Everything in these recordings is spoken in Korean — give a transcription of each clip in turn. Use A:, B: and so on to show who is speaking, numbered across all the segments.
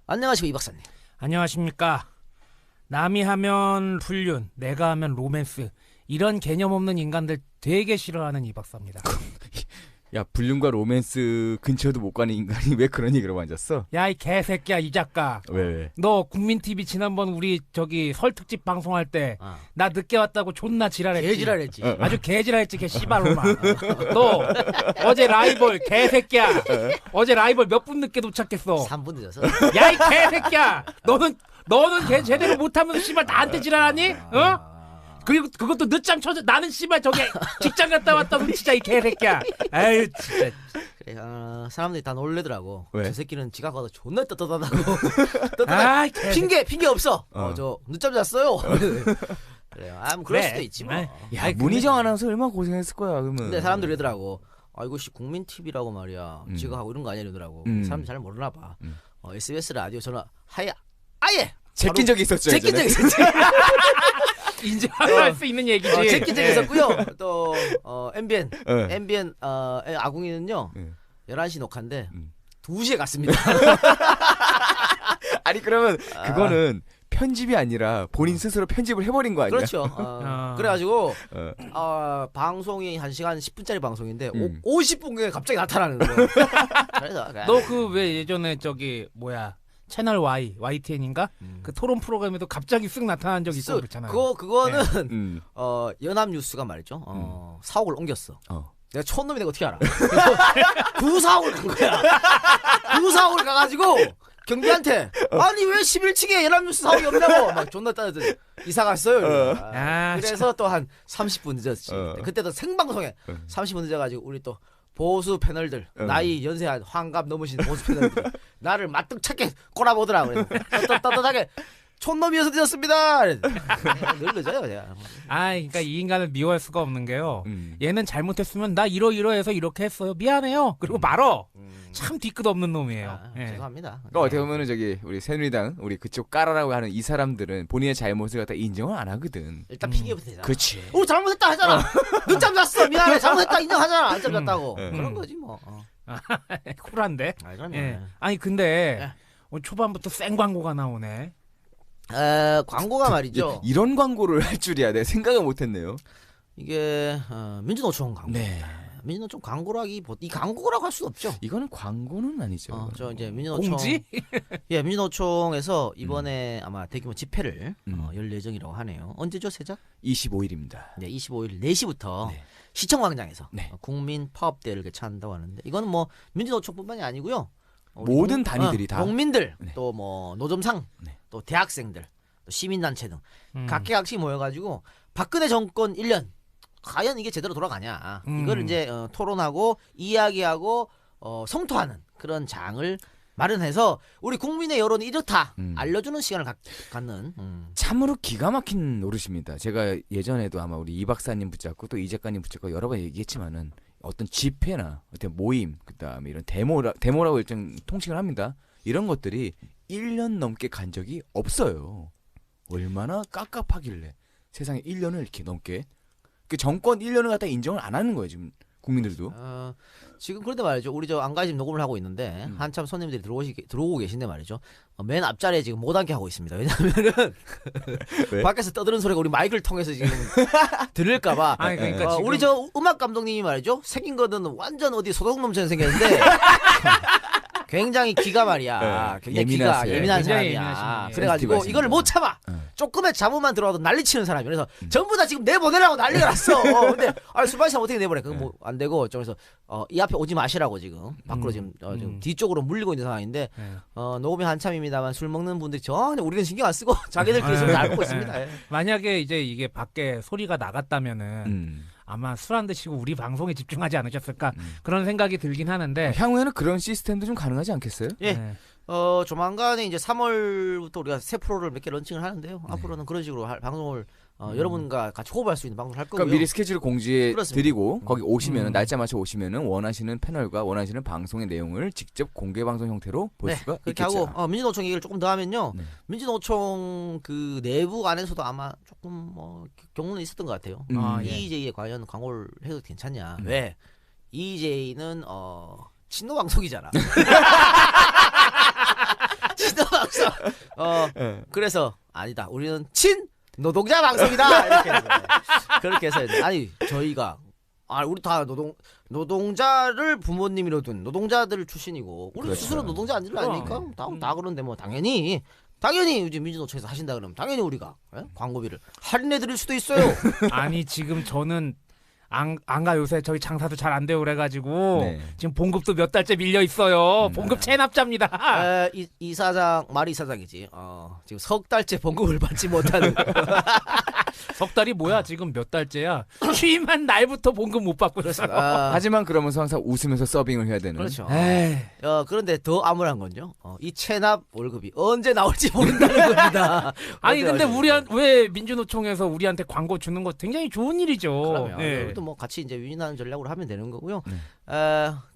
A: 안녕하십니까 이 박사님.
B: 안녕하십니까. 남이 하면 불륜, 내가 하면 로맨스, 이런 개념 없는 인간들 되게 싫어하는 이 박사입니다.
C: 야, 불륜과 로맨스 근처도 못 가는 인간이 왜 그런 얘기로 앉았어?
B: 야, 이 개새끼야, 이 작가.
C: 왜?
B: 너 국민TV 지난번 우리 저기 설 특집 방송할 때 나 늦게 왔다고 존나 지랄했지.
A: 개지랄했지.
B: 아주 개지랄했지, 개 씨발로마. 너 어제 라이벌 개새끼야. 어제 라이벌 몇 분 늦게 도착했어.
A: 3분 늦어서.
B: 야, 이 개새끼야. 너는 걔 제대로 못하면서 씨발 나한테 지랄하니? 어? 그리고 그것도 늦잠 쳐서 나는 씨발 저기 직장 갔다 왔다고 진짜 이 개새끼야. 아유 진짜.
A: 그래, 사람들이 다 놀래더라고.
C: 왜?
A: 저 새끼는 지각 가서 존나 떳떳하다고.
B: 아,
A: 핑계 없어.
C: 어.
A: 저 늦잠 잤어요. 그래요. 뭐 그럴
B: 그래.
A: 수도 있지 뭐.
B: 아이,
C: 야,
B: 아이,
C: 문희정 아나운서 얼마나 고생했을 거야, 그러면.
A: 근데 사람들이 이러더라고. 아 이거 국민 TV라고 말이야. 지각하고 이런 거 아니야 이러더라고. 사람들 잘 모르나 봐. SBS 라디오 전화 아예
C: 제낀 적이 있었죠.
A: 제낀 적이 있었지.
B: 이제 할 수 있는 얘기지.
A: 제낀 적이 있었고요. 또 MBN
C: 네.
A: MBN 아궁이는요.
C: 네.
A: 11시 녹화인데 2시에 갔습니다.
C: 아니, 그러면 그거는 편집이 아니라 본인 스스로 편집을 해버린 거 아니야?
A: 그렇죠. 그래가지고 방송이 1시간 10분짜리 방송인데 50분에 갑자기 나타나는 거예요. 그래서
B: 너 그 왜 예전에 저기 뭐야 채널 Y, YTN인가? 그 토론 프로그램에도 갑자기 쓱 나타난 적 있어 그렇잖아요.
A: 그거는 연합뉴스가 말이죠. 사옥을 옮겼어. 내가 촌놈이 내가 어떻게 알아? 구사옥을 간 거야. 구사옥을 가가지고 경비한테 아니 왜 11층에 연합뉴스 사옥이 없냐고 막 존나 따지더니 이사 갔어요. 그래서 또 한 30분 늦었지. 그때도 생방송에 30분 늦어가지고 우리 또 보수 패널들 나이 연세한 환갑 넘으신 보수 패널들 나를 마뜩차게 꼬라보더라고. 떳떳하게 촌놈이어서 늦었습니다. 늘 늦어요 제가.
B: 그러니까 이 인간을 미워할 수가 없는 게요. 얘는 잘못했으면 나 이러이러해서 이렇게 했어요. 미안해요. 그리고 말어. 참 뒤끝 없는 놈이에요.
A: 죄송합니다.
C: 그러니까 어떻게 보면은 저기 우리 새누리당 우리 그쪽 까라라고 하는 이 사람들은 본인의 잘못을 갖다 인정을 안 하거든.
A: 일단 핑계부터 되잖아.
C: 그렇지.
A: 잘못했다 하잖아. 늦잠 잤어. 미안해. 잘못했다 인정하잖아. 늦잠 잤다고. 그런 거지 뭐.
B: 쿨한데.
A: 그러면.
B: 아니 근데 초반부터 생 광고가 나오네.
A: 광고가 말이죠.
C: 이런 광고를 할 줄이야. 내가 생각을 못했네요.
A: 이게 민주노총 광고.
C: 네.
A: 민주노총 광고라기 이 광고라고 할 수는 없죠.
C: 이거는 광고는 아니죠.
A: 저 이제 민주노총
B: 공지?
A: 예, 민주노총에서 이번에 아마 대규모 집회를 열 예정이라고 하네요. 언제죠, 세작?
C: 25일입니다.
A: 네, 25일 4시부터 시청광장에서 국민 파업대회를 개최한다고 하는데 이거는 뭐 민주노총뿐만이 아니고요.
C: 모든 단위들이 다
A: 국민들 또 뭐 노점상 또 대학생들 또 시민단체 등 각계각층이 모여가지고 박근혜 정권 1년 과연 이게 제대로 돌아가냐 이걸 이제 토론하고 이야기하고 성토하는 그런 장을 마련해서 우리 국민의 여론이 이렇다 알려주는 시간을 갖는
C: 참으로 기가 막힌 노릇입니다. 제가 예전에도 아마 우리 이 박사님 붙잡고 또 이 작가님 붙잡고 여러 번 얘기했지만은 어떤 집회나 어떤 모임 그다음에 이런 데모라고 일정 통칭을 합니다. 이런 것들이 1년 넘게 간 적이 없어요. 얼마나 깝깝하길래 세상에 1년을 이렇게 넘게 그 정권 1년을 갖다 인정을 안 하는 거예요 지금 국민들도.
A: 지금 그런데 말이죠. 우리 저 안가심 녹음을 하고 있는데 한참 손님들이 들어오고 계신데 말이죠. 맨 앞자리에 지금 못 앉게 하고 있습니다. 왜냐하면은 밖에서 떠드는 소리가 우리 마이크를 통해서 지금 들을까봐.
B: 그러니까 지금...
A: 우리 저 음악 감독님이 말이죠. 생긴 거는 완전 어디 소독놈처럼 생겼는데. 굉장히 귀가 말이야. 굉장히 예민한 사람이야. 그래가지고 이거를 못 참아. 조금의 잡음만 들어와도 난리치는 사람이. 그래서 전부 다 지금 내보내라고 난리가 났어. 근데 술 마시면 어떻게 내보내? 그거 뭐 안 되고 그래서 이 앞에 오지 마시라고 지금 밖으로 지금 뒤쪽으로 물리고 있는 상황인데 녹음이 한참입니다만 술 먹는 분들이 전혀 우리는 신경 안 쓰고 자기들끼리 술 잘 먹고 있습니다.
B: 만약에 이제 이게 밖에 소리가 나갔다면은. 아마 술 안 드시고 우리 방송에 집중하지 않으셨을까 그런 생각이 들긴 하는데
C: 향후에는 그런 시스템도 좀 가능하지 않겠어요?
A: 예. 조만간에 이제 3월부터 우리가 새 프로를 몇 개 런칭을 하는데요. 앞으로는 그런 식으로 방송을 여러분과 같이 호흡할 수 있는 방송을 할 거고요.
C: 그러니까 미리 스케줄을 공지해 드리고 거기 오시면은 날짜 맞춰 오시면은 원하시는 패널과 원하시는 방송의 내용을 직접 공개 방송 형태로 볼 수가
A: 그렇게
C: 있겠죠.
A: 하고 민주노총 얘기를 조금 더 하면요. 민주노총 그 내부 안에서도 아마 조금 뭐 경론이 있었던 것 같아요. EJ에 과연 광고를 해도 괜찮냐? 왜? EJ는 친노 방송이잖아. 친노 그래서 아니다. 우리는 친 노동자 방송이다. 이렇게 해서. 그렇게 해서 아니 저희가 우리 다 노동자를 부모님이로 둔 노동자들 출신이고 우리
C: 그렇죠.
A: 스스로 노동자 아닙니까? 다 그런데 뭐 당연히 요즘 민주노총에서 하신다 그러면 당연히 우리가 광고비를 할인해 드릴 수도 있어요.
B: 아니 지금 저는 안가 요새 저희 장사도 잘 안 되고 그래가지고
C: 네.
B: 지금 봉급도 몇 달째 밀려 있어요. 봉급 체납자입니다.
A: 이사장 말이 이사장이지. 지금 석 달째 봉급을 받지 못하는.
B: 석 달이 뭐야? 지금 몇 달째야? 취임한 날부터 봉급 못 받고 있어.
C: 하지만 그러면서 항상 웃으면서 서빙을 해야 되는.
A: 그렇죠.
B: 에이.
A: 그런데 더 암울한 건요. 이 체납 월급이 언제 나올지 모른다는 겁니다.
B: 아니 근데 왜 민주노총에서 우리한테 광고 주는 거 굉장히 좋은 일이죠.
A: 그러면
B: 예.
A: 이것도 뭐 같이 이제 유인하는 전략으로 하면 되는 거고요.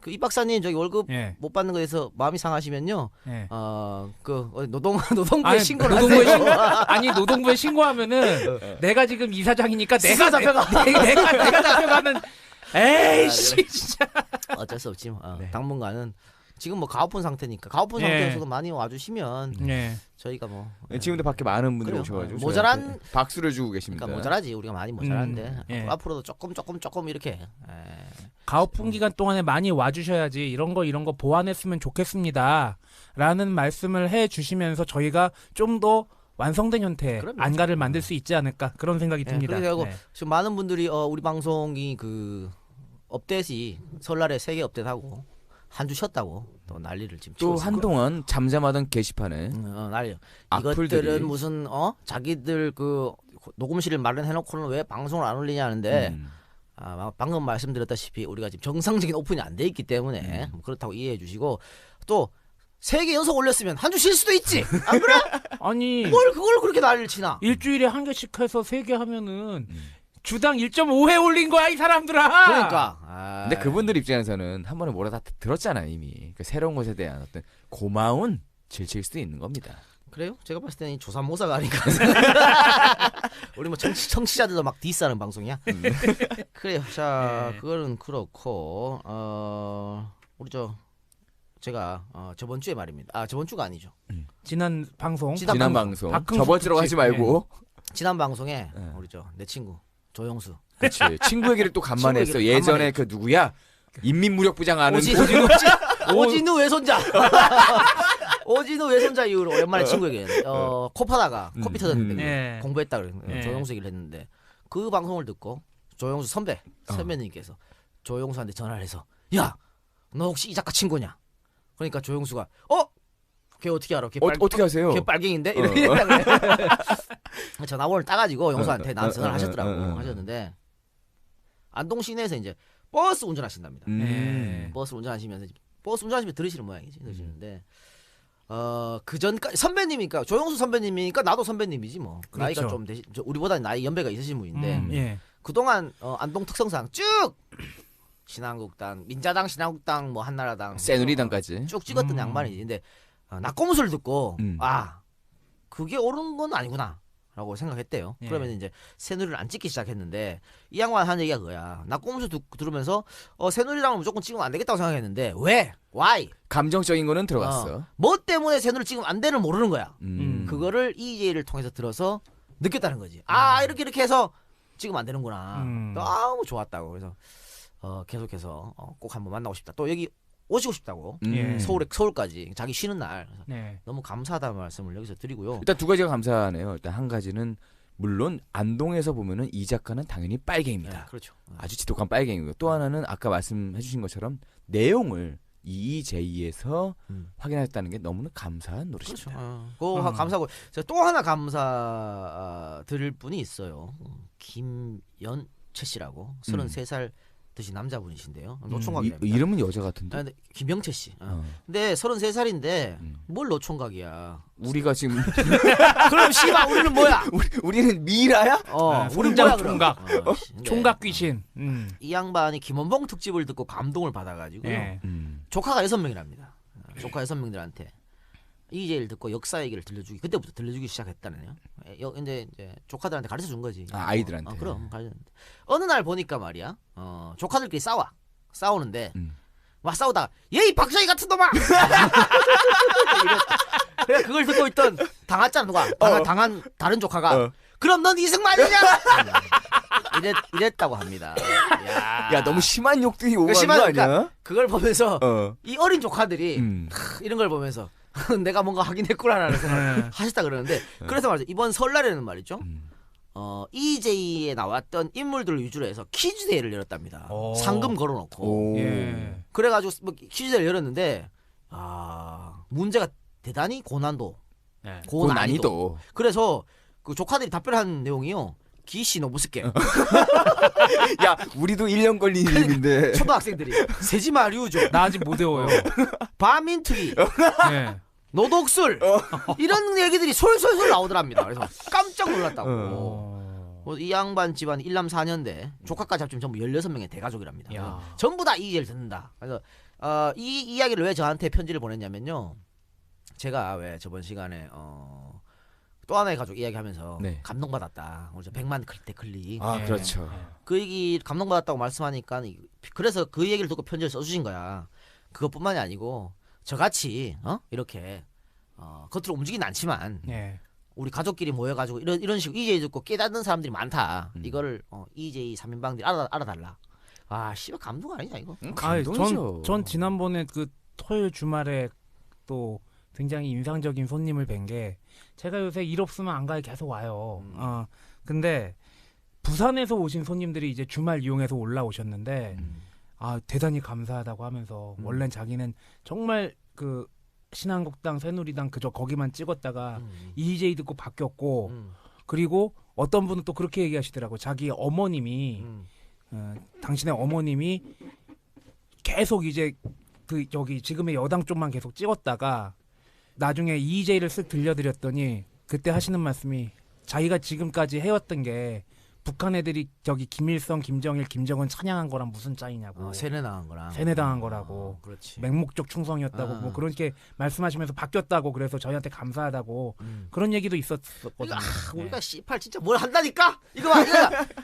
A: 그 이 박사님 저기 월급
B: 예.
A: 못 받는 거에서 마음이 상하시면요.
B: 예.
A: 노동부에
B: 아니,
A: 신고를
B: 노동부에
A: 하세요.
B: 아니 노동부에 신고하면은 내가 지금 이사장이니까
A: 수사 잡혀가.
B: 내가 잡혀가는 에이씨 진짜.
A: 어쩔 수 없지 뭐.
B: 네.
A: 당분간은 지금 뭐 가오픈 상태니까 가오픈
B: 예.
A: 상태에서도 많이 와주시면
B: 예.
A: 저희가 뭐
C: 지금도 밖에 많은 분들이
A: 그래요.
C: 오셔가지고
A: 모자란
C: 저희한테 박수를 주고 계십니다.
A: 그러니까 모자라지 우리가 많이 모자란데
B: 예.
A: 앞으로도 조금 이렇게
B: 가오픈 기간 동안에 많이 와주셔야지 이런 거 보완했으면 좋겠습니다. 라는 말씀을 해주시면서 저희가 좀 더 완성된 형태의
A: 그럼요.
B: 안가를 만들 수 있지 않을까 그런 생각이 듭니다.
A: 그리고
B: 네.
A: 지금 많은 분들이 우리 방송이 그 업데이트이 설날에 3개 업데이트하고 한 주 쉬었다고 또 난리를 지금 치고
C: 또
A: 있어요.
C: 한동안 잠잠하던 게시판에
A: 난리.
C: 악플들이
A: 이것들은 무슨 자기들 그 녹음실을 마련해놓고는 왜 방송을 안 올리냐 하는데 방금 말씀드렸다시피 우리가 지금 정상적인 오픈이 안 돼 있기 때문에 그렇다고 이해해 주시고 또 3개 연속 올렸으면 한 주 쉴 수도 있지. 안 그래?
B: 아니
A: 그걸 그렇게 난리를 치나?
B: 일주일에 한 개씩 해서 3개 하면은 주당 1.5회 올린 거야 이 사람들아.
A: 그러니까.
C: 근데 그분들 입장에서는 한 번에 뭐라 다 들었잖아요 이미. 그 새로운 것에 대한 어떤 고마운 질칠 수도 있는 겁니다.
A: 그래요? 제가 봤을 때는 조삼모사가 아닌가. 우리 뭐 청취자들도 막 디스하는 방송이야. 그래요. 자,
B: 네.
A: 그거는 그렇고 우리 제가 저번 주에 말입니다. 저번 주가 아니죠.
B: 지난 방송
C: 지난 방송
B: 박흥수
C: 저번 주라고 하지
B: 특집.
C: 말고
A: 지난 방송에 우리 내 친구 조영수.
C: 그치 친구 얘기를 또 간만에 했어.
A: 친구 얘기를
C: 예전에
A: 간만에
C: 그 누구야 인민무력부장 아는
A: 오진우 외손자. 오진우 외손자 이후로 오랜만에 친구 얘기했는데 코파다가 코피 터졌는데
B: 예.
A: 공부했다 그랬는데
B: 예.
A: 조영수 얘기를 했는데 그 방송을 듣고 조영수 선배님께서 조영수한테 전화를 해서 야 너 혹시 이 작가 친구냐? 그러니까 조영수가 걔 어떻게 알아? 걔
C: 어떻게 하세요?
A: 걔 빨갱인데? 이렇게 전화번호를 따가지고 영수한테 난생을 하셨더라고. 하셨는데 안동 시내에서 이제 버스 운전하신답니다. 버스 운전하시면서 들으시는 모양이지. 들으시는데 그 전까지 선배님이니까 조영수 선배님이니까 나도 선배님이지 뭐.
B: 그렇죠.
A: 나이가 좀 우리보다 나이 연배가 있으신 분인데
B: 예.
A: 그동안 안동 특성상 쭉 신한국당, 민자당, 신한국당, 뭐 한나라당,
C: 새누리당까지
A: 쭉 찍었던 양반이지. 근데 낙검수를 듣고
C: 아.
A: 그게 옳은 건 아니구나라고 생각했대요.
B: 예.
A: 그러면 이제 새누리를 안 찍기 시작했는데 이 양반 한 얘기가 그거야. 낙검수 들으면서 새누리당을 무조건 찍으면 안 되겠다고 생각했는데 왜? Why?
C: 감정적인 거는 들어갔어.
A: 뭐 때문에 새누리 찍으면 안 되는 모르는 거야.
B: 그거를
A: 그거를 EJ를 통해서 들어서 느꼈다는 거지. 이렇게 해서 찍으면 안 되는구나. 너무 좋았다고. 그래서 계속해서 꼭 한번 만나고 싶다. 또 여기 오시고 싶다고.
B: 예.
A: 서울까지 자기 쉬는 날. 그래서
B: 네.
A: 너무 감사하다는 말씀을 여기서 드리고요.
C: 일단 두 가지가 감사하네요. 일단 한 가지는 물론 안동에서 보면은 이 작가는 당연히 빨갱입니다.
A: 네, 그렇죠.
C: 아주 지독한 빨갱이고요. 또 하나는 아까 말씀해주신 것처럼 내용을 EJ에서 확인하셨다는 게 너무나 감사한 노릇입니다.
A: 그렇죠. 감사하고 제가 또 하나 감사 드릴 분이 있어요. 김연채 씨라고 33살 드신 남자분이신데요. 노총각이랍니다.
C: 이름은 여자 같은데.
A: 근데 김영채 씨. 근데 33살인데 뭘 노총각이야.
C: 우리가 지금
A: 그럼 씨발 우리는 뭐야?
C: 우리는 미라야?
A: 우리 뭐야
B: 총각.
A: 그럼?
B: 총각 귀신.
A: 이 양반이 김원봉 특집을 듣고 감동을 받아가지고요.
B: 예.
A: 조카가 6명이랍니다. 조카 6명들한테 EJ를 듣고 역사 얘기를 그때부터 들려주기 시작했다네요. 근데 이제 조카들한테 가르쳐 준 거지.
C: 아이들한테.
A: 그럼 가르쳤는데 어느 날 보니까 말이야. 조카들끼리 싸우는데 막 싸우다가 얘 이 박사희 같은 놈아. 그래 그걸 듣고 있던 당했잖아 누가 당한 다른 조카가 그럼 넌 이승만이냐? 이랬다고 합니다.
C: 야 너무 심한 욕들이 오고
A: 심한
C: 거 아니야?
A: 그러니까 그걸 보면서 이 어린 조카들이 이런 걸 보면서 내가 뭔가 하긴 했구나라는 생각을 하셨다 그러는데 그래서 말이죠. 이번 설날에는 말이죠. EJ에 나왔던 인물들을 위주로 해서 퀴즈 대회를 열었답니다. 상금 걸어놓고.
B: 예.
A: 그래가지고 뭐 퀴즈 대회를 열었는데 문제가 대단히 고난도.
B: 네.
A: 고난이도. 그래서 그 조카들이 답변한 내용이요. 기시 노부스케.
C: 야 우리도 1년 걸린 이름인데.
A: 초등학생들이 세지마 류조.
B: 나 아직 못 외워요.
A: 바민트기.
B: 네.
A: 노독술. 이런 얘기들이 솔솔솔 나오더랍니다. 그래서 깜짝 놀랐다고. 이 양반 집안 1남 4년대 조카까지 합치면 전부 16명의 대가족이랍니다. 전부 다 이 얘기를 듣는다. 그래서 이 이야기를 왜 저한테 편지를 보냈냐면요. 제가 왜 저번 시간에 또 하나의 가족 이야기하면서
C: 네.
A: 감동받았다. 우리 100만 클릭.
C: 그렇죠.
A: 그 얘기 감동받았다고 말씀하니까 그래서 그 얘기를 듣고 편지를 써주신 거야. 그것뿐만이 아니고 저같이 이렇게 겉으로 움직이진 않지만 우리 가족끼리 모여가지고 이런 식으로 EJ 듣고 깨닫는 사람들이 많다. 이거를 EJ 3인방들이 알아달라. 씨발 감동 아니냐 이거?
C: 감동이죠.
B: 전 지난번에 그 토요일 주말에 또 굉장히 인상적인 손님을 뵌 게 제가 요새 일 없으면 안가에 계속 와요. 근데 부산에서 오신 손님들이 이제 주말 이용해서 올라오셨는데 대단히 감사하다고 하면서 원래는 자기는 정말 그 신한국당 새누리당 그저 거기만 찍었다가 EJ 듣고 바뀌었고 그리고 어떤 분은 또 그렇게 얘기하시더라고. 자기 어머님이 당신의 어머님이 계속 이제 그 여기 지금의 여당 쪽만 계속 찍었다가 나중에 EJ를 쓱 들려드렸더니 그때 하시는 말씀이 자기가 지금까지 해왔던 게 북한 애들이 저기 김일성, 김정일, 김정은 찬양한 거랑 무슨 차이냐고.
A: 세뇌당한 거랑.
B: 세뇌당한 거라고.
A: 그렇지.
B: 맹목적 충성이었다고 뭐 그렇게 말씀하시면서 바뀌었다고 그래서 저희한테 감사하다고 그런 얘기도 있었거든요.
A: 우리가 씨팔 진짜 뭘 한다니까? 이거 봐.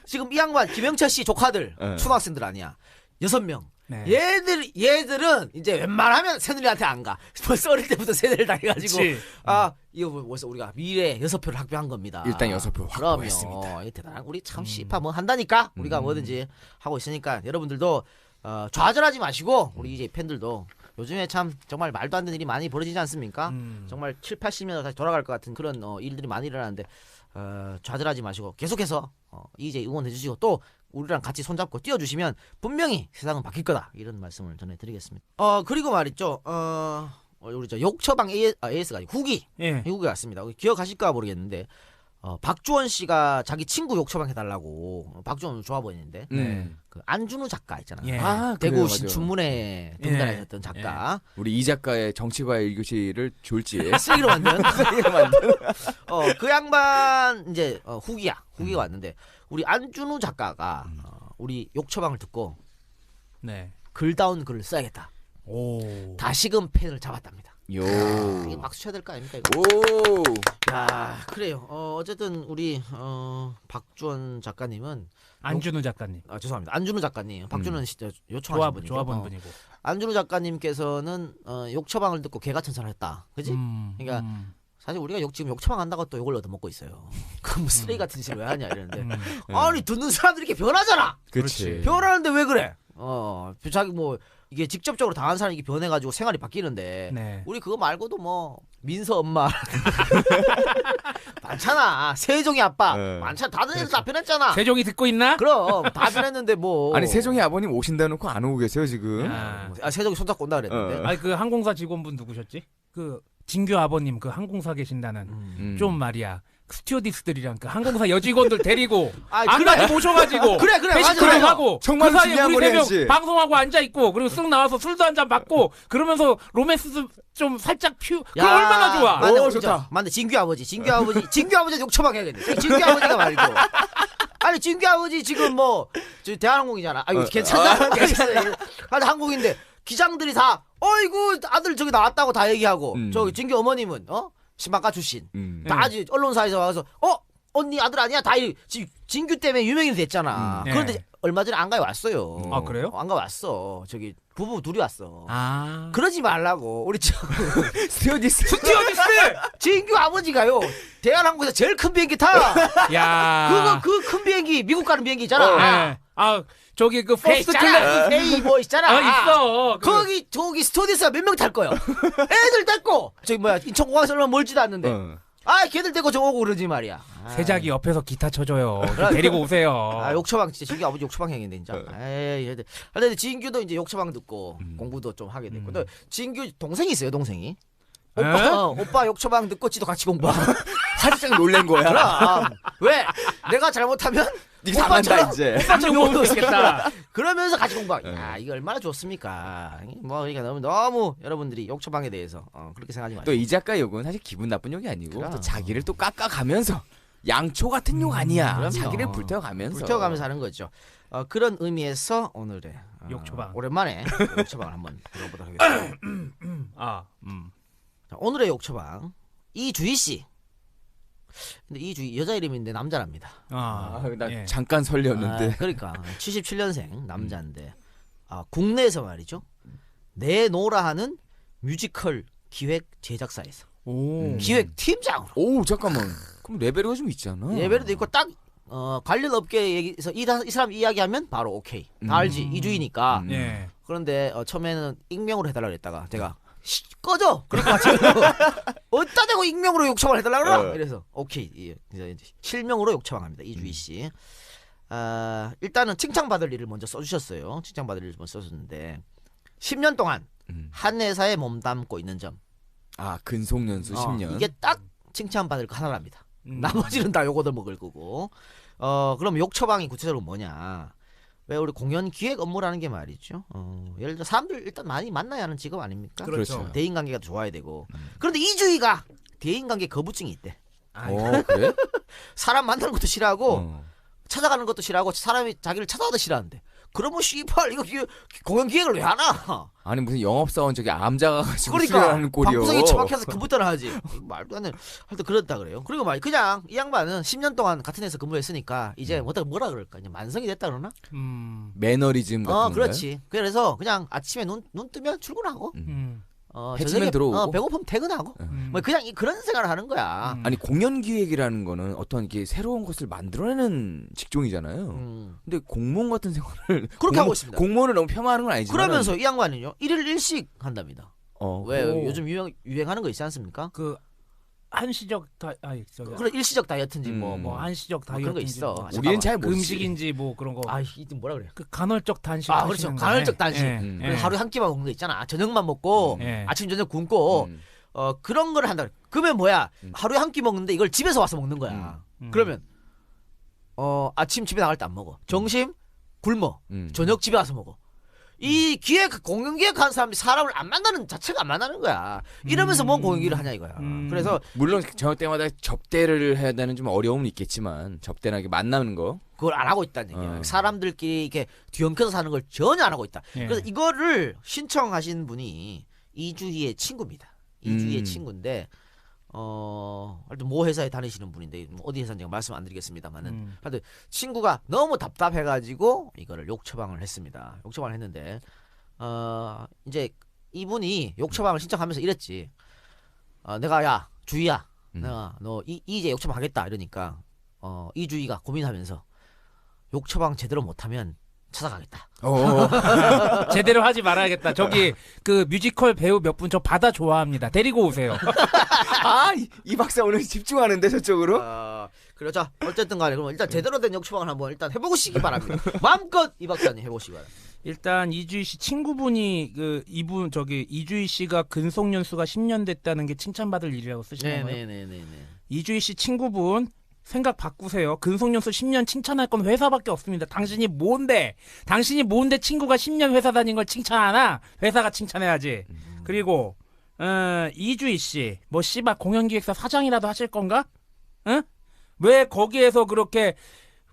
A: 지금 이 양반 김영철 씨 조카들 초등학생들 아니야. 6명.
B: 네.
A: 얘들은 이제 웬만하면 새누리한테 안 가. 벌써 어릴 때부터 세뇌를 당해가지고 이거 벌써 우리가 미래 6표를 확보한 겁니다.
C: 일단 6표 확보했습니다.
A: 대단한 우리 참 씨파 뭐 한다니까. 우리가 뭐든지 하고 있으니까 여러분들도 좌절하지 마시고 우리 이제 팬들도 요즘에 참 정말 말도 안 되는 일이 많이 벌어지지 않습니까? 정말 7, 80년대 다시 돌아갈 것 같은 그런 일들이 많이 일어나는데 좌절하지 마시고 계속해서 이제 응원해 주시고 또 우리랑 같이 손잡고 뛰어주시면 분명히 세상은 바뀔 거다 이런 말씀을 전해드리겠습니다. 그리고 말이죠. 우리 저 욕처방 AS가 아니고 후기 후기가 왔습니다. 기억하실까 모르겠는데 박주원 씨가 자기 친구 욕처방 해달라고. 박주원 좋아 보이는데 그 안준우 작가 있잖아요. 대구 신춘문예 등단하셨던 작가.
C: 우리 이 작가의 정치과의 1교시를 졸지에
A: 쓰기로 만든 그 양반 이제 후기가 왔는데 우리 안준우 작가가 우리 욕처방을 듣고 글다운 글을 써야겠다. 다시금 펜을 잡았답니다. 이게 박수 쳐야 될 거 아닙니까 이거? 야 그래요. 어쨌든 우리 박주원 작가님은
B: 안준우 작가님.
A: 죄송합니다. 안준우 작가님. 박준우는 진짜 요청하신 분이고.
B: 좋아본 분이고.
A: 안준우 작가님께서는 욕처방을 듣고 개가천선을 했다. 그지? 그러니까 사실 우리가 지금 욕처방 한다고 또 욕을 얻어먹고 있어요. 그럼 쓰레기 같은 짓을 왜 하냐 이러는데 아니 듣는 사람들이 이렇게 변하잖아.
C: 그렇지.
A: 변하는데 왜 그래? 자기 뭐 이게 직접적으로 당한 사람이 이게 변해가지고 생활이 바뀌는데 우리 그거 말고도 뭐 민서 엄마 많잖아. 세종이 아빠 많잖아. 다들 애들 다 변했잖아.
B: 세종이 듣고 있나?
A: 그럼 다 변했는데 뭐.
C: 아니 세종이 아버님 오신다 놓고 안 오고 계세요 지금.
A: 세종이 손잡고 온다 그랬는데.
B: 아니 그 항공사 직원분 누구셨지? 그 진규 아버님 그 항공사 계신다는 좀 말이야. 스튜어디스들이랑 그 항공사 여직원들 데리고 안까지 모셔가지고
A: 그래
B: 회식을 하고
C: 정말
B: 그 사이에
C: 중요한
B: 우리
C: 걸
B: 3명 방송하고 앉아있고 그리고 쓱 나와서 술도 한잔 받고 그러면서 로맨스도 좀 살짝 그거 얼마나 좋아.
A: 맞네,
C: 좋다.
A: 맞네. 진규 아버지 욕처방 해야겠네. 진규 아버지가 말이고. 아니 진규 아버지 지금 뭐 대한항공이잖아. 아이고 괜찮나? 괜찮아. 항공인데 기장들이 다 어이구 아들 저기 나왔다고 다 얘기하고 저기 진규 어머님은 신방과 출신 다 아주 언론사에서 와서 언니 아들 아니야 다 지금 진규 때문에 유명인이 됐잖아. 그런데 얼마 전에 안가에 왔어요.
B: 아 그래요?
A: 안가 왔어. 저기 부부 둘이 왔어. 그러지 말라고 우리 스튜어디스 진규 아버지가요 대한항공에서 제일 큰 비행기 타.
B: 야.
A: 그 큰 비행기 미국 가는 비행기 있잖아.
B: 네. 아 저기 그 퍼스트 클래스
A: A 뭐 있잖아.
B: 있어.
A: 저기 스튜어디스가 몇 명 탈 거야. 애들 데리고 저기 뭐야 인천공항에서 얼마 멀지도 않는데. 걔들 데리고 저 오고 그러지 말이야.
B: 세작이 옆에서 기타 쳐줘요. 데리고 오세요.
A: 욕처방 진짜 진규 아버지 욕처방 형인데 진짜. 얘들. 근데 진규도 이제 욕처방 듣고 공부도 좀 하게 됐고. 또 진규 동생이 있어요, 동생이. 오빠 욕처방 듣고 지도 같이 공부하고.
C: 살짝 놀란 거야.
A: 그럼 왜 내가 잘못하면
C: 네가 당한다 이제.
B: 깜짝 놀랐겠다.
A: 그러면서 같이 공부하고. 야 이거 얼마나 좋습니까. 뭐 그러니까 너무 여러분들이 욕처방에 대해서 그렇게 생각하지 마시고.
C: 또 이 작가 욕은 사실 기분 나쁜 욕이 아니고
A: 그럼.
C: 또 자기를 또 깎아가면서 양초 같은 욕 아니야.
A: 그럼요.
C: 자기를 불태워가면서.
A: 불태워가면서 하는 거죠. 그런 의미에서 오늘의
B: 욕처방.
A: 오랜만에 욕처방을 한번 들어보도록 하겠습니다. 자, 오늘의 욕처방 이주희 씨. 근데 이주희 여자 이름인데 남자랍니다.
C: 나 잠깐 설레었는데.
A: 그러니까 77년생 남자인데 국내에서 말이죠. 내노라 하는 뮤지컬 기획 제작사에서 기획 팀장으로.
C: 오 잠깐만. 그럼 레벨이 좀 있잖아.
A: 레벨도 있고 딱 관련 업계에서 이 사람 이야기하면 바로 오케이. 다 알지 이주희니까.
B: 예.
A: 그런데 처음에는 익명으로 해달라고 했다가 제가 꺼져! 그럴 것 같아요. 어디다 대고 익명으로 욕처방을 해달라고 그러? 이래서 오케이. 이제 실명으로 욕처방합니다. 이주희 씨. 일단은 칭찬받을 일을 먼저 써주셨어요. 칭찬받을 일을 먼저 써줬는데 10년 동안 한 회사에 몸담고 있는 점.
C: 근속연수 10년.
A: 이게 딱 칭찬받을 거 하나랍니다. 나머지는 다 요거들 먹을 거고. 그럼 욕처방이 구체적으로 뭐냐. 왜 우리 공연 기획 업무라는 게 말이죠. 예를 들어 사람들 일단 많이 만나야 하는 직업 아닙니까?
C: 그렇죠.
A: 대인관계가 좋아야 되고. 그런데 이주희가 대인관계 거부증이 있대.
C: 그래?
A: 사람 만나는 것도 싫어하고 찾아가는 것도 싫어하고 사람이 자기를 찾아와도 싫어한대. 그러면 씨발 이거 공연 기획을 왜 하나?
C: 아니 무슨 영업사원 저기 암자가지고
A: 그러니까
C: 하는 꼴이요.
A: 방송이 처박혀서 그부터는 하지. 말도 안 돼. 하여튼 그렇다 그래요. 그리고 그냥 이 양반은 10년 동안 같은 회사 근무했으니까 이제 뭐라 그럴까? 이제 만성이 됐다 그러나?
C: 매너리즘 같은 건가요?
A: 그렇지. 그래서 그냥 아침에 눈 뜨면 출근하고
C: 해치면 들어오고
A: 배고프면 퇴근하고 뭐 그냥 그런 생활을 하는 거야.
C: 아니 공연 기획이라는 거는 어떤 이게 새로운 것을 만들어내는 직종이잖아요. 근데 공무원 같은 생활을
A: 그렇게 하고 있습니다.
C: 공무원을 너무 폄하하는 건 아니지만
A: 그러면서 이 양반은요 1일 1식 한답니다. 왜
C: 오.
A: 요즘 유행하는 거 있지 않습니까?
B: 그 한시적
A: 그래 일시적 다이어트인지
B: 뭐 한시적 다이어트
A: 그런 거 있어.
C: 우리는 잘 모르지.
B: 음식인지 뭐 그런 거.
A: 이게 뭐라 그래?
B: 그 간헐적 단식.
A: 그렇죠. 간헐적 단식. 하루에 한 끼만 먹는 거 있잖아. 저녁만 먹고 아침 저녁 굶고 그런 걸 한다. 그러면 뭐야? 하루에 한 끼 먹는데 이걸 집에서 와서 먹는 거야. 그러면 아침 집에 나갈 때 안 먹어. 점심 굶어. 저녁 집에 와서 먹어. 이 공연 기획하는 사람이 사람을 안 만나는 자체가 안 만나는 거야. 이러면서 뭔 공연 기획을 하냐 이거야. 그래서
C: 물론 저녁 때마다 접대를 해야 되는 좀 어려움은 있겠지만 접대나 이렇게 만나는 거
A: 그걸 안 하고 있다는 얘기야. 사람들끼리 이렇게 뒤엉켜서 사는 걸 전혀 안 하고 있다. 그래서 이거를 신청하신 분이 이주희의 친구입니다. 이주희의 친구인데 하여튼 모 회사에 다니시는 분인데 어디 회사인지 말씀 안 드리겠습니다만은 하여튼 친구가 너무 답답해가지고 이거를 욕처방을 했습니다. 욕처방을 했는데 이제 이분이 욕처방을 신청하면서 이랬지. 내가 야 주희야, 내가 너 이제 욕처방 하겠다 이러니까 이주희가 고민하면서 욕처방 제대로 못하면 찾아가겠다.
B: 제대로 하지 말아야겠다. 저기 그 뮤지컬 배우 몇 분 저 바다 좋아합니다. 데리고 오세요.
C: 이 박사 오늘 집중하는데 저쪽으로?
A: 그렇죠. 어쨌든 간에 그럼 일단 제대로 된 욕처방을 한번 일단 해보시기 바랍니다. 마음껏 이 박사님 해보시기 바랍니다.
B: 일단 이주희 씨 친구분이 이분 저기 이주희 씨가 근속연수가 10년 됐다는 게 칭찬받을 일이라고 쓰시는 거예요.
A: 네네네네.
B: 이주희 씨 친구분 생각 바꾸세요. 근속연수 10년 칭찬할 건 회사밖에 없습니다. 당신이 뭔데 친구가 10년 회사 다닌 걸 칭찬하나? 회사가 칭찬해야지. 그리고 이주희 씨 뭐 씨발 공연기획사 사장이라도 하실 건가? 응? 왜 거기에서 그렇게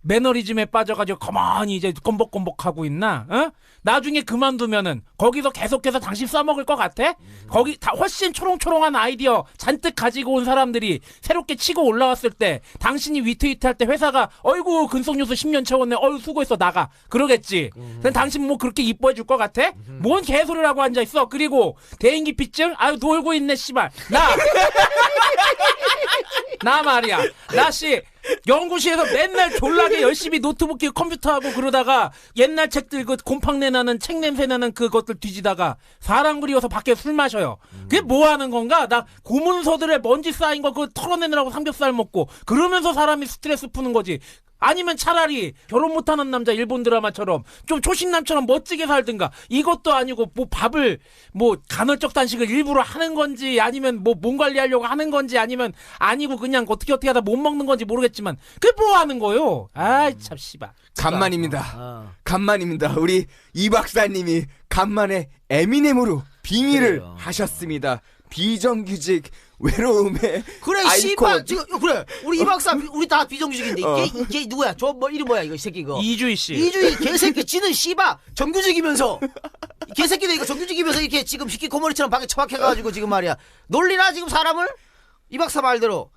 B: 매너리즘에 빠져가지고 가만히 이제 껌벅껌벅하고 있나? 어? 나중에 그만두면은 거기서 계속해서 당신 써먹을 것 같아? 거기 다 훨씬 초롱초롱한 아이디어 잔뜩 가지고 온 사람들이 새롭게 치고 올라왔을 때 당신이 위트위트할 때 회사가 어이구 근속연수 10년 채웠네 어이 수고했어 나가 그러겠지. 근데 당신 뭐 그렇게 이뻐해 줄 것 같아? 뭔 개소리라고 앉아있어. 그리고 대인기피증? 아유 놀고 있네 씨발 나 나 말이야. 나 씨 연구실에서 맨날 졸라게 열심히 노트북 끼고 컴퓨터하고 그러다가 옛날 책들 그 곰팡내 나는 책 냄새 나는 그것들 뒤지다가 사람 그리워서 밖에 술 마셔요. 그게 뭐 하는 건가? 나 고문서들에 먼지 쌓인 거 그거 털어내느라고 삼겹살 먹고 그러면서 사람이 스트레스 푸는 거지. 아니면 차라리 결혼 못하는 남자 일본 드라마처럼 좀 초신남처럼 멋지게 살든가. 이것도 아니고 뭐 밥을 뭐 간헐적 단식을 일부러 하는 건지 아니면 뭐 몸 관리하려고 하는 건지 아니면 아니고 그냥 어떻게 하다 못 먹는 건지 모르겠지만 그게 뭐 하는 거요? 아이 참 씨발.
C: 간만입니다. 간만입니다. 우리 이 박사님이 간만에 에미넴으로 빙의를
A: 그래요.
C: 하셨습니다. 비정규직 외로움의
A: 그래
C: 아이콘.
A: 씨발 지금 그래 우리 이 박사 우리 다 비정규직인데 걔 누구야? 저 뭐 이름 뭐야 이거 이 새끼 이거
B: 이주희 씨.
A: 이주희 개새끼 지는 씨발 정규직이면서 이 개새끼도 이거 정규직이면서 이렇게 지금 히키코모리처럼 방에 처박혀가지고 지금 말이야 놀리나 지금 사람을 이 박사 말대로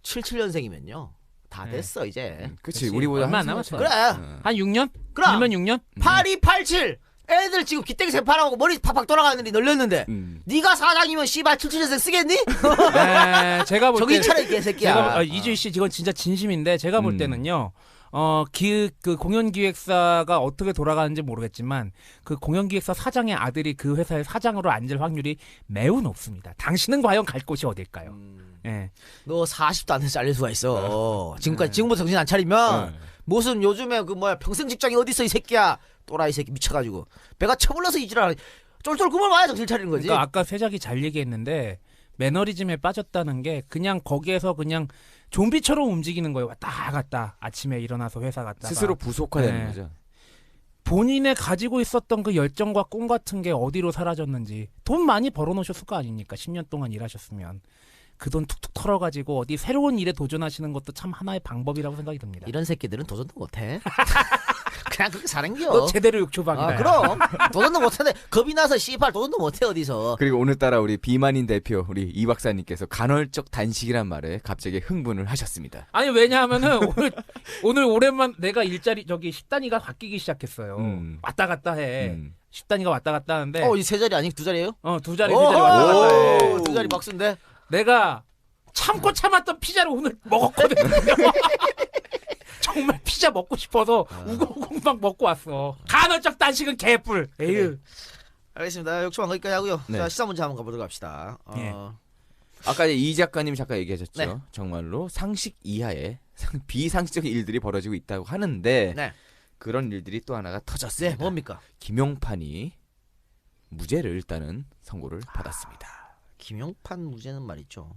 A: 77년생이면요 다 됐어 이제
C: 그치 우리보다
B: 얼마 안
C: 한참
B: 남았어.
A: 그래
C: 차이.
B: 한 6년?
A: 그럼.
B: 1년 6년?
A: 8287 애들 지금 기땡 새파라고 머리 팍팍 돌아가는데 널렸는데 네가 사장이면 씨발 77년생 쓰겠니?
B: 제가 볼
A: 정신
B: 때
A: 차려 이 개새끼야.
B: 이주희 씨 이건 진짜 진심인데 제가 볼 때는요. 그 공연기획사가 어떻게 돌아가는지 모르겠지만 그 공연기획사 사장의 아들이 그 회사의 사장으로 앉을 확률이 매우 높습니다. 당신은 과연 갈 곳이 어딜까요? 예.
A: 너 40도 안 돼서 잘릴 수가 있어. 지금부터 정신 안 차리면 무슨 요즘에 그 뭐야 평생 직장이 어디 있어 이 새끼야. 또라이 새끼 미쳐가지고 배가 쳐불러서 이지랄 쫄쫄 그만 와야 정신 차리는 거지.
B: 그러니까 아까 세작이 잘 얘기했는데 매너리즘에 빠졌다는 게 그냥 거기에서 그냥 좀비처럼 움직이는 거예요. 왔다 갔다 아침에 일어나서 회사 갔다가
C: 스스로 부속화되는
B: 네.
C: 거죠.
B: 본인의 가지고 있었던 그 열정과 꿈 같은 게 어디로 사라졌는지. 돈 많이 벌어놓으셨을 거 아닙니까? 10년 동안 일하셨으면 그 돈 툭툭 털어가지고 어디 새로운 일에 도전하시는 것도 참 하나의 방법이라고 생각이 듭니다.
A: 이런 새끼들은 도전도 못해. 그냥 그렇게 사는겨.
B: 너 제대로 욕조박이다.
A: 아, 그럼 도전도 못하네. 겁이 나서 씨발 도전도 못해 어디서.
C: 그리고 오늘따라 우리 비만인 대표 우리 이 박사님께서 간헐적 단식이란 말에 갑자기 흥분을 하셨습니다.
B: 아니 왜냐하면은 오늘 오랜만 내가 일자리 저기 10단위가 바뀌기 시작했어요. 왔다 갔다 해. 10단위가 왔다 갔다 하는데
A: 이 세 자리 아니 두 자리예요?
B: 두 자리 왔다 갔다 해.
A: 두 자리 박수인데.
B: 내가 참고 참았던 피자를 오늘 먹었거든요. 정말 피자 먹고 싶어서 우거우거 막 먹고 왔어. 간헐적 단식은 개뿔. 에휴.
A: 알겠습니다. 욕심한 거기까지 하고요.
C: 네.
A: 자, 시사 문제 한번 가보도록 합시다.
B: 예.
C: 아까 이 작가님이 잠깐 얘기하셨죠.
A: 네.
C: 정말로 상식 이하의 비상식적인 일들이 벌어지고 있다고 하는데
A: 네.
C: 그런 일들이 또 하나가 터졌습니다.
A: 네, 뭡니까?
C: 김용판이 무죄를 일단은 선고를 받았습니다.
A: 김용판 무죄는 말이죠.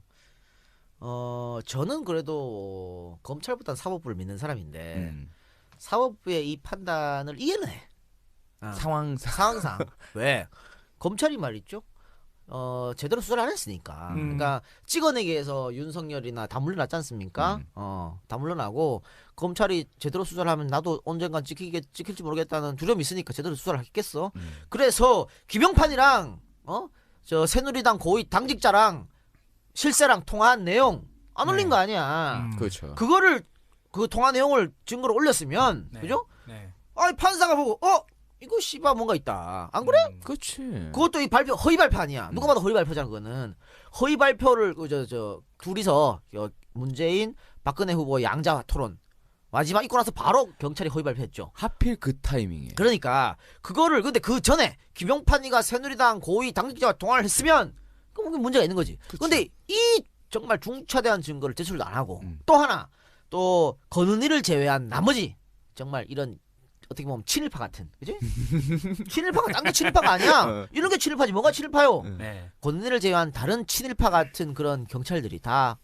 A: 저는 그래도 검찰보단 사법부를 믿는 사람인데 사법부의 이 판단을 이해는 해. 상황상 왜 검찰이 말이죠. 제대로 수사를 안 했으니까. 그러니까 찍어내기 위해서 윤석열이나 다 물러났지 않습니까? 다 물러나고 검찰이 제대로 수사를 하면 나도 언젠간 찍힐지 모르겠다는 두려움이 있으니까 제대로 수사를 하겠겠어. 그래서 김용판이랑 저 새누리당 고위 당직자랑 실세랑 통화한 내용 안 올린 거 아니야.
C: 그렇죠.
A: 그거를 그 통화 내용을 증거로 올렸으면 그죠?
B: 네.
A: 아니 판사가 보고 이거 씨발 뭔가 있다. 안 그래?
C: 그렇지.
A: 그것도 이 발표 허위 발표 아니야. 누가 봐도 허위 발표잖아. 그거는 허위 발표를 저 둘이서 문재인 박근혜 후보 양자 토론 마지막 있고 나서 바로 경찰이 허위 발표했죠.
C: 하필 그 타이밍에.
A: 그러니까 그거를 근데 그 전에 김용판이가 새누리당 고위 당직자와 통화를 했으면 그럼 문제가 있는 거지. 근데 이 정말 중차대한 증거를 제출도 안 하고 또 하나 또 권은희를 제외한 나머지 정말 이런 어떻게 보면 친일파 같은 그지? 친일파가 딴 게 친일파가 아니야. 이런 게 친일파지 뭐가 친일파요?
B: 네.
A: 권은희를 제외한 다른 친일파 같은 그런 경찰들이 다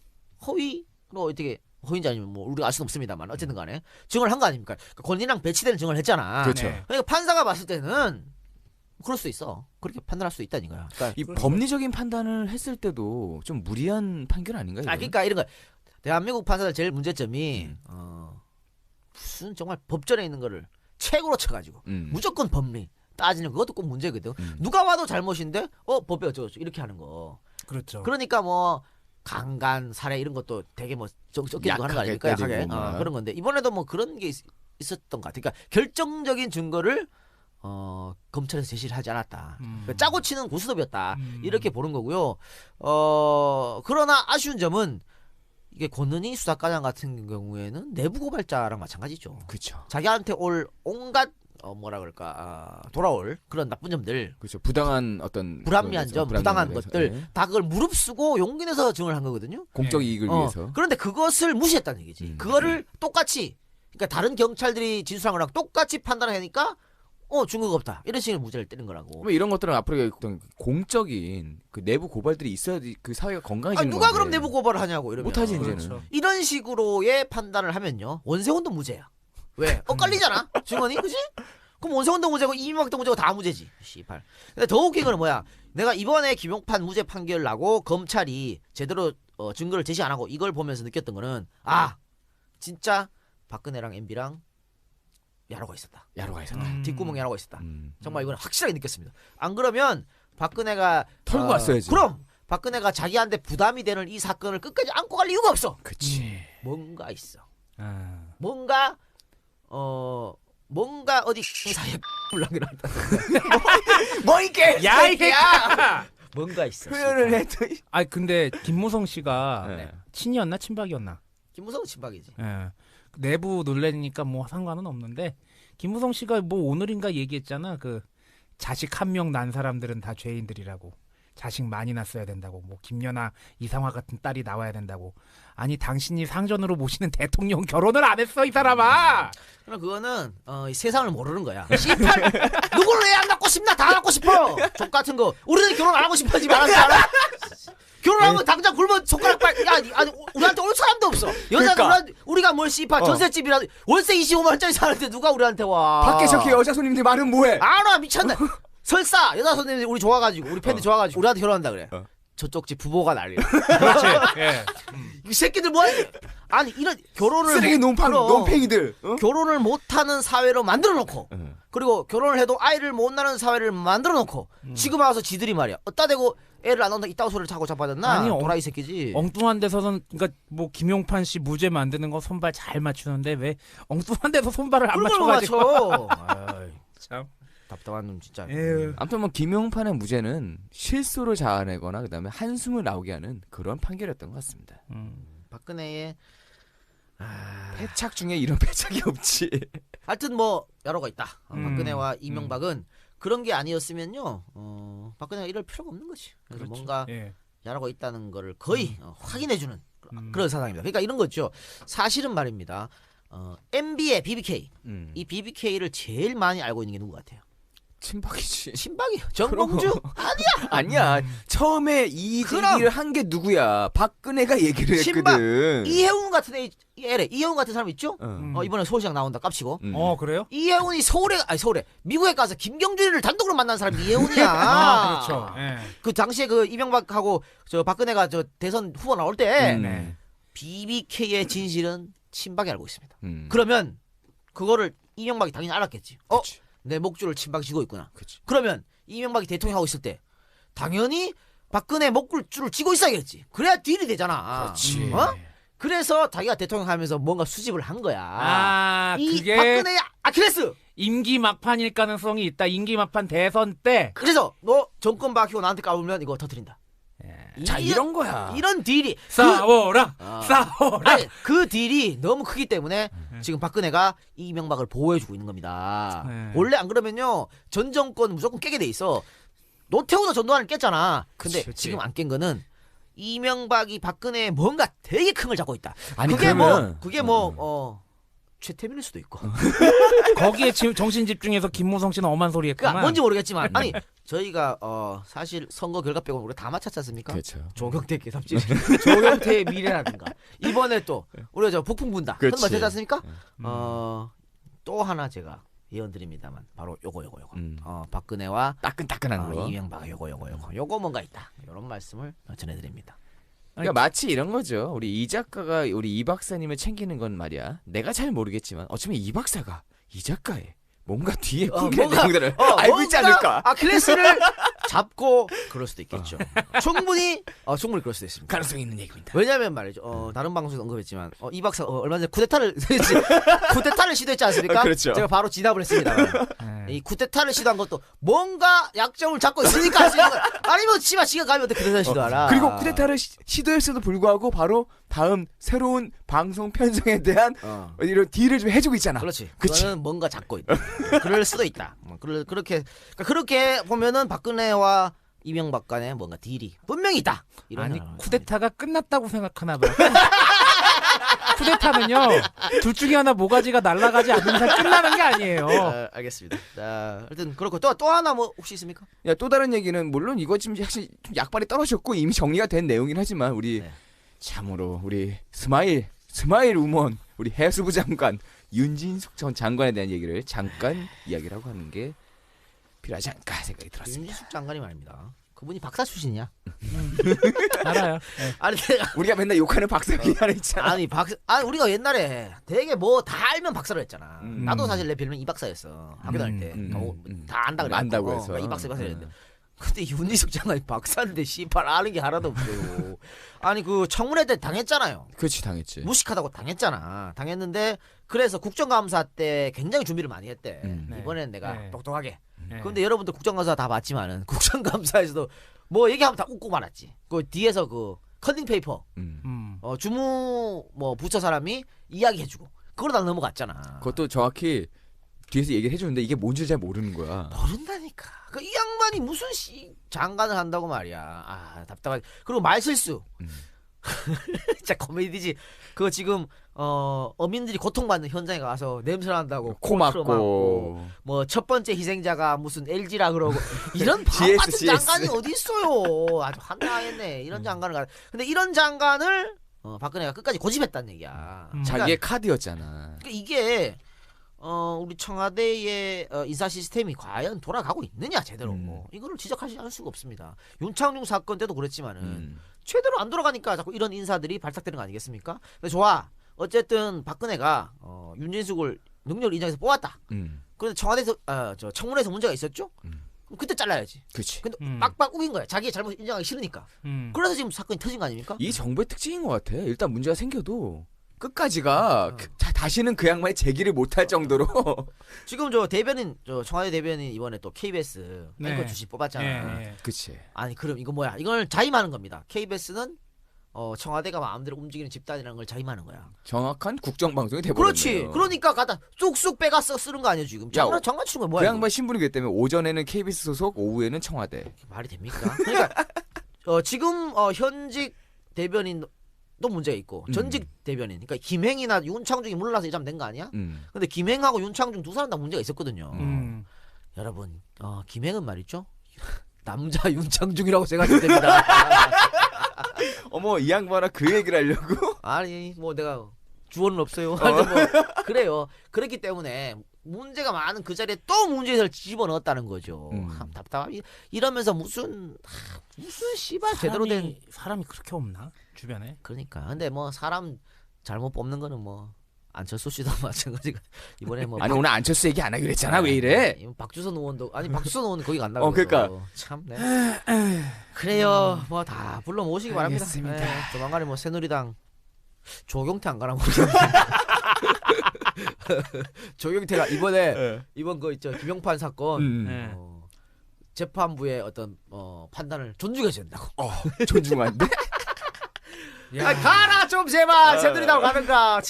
A: 허위로 어떻게 허위인지 아니면 뭐 우리가 알 수는 없습니다만 어쨌든 간에 증언을 한 거 아닙니까? 그러니까 권은희랑 배치되는 증언을 했잖아.
C: 그렇죠.
B: 네.
A: 그러니까 판사가 봤을 때는 그럴 수 있어. 그렇게 판단할 수 있다는 거야. 그러니까
C: 이 법리적인 판단을 했을 때도 좀 무리한 판결 아닌가요? 이건?
A: 그러니까 이런 거 대한민국 판사들 제일 문제점이 무슨 정말 법전에 있는 거를 책으로 쳐가지고 무조건 법리 따지는 그것도 꼭 문제거든. 누가 봐도 잘못인데 법에 어쩌고 이렇게 하는 거.
B: 그렇죠.
A: 그러니까 뭐 강간 살해 이런 것도 되게 뭐 적게 하는 거 아닙니까? 약하게 그런 건데 이번에도 뭐 그런 게 있었던 것 같아. 그러니까 결정적인 증거를 검찰에서 제시를 하지 않았다. 그러니까 짜고 치는 고스톱이었다. 이렇게 보는 거고요. 그러나 아쉬운 점은 이게 권은희 수사과장 같은 경우에는 내부 고발자랑 마찬가지죠.
C: 그렇죠.
A: 자기한테 올 온갖 뭐라 그럴까 돌아올 그런 나쁜 점들,
C: 그렇죠. 부당한 어떤
A: 불합리한 점, 부당한
C: 거에서,
A: 것들
C: 네.
A: 다 그걸 무릅쓰고 용기 내서 증언을 한 거거든요.
C: 공적 이익을 위해서.
A: 그런데 그것을 무시했다는 얘기지. 그거를 똑같이, 그러니까 다른 경찰들이 진술한 거랑 똑같이 판단하니까 증거가 없다 이런 식으로 무죄를 때린 거라고.
C: 뭐 이런 것들은 앞으로 어떤 공적인 그 내부 고발들이 있어야지 그 사회가 건강해지는
A: 누가
C: 건데.
A: 그럼 내부 고발을 하냐고 이러면.
C: 못하지 이제는.
B: 그렇죠.
A: 이런 식으로의 판단을 하면요 원세훈도 무죄야. 왜? 엇갈리잖아 증언이, 그지? 그럼 원세훈도 무죄고 이명박도 무죄고 다 무죄지. 씨발. 근데 더 웃긴 거는 뭐야? 내가 이번에 김용판 무죄 판결 나고 검찰이 제대로 증거를 제시 안 하고 이걸 보면서 느꼈던 거는 진짜 박근혜랑 MB랑 야로가 있었다.
C: 야로가 있었다.
A: 뒷구멍에 야로가 있었다. 정말 이건 확실하게 느꼈습니다. 안 그러면 박근혜가
C: 털고 왔어야지.
A: 그럼 박근혜가 자기한테 부담이 되는 이 사건을 끝까지 안고 갈 이유가 없어.
C: 그치.
A: 뭔가 있어.
B: 아.
A: 뭔가 어디 사이에 물랑이를 한다. 뭐 있게?
B: 야, 이 새끼야!
A: 뭔가 있어.
C: 표현을 했더니.
B: 근데 김무성 씨가
C: 네.
B: 친이었나 친박이었나?
A: 김무성은 친박이지.
B: 예. 내부 논란이니까 뭐 상관은 없는데 김무성 씨가 뭐 오늘인가 얘기했잖아. 그 자식 한 명 난 사람들은 다 죄인들이라고. 자식 많이 낳았어야 된다고. 뭐 김연아, 이상화 같은 딸이 나와야 된다고. 아니 당신이 상전으로 모시는 대통령 결혼을 안 했어 이 사람아.
A: 그럼 그거는 이 세상을 모르는 거야. 씨발 누구를 왜 안 낳고 싶나? 다 낳고 싶어. 족 같은 거. 우리는 결혼 안 하고 싶어지 말하지 않아? 결혼하면 당장 굶어 손가락 빨. 아니 우리한테 올 사람도 없어. 여자들
C: 그러니까.
A: 우리가 뭘 씨발 전셋집이라 월세 25만 원짜리 사는데 누가 우리한테 와?
C: 밖에 저렇게 여자 손님들이 많으면 뭐해?
A: 와 미쳤네. 설사 여자 손님들이 우리 좋아가지고 우리 팬들 좋아가지고 우리한테 결혼한다 그래. 저쪽 집 부모가 난리야.
B: 그렇지. 예.
A: 이 새끼들 뭐하니? 아니 이런 결혼을
C: 쓰레기 논팽이들.
A: 결혼을 못하는 사회로 만들어놓고 그리고 결혼을 해도 아이를 못 낳는 사회를 만들어놓고 지금 와서 지들이 말이야 어따 대고 애를 안 낳는다 이따구 소리를 타고 잡아졌나?
B: 아니,
A: 도라이 새끼지.
B: 엉뚱한 데서는 그러니까 뭐 김용판 씨 무죄 만드는 거 손발 잘 맞추는데 왜 엉뚱한 데서 손발을 안 맞춰가지고.
A: 맞춰. 아이,
B: 참.
A: 답답한 놈 진짜.
C: 아무튼 뭐 김용판의 무죄는 실수를 자아내거나 그다음에 한숨을 나오게 하는 그런 판결이었던 것 같습니다.
A: 박근혜의
C: 패착 중에 이런 패착이 없지.
A: 하여튼 뭐 여러가 있다. 박근혜와 이명박은 그런 게 아니었으면요. 박근혜가 이럴 필요가 없는 거지. 그래서
B: 그렇죠.
A: 뭔가
B: 예.
A: 야라고 있다는 거를 거의 확인해주는 그런 사상입니다. 그러니까 이런 거죠. 사실은 말입니다. MB의 BBK 이 BBK를 제일 많이 알고 있는 게 누구 같아요?
C: 친박이지.
A: 친박이요. 정봉주?
C: 아니야. 처음에 이 얘기를 한 게 누구야? 박근혜가 얘기를
A: 친박.
C: 했거든.
A: 이혜훈 같은 이혜훈 같은 사람 있죠? 이번에 서울시장 나온다 깝치고.
B: 그래요?
A: 이혜훈이 서울에 미국에 가서 김경준이를 단독으로 만난 사람이 이혜훈이야.
B: 그렇죠. 예.
A: 그 당시에 그 이명박하고 저 박근혜가 저 대선 후보 나올 때
B: 네.
A: BBK의 진실은 친박이 알고 있습니다.
C: 음.
A: 그러면 그거를 이명박이 당연히 알았겠지.
C: 그치.
A: 내 목줄을 친박이 쥐고 있구나.
C: 그치.
A: 그러면 이명박이 대통령 하고 있을 때 당연히 박근혜 목줄을 쥐고 있어야겠지. 그래야 딜이 되잖아.
C: 그렇지.
A: 그래서 자기가 대통령 하면서 뭔가 수집을 한 거야. 이
B: 그게
A: 박근혜의 아킬레스.
B: 임기 막판일 가능성이 있다. 임기 막판 대선 때.
A: 그래서 너 정권 바뀌고 나한테 까불면 이거 터뜨린다.
C: 자 이런 거야.
A: 이런 딜이
B: 싸워라. 싸워라.
A: 아니, 그 딜이 너무 크기 때문에 지금 박근혜가 이명박을 보호해주고 있는 겁니다.
B: 네.
A: 원래 안 그러면요 전 정권 무조건 깨게 돼 있어. 노태우도 전두환을 깼잖아. 근데
C: 그치.
A: 지금 안 깬 거는 이명박이 박근혜에 뭔가 되게 큰 걸 잡고 있다.
C: 아니,
A: 그게
C: 그러면-
A: 그게 최태민일 수도 있고.
B: 거기에 지금 정신 집중해서 김무성 씨는 엄한 소리 했구만.
A: 그러니까 뭔지 모르겠지만 아니 저희가 사실 선거 결과 빼고 우리가 다 맞췄지 않습니까?
C: 그렇죠.
A: 조경태 개삽질, 조경태의 미래라든가 이번에 또 우리가 저 북풍 분다 그런
C: 그렇지.
A: 거 되지 않습니까? 또 하나 제가 예언드립니다만 바로 요거 박근혜와
C: 따끈따끈한 거.
A: 이명박 요거 뭔가 있다 이런 말씀을 전해드립니다.
C: 그러니까 마치 이런 거죠. 우리 이 작가가 우리 이 박사님을 챙기는 건 말이야. 내가 잘 모르겠지만 어쩌면 이 박사가 이 작가의 뭔가 뒤에 풍기는 내용들을 알고 있지 않을까.
A: 아킬레스를 잡고 그럴 수도 있겠죠. 충분히 그럴 수도 있습니다.
C: 가능성이 있는 얘기입니다.
A: 왜냐면 말이죠. 다른 방송에서 언급했지만 이 박사 얼마 전에 쿠데타를 시도했지 않습니까?
C: 그렇죠.
A: 제가 바로 진압을 했습니다. 이 쿠데타를 시도한 것도 뭔가 약점을 잡고 있으니까 할 수 있는 거야. 아니면 씨발 지가 가면 어떻게 쿠데타 시도하라.
C: 그리고 쿠데타를 시도했어도 불구하고 바로 다음 새로운 방송 편성에 대한 이런 딜을 좀 해주고 있잖아.
A: 그렇지.
C: 그치?
A: 그거는 뭔가 잡고 있다. 그럴 수도 있다. 그렇게 보면은 박근혜와 이명박 간에 뭔가 딜이 분명히 있다.
B: 아니 쿠데타가 끝났다고 생각하나 봐. 쿠데타는요 둘 중에 하나 모가지가 날아가지 않는 이상 끝나는 게 아니에요.
A: 알겠습니다. 자, 하여튼 그렇고 또 하나 뭐 혹시 있습니까?
C: 야, 또 다른 얘기는 물론 이거 지금 사실 좀 약발이 떨어졌고 이미 정리가 된 내용이긴 하지만 우리 참으로 우리 스마일 우먼 우리 해수부 장관 윤진숙 전 장관에 대한 얘기를 잠깐 이야기라고 하는 게 필요하지 않을까 생각이 들었습니다.
A: 윤진숙 장관이 말입니다. 그분이 박사 출신이야.
B: 알아요.
A: 아니 내가
C: 우리가 맨날 욕하는 박사 기하는 있잖아.
A: 아니 우리가 옛날에 되게 뭐 다 알면 박사로 했잖아. 나도 사실 내 별명 이 박사였어. 학교 다닐 때. 다 안다 그래.
C: 안다고 해서.
A: 그러니까 이 박사 했는데. 근데 윤희숙 장관이 박사인데 씨발 아는 게 하나도 없어요. 아니 그 청문회 때 당했잖아요.
C: 그렇지 당했지.
A: 무식하다고 당했잖아. 당했는데 그래서 국정감사 때 굉장히 준비를 많이 했대. 이번엔 내가 똑똑하게. 근데 여러분들 국정감사 다 봤지만은 국정감사에서도 뭐 얘기하면 다 웃고 말았지. 그 뒤에서 그 컨닝 페이퍼 주무 뭐 부처 사람이 이야기해주고 그걸로 다 넘어갔잖아.
C: 그것도 정확히 뒤에서 얘기를 해주는데 이게 뭔지 잘 모르는 거야.
A: 모른다니까. 그 이 양반이 무슨 장관을 한다고 말이야. 아 답답하게. 그리고 말실수. 진짜 코미디지. 그거 지금 어민들이 고통받는 현장에 가서 냄새 난다고
C: 코 막고
A: 뭐 첫 번째 희생자가 무슨 LG라 그러고 이런 바보 같은 장관이 어디 있어요. 아주 황당하겠네. 이런 장관을 근데 이런 장관을 박근혜가 끝까지 고집했다는 얘기야.
C: 자기의 카드였잖아.
A: 그러니까 이게 우리 청와대의 인사 시스템이 과연 돌아가고 있느냐 제대로 이거를 지적하지 않을 수가 없습니다. 윤창중 사건 때도 그랬지만은 제대로 안 돌아가니까 자꾸 이런 인사들이 발탁되는 거 아니겠습니까? 근데 좋아. 어쨌든 박근혜가 윤진숙을 능력을 인정해서 뽑았다. 그런데 청와대에서 저 청문회에서 문제가 있었죠? 그럼 그때 잘라야지.
C: 그렇지.
A: 근데 빡빡 우긴 거야. 자기의 잘못 인정하기 싫으니까. 그래서 지금 사건이 터진 거 아닙니까?
C: 이 정부의 특징인 것 같아. 일단 문제가 생겨도 끝까지가 다시는 그 양반이 제기를 못할 정도로.
A: 지금 저 청와대 대변인 이번에 또 KBS 앵커 출신 뽑았잖아.
C: 그치.
A: 아니 그럼 이거 뭐야? 이걸 자임하는 겁니다. KBS는 청와대가 마음대로 움직이는 집단이라는 걸 자임하는 거야.
C: 정확한 국정방송이 돼버렸네요.
A: 그렇지. 그러니까 갖다 쑥쑥 빼가 쓰는 거 아니야 지금. 장관 치는 거 뭐야?
C: 그 양반 신분이 그기 때문에 오전에는 KBS 소속, 오후에는 청와대.
A: 말이 됩니까? 그러니까 지금 현직 대변인도 문제가 있고 전직 대변인, 그러니까 김행이나 윤창중이 물러나서 이러면 된 거 아니야? 근데 김행하고 윤창중 두 사람 다 문제가 있었거든요. 여러분, 김행은 말이죠. 남자 윤창중이라고 생각하시면 됩니다.
C: 어머 이 양반아 그 얘기를 하려고?
A: 아니 뭐 내가 주어는 없어요. 아니 뭐 그래요. 그렇기 때문에 문제가 많은 그 자리에 또 문제를 집어넣었다는 거죠. 답답함. 이러면서 무슨 씨발 제대로 된
B: 사람이 그렇게 없나 주변에?
A: 그러니까. 근데 뭐 사람 잘못 뽑는 거는 뭐 안철수 씨도 마찬가지가 이번에 뭐
C: 아니 오늘 안철수 얘기 안 하기로 했잖아. 왜 이래?
A: 박주선 의원도 박주선 의원은 거기 간다고.
C: 그러니까
A: 참. 네. 그래요. 뭐 다 불러 모시기 바랍니다.
C: 알겠습니다.
A: 네, 조만간에 뭐 새누리당 조경태 안 가나 모르겠네. 조경태가 이번 거 있죠 김용판 사건 재판부의 어떤 판단을 존중해야 된다고.
C: 존중한데?
A: 가라 좀 제발. 새누리당 가든가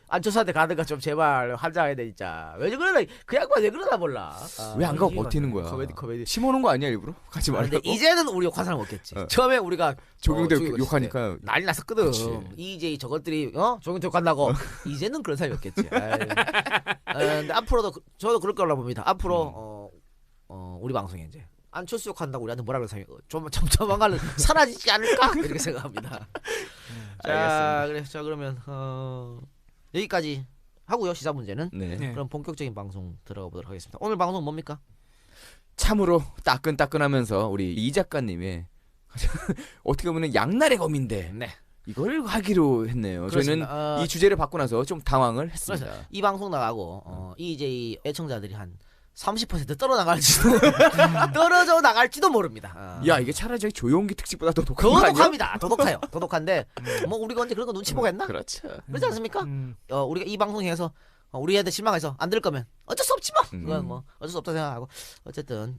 A: 안철수한테 가든가 좀 제발 환장해야 돼 진짜. 왜 그러나 그 양반 왜 그러나 몰라.
C: 왜 안 가고 버티는 거야?
A: 코미디
C: 심어놓은 거 아니야 일부러? 가지 말라고.
A: 근데 이제는 우리 욕한 사람 없겠지. 처음에 우리가
C: 조경태 욕하니까
A: 난리 났었거든.
C: 그치.
A: EJ 저것들이 조경태 욕한다고. 이제는 그런 사람이 없겠지. 근데 앞으로도 저도 그럴 거라고 봅니다. 앞으로 우리 방송에 이제 안철수 욕한다고 우리한테 뭐라 그러는 사람이 조만간은 사라지지 않을까 이렇게 생각합니다. 자, 그래. 자 그러면 여기까지 하고요. 시사 문제는.
C: 네.
A: 그럼 본격적인 방송 들어가 보도록 하겠습니다. 오늘 방송 뭡니까?
C: 참으로 따끈따끈하면서 우리 이 작가님의 어떻게 보면 양날의 검인데 이걸 하기로 했네요.
A: 그렇습니다.
C: 저희는 이 주제를 받고 나서 좀 당황을 했습니다.
A: 그래서 이 방송 나가고 EJ 애청자들이 한 30% 떨어져 나갈지도 모릅니다.
C: 야 이게 차라리 저희 조용기 특집보다 더 독한 거 아니야?
A: 독합니다. 더독해요. 더독한데 뭐 우리가 언제 그런 거 눈치 보겠나?
C: 그렇죠.
A: 그렇지 않습니까? 우리가 이 방송에서 우리 애들 실망해서 안 들을 거면 어쩔 수 없지 뭐. 그건 뭐 어쩔 수 없다 생각하고 어쨌든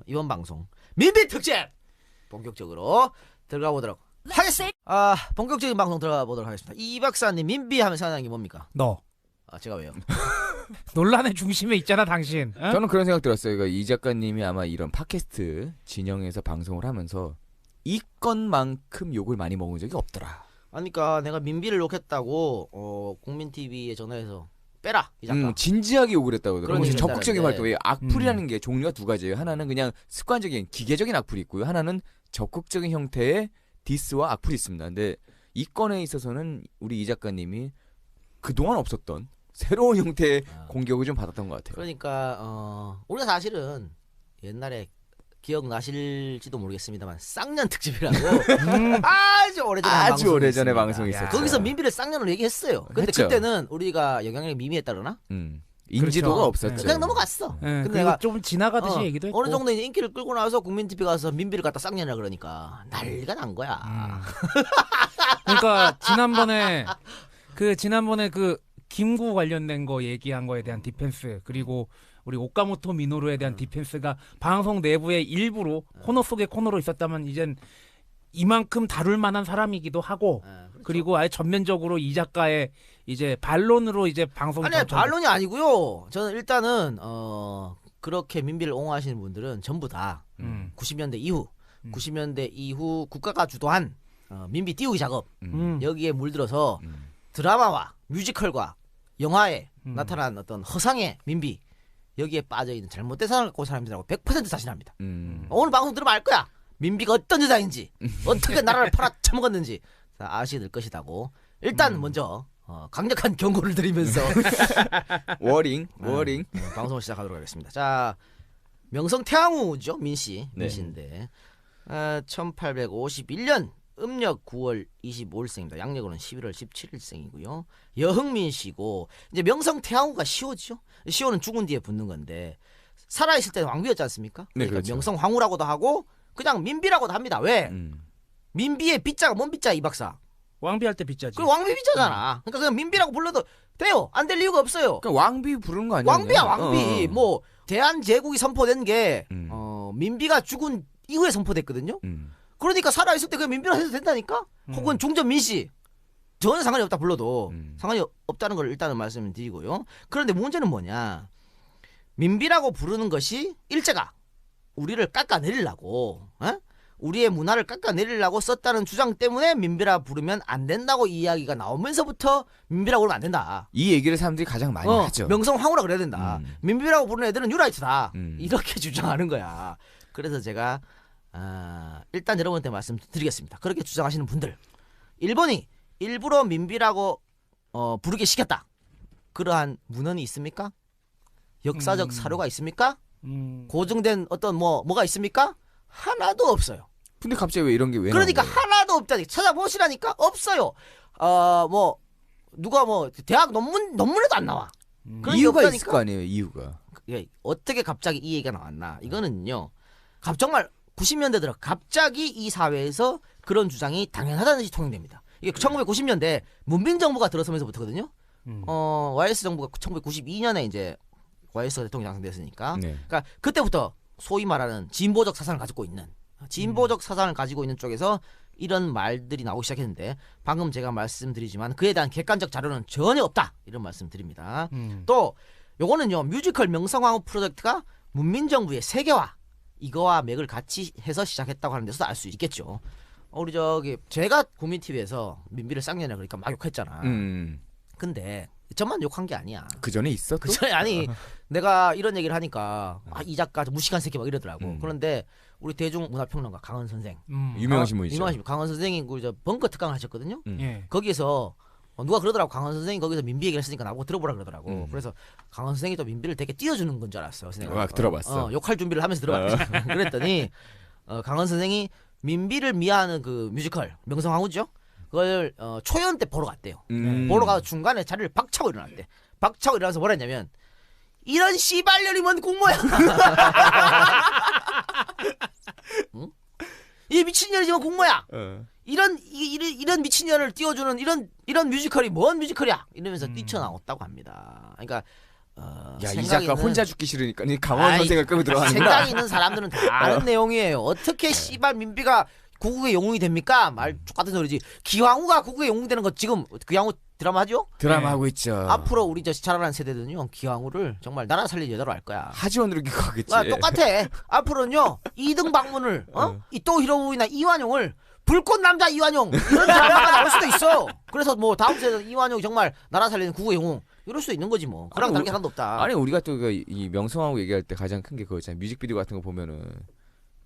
A: 이번 방송 민비 특집 본격적으로 들어가 보도록 하겠습니다. 본격적인 방송 들어가 보도록 하겠습니다. 이 박사님 민비 하면 생각나는 게 뭡니까?
B: 너.
A: 제가 왜요?
B: 논란의 중심에 있잖아 당신. 어?
C: 저는 그런 생각 들었어요. 그러니까 이 작가님이 아마 이런 팟캐스트 진영에서 방송을 하면서 이 건만큼 욕을 많이 먹은 적이 없더라.
A: 그러니까 내가 민비를 욕했다고 국민 TV에 전화해서 빼라 이 작가.
C: 진지하게 욕을 했다고
A: 그런
C: 그러더라고요.
A: 얘기를
C: 적극적인
A: 했다는데.
C: 활동. 왜 악플이라는 게 종류가 두 가지예요. 하나는 그냥 습관적인 기계적인 악플이 있고요. 하나는 적극적인 형태의 디스와 악플이 있습니다. 근데 이 건에 있어서는 우리 이 작가님이 그동안 없었던 새로운 형태의 공격을 좀 받았던 것 같아요.
A: 그러니까 우리가 사실은 옛날에 기억나실지도 모르겠습니다만 쌍년 특집이라고 아주 오래전에
C: 아주 오래전에 방송이 있었죠.
A: 거기서 민비를 쌍년으로 얘기했어요. 근데
C: 했죠.
A: 그때는 우리가 영향력이 미미했다 그러나?
C: 인지도가
B: 그렇죠.
C: 없었죠.
A: 그냥 넘어갔어.
B: 네,
A: 근데
B: 그리고
A: 내가
B: 좀 지나가듯이 얘기도 했고.
A: 어느 정도 이제 인기를 끌고 나서 국민 TV 가서 민비를 갖다 쌍년이라 그러니까 난리가 난 거야.
B: 그러니까 지난번에 그 김구 관련된 거 얘기한 거에 대한 디펜스, 그리고 우리 오카모토 미노루에 대한 디펜스가 방송 내부의 일부로 코너 속의 코너로 있었다면 이젠 이만큼 다룰 만한 사람이기도 하고,
A: 그렇죠.
B: 그리고 아예 전면적으로 이 작가의 이제 반론으로 이제 방송
A: 아니 반론이 아니고요. 저는 일단은 그렇게 민비를 옹호하시는 분들은 전부 다 90년대 이후 90년대 이후 국가가 주도한 민비 띄우기 작업 여기에 물들어서 드라마와 뮤지컬과 영화에 나타난 어떤 허상의 민비 여기에 빠져있는 잘못된 사람을 갖고 온 사람들하고 100% 자신합니다. 오늘 방송 들으면 알 거야. 민비가 어떤 여자인지 어떻게 나라를 팔아쳐먹었는지 아시게 될 것이다고. 일단 먼저 강력한 경고를 드리면서
C: 워링
A: 방송을 시작하도록 하겠습니다. 자, 명성 태양우죠. 민씨
C: 네.
A: 민씨인데 1851년 음력 9월 25일생입니다. 양력으로는 11월 17일생이고요. 여흥민 씨고 이제 명성 태양우가 시호죠. 시호는 죽은 뒤에 붙는 건데 살아있을 때는 왕비였지 않습니까?
C: 네,
A: 그러니까
C: 그렇죠.
A: 명성 황후라고도 하고 그냥 민비라고도 합니다. 왜? 민비의 비자가 뭔 비자 이 박사?
B: 왕비할 때 빗자지.
A: 그 왕비 비자잖아. 그러니까 그냥 민비라고 불러도 돼요. 안 될 이유가 없어요.
C: 그러니까 왕비 부르는 거 아니야?
A: 왕비야 왕비. 뭐 대한제국이 선포된 게 민비가 죽은 이후에 선포됐거든요. 그러니까 살아있을 때 그냥 민비라 해도 된다니까. 혹은 종전 민씨 전혀 상관이 없다 불러도 상관이 없다는 걸 일단은 말씀드리고요. 그런데 문제는 뭐냐, 민비라고 부르는 것이 일제가 우리를 깎아내리려고 우리의 문화를 깎아내리려고 썼다는 주장 때문에 민비라 부르면 안 된다고 이야기가 나오면서부터 민비라고 부르면 안 된다.
C: 이 얘기를 사람들이 가장 많이 하죠.
A: 명성황후라 그래야 된다. 민비라고 부르는 애들은 뉴라이트다.
C: 음.
A: 이렇게 주장하는 거야. 그래서 제가 일단 여러분한테 말씀드리겠습니다. 그렇게 주장하시는 분들, 일본이 일부러 민비라고 부르게 시켰다. 그러한 문헌이 있습니까? 역사적 사료가 있습니까? 고증된 어떤 뭐가 있습니까? 하나도 없어요.
C: 근데 갑자기 왜 이런 게 왜
A: 그러니까
C: 나온 거예요?
A: 하나도 없다니. 찾아보시라니까 없어요. 뭐 누가 뭐 대학 논문에도 안 나와. 그런 게
C: 이유가
A: 없다니까?
C: 있을 거 아니에요. 이유가.
A: 예, 어떻게 갑자기 이 얘기가 나왔나? 이거는요. 정말 90년대 들어 갑자기 이 사회에서 그런 주장이 당연하다는 듯이 통용됩니다. 이게 1990년대 문민 정부가 들어서면서부터거든요. YS 정부가 1992년에 이제 YS가 대통령 당선됐으니까.
C: 네.
A: 그러니까 그때부터 소위 말하는 진보적 사상을 가지고 있는 쪽에서 이런 말들이 나오기 시작했는데, 방금 제가 말씀드리지만 그에 대한 객관적 자료는 전혀 없다, 이런 말씀드립니다. 또 요거는요, 뮤지컬 명성황후 프로젝트가 문민정부의 세계화 이거와 맥을 같이 해서 시작했다고 하는 데서 알 수 있겠죠. 우리 제가 국민 TV에서 민비를 쌍년이라 그러니까 막 욕했잖아. 근데 저만 욕한 게 아니야.
C: 그 전에 있어?
A: 그 전에 아니 내가 이런 얘기를 하니까 이 작가 무식한 새끼 막 이러더라고. 그런데 우리 대중문화평론가 강원 선생,
C: 유명하신 분이죠.
A: 유명하신 강원 선생이 그 벙커 특강을 하셨거든요.
B: 예.
A: 거기에서 누가 그러더라고. 강원 선생이 거기서 민비 얘기를 했으니까 나보고 들어보라 그러더라고. 그래서 강원 선생이 또 민비를 되게 띄워주는 건 줄 알았어.
C: 들어봤어.
A: 욕할 준비를 하면서 들어봤지. 그랬더니 강원 선생이 민비를 미화하는 그 뮤지컬 명성황후죠. 그걸 초연 때 보러 갔대요. 보러 가서 중간에 자리를 박차고 일어났대. 박차고 일어나서 뭐라 했냐면, 이런 씨발년이면 공모야. 응? 이 미친년이지만 공모야. 이런 미친년을 띄워주는 이런 뮤지컬이 뭔 뮤지컬이야 이러면서 뛰쳐나왔다고 합니다. 그러니까
C: 이 작가 혼자 죽기 싫으니까 강원 선생을 끌고 들어가는구나.
A: 생각이 있는 사람들은 다 아는 내용이에요. 어떻게 씨발 민비가 구국의 영웅이 됩니까? 말 똑같은 소리지. 기왕후가 구국의 영웅 되는 거 지금 기왕후 드라마 하죠?
C: 드라마 하고 있죠.
A: 앞으로 우리 자라나는 세대들은요 기왕후를 정말 나라 살릴 여자로 할 거야.
C: 하지원으로 기억하겠지.
A: 똑같아. 앞으로는요 2등 방문을 이토 히로부미나 이완용을 불꽃 남자 이완용 이런 드라마가 나올 수도 있어. 그래서 뭐 다음 세대 이완용이 정말 나라 살리는 구국의 영웅 이럴 수 있는 거지 뭐. 그랑 다르게 하나도 없다.
C: 아니 우리가 또 이 명성황후 얘기할 때 가장 큰 게 그거 있잖아. 뮤직비디오 같은 거 보면은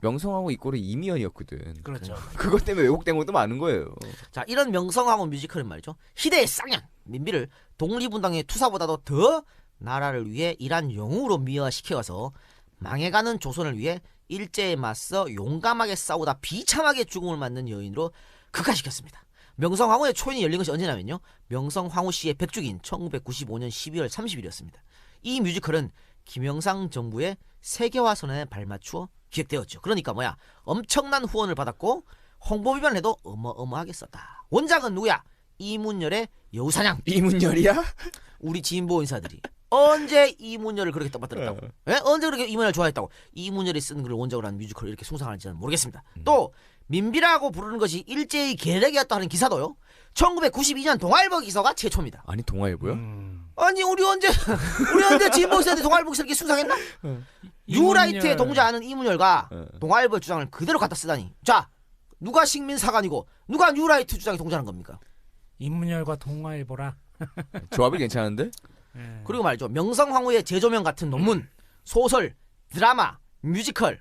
C: 명성황후 이꼴은 이미연이었거든.
A: 그렇죠.
C: 그것 때문에 왜곡된 것도 많은 거예요.
A: 자, 이런 명성황후 뮤지컬은 말이죠. 희대의 쌍년 민비를 독립운동의 투사보다도 더 나라를 위해 일한 영웅으로 미화시켜서 망해가는 조선을 위해 일제에 맞서 용감하게 싸우다 비참하게 죽음을 맞는 여인으로 극화시켰습니다. 명성황후의 초연이 열린 것이 언제냐면요. 명성황후 씨의 100주기인 1995년 12월 30일이었습니다. 이 뮤지컬은 김영삼 정부의 세계화 선언에 발맞추어 기획되었죠. 그러니까 엄청난 후원을 받았고 홍보비만 해도 어마어마하게 썼다. 원작은 누구야? 이문열의 여우사냥.
C: 이문열이야?
A: 우리 진보 인사들이 언제 이문열을 그렇게 떠받들었다고? 언제 그렇게 이문열을 좋아했다고? 이문열이 쓴 글을 원작으로 한 뮤지컬을 이렇게 숭상하는지는 모르겠습니다. 또 민비라고 부르는 것이 일제의 계략이었다 하는 기사도요. 1992년 동아일보 기사가 최초입니다.
C: 아니 동아일보요?
A: 아니 우리 언제 진보 인사들이 동아일보 기사를 이렇게 숭상했나? 뉴라이트에 동조하는 이문열과 동아일보의 주장을 그대로 갖다 쓰다니. 자, 누가 식민사관이고 누가 뉴라이트 주장에 동조하는 겁니까?
B: 이문열과 동아일보라.
C: 조합이 괜찮은데?
A: 그리고 말이죠. 명성황후의 재조명 같은 논문, 소설, 드라마, 뮤지컬,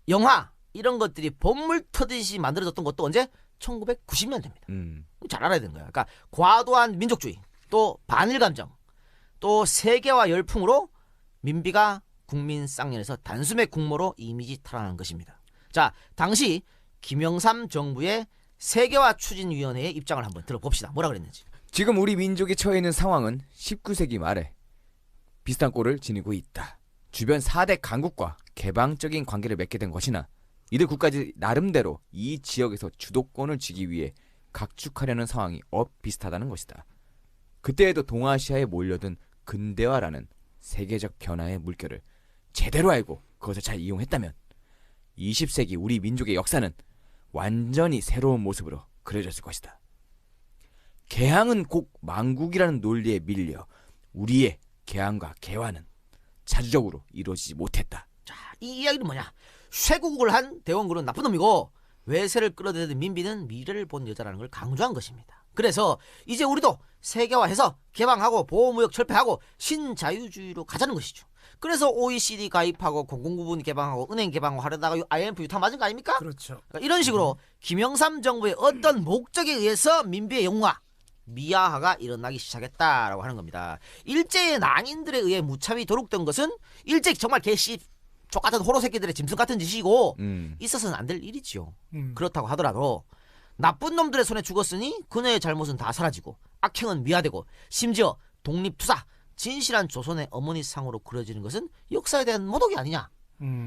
A: 영화 이런 것들이 본물 터듯이 만들어졌던 것도 언제? 1990년대입니다. 잘 알아야 되는 거야. 그러니까 과도한 민족주의, 또 반일 감정, 또 세계화 열풍으로 민비가 국민 쌍년에서 단숨에 국모로 이미지 탈환한 것입니다. 자, 당시 김영삼 정부의 세계화 추진위원회의 입장을 한번 들어봅시다. 뭐라 그랬는지.
C: 지금 우리 민족이 처해 있는 상황은 19세기 말에 비슷한 꼴을 지니고 있다. 주변 4대 강국과 개방적인 관계를 맺게 된 것이나 이들 국가들이 나름대로 이 지역에서 주도권을 쥐기 위해 각축하려는 상황이 비슷하다는 것이다. 그때에도 동아시아에 몰려든 근대화라는 세계적 변화의 물결을 제대로 알고 그것을 잘 이용했다면 20세기 우리 민족의 역사는 완전히 새로운 모습으로 그려졌을 것이다. 개항은 곧 망국이라는 논리에 밀려 우리의 개항과 개화는 자주적으로 이루어지지 못했다.
A: 자, 이 이야기는 뭐냐? 쇠국을 한 대원군은 나쁜 놈이고 외세를 끌어들이는 민비는 미래를 본 여자라는 걸 강조한 것입니다. 그래서 이제 우리도 세계화해서 개방하고 보호무역 철폐하고 신자유주의로 가자는 것이죠. 그래서 OECD 가입하고 공공부문 개방하고 은행 개방하려다가 IMF 유탄 맞은 거 아닙니까?
B: 그렇죠.
A: 그러니까 이런 식으로 김영삼 정부의 어떤 목적에 의해서 민비의 영웅화, 미아화가 일어나기 시작했다라고 하는 겁니다. 일제의 낭인들에 의해 무참히 도륙된 것은 일제 정말 개씨 족같은 호로 새끼들의 짐승 같은 짓이고 있어서는 안 될 일이지요. 그렇다고 하더라도 나쁜 놈들의 손에 죽었으니 그녀의 잘못은 다 사라지고 악행은 미화되고 심지어 독립투사 진실한 조선의 어머니 상으로 그려지는 것은 역사에 대한 모독이 아니냐.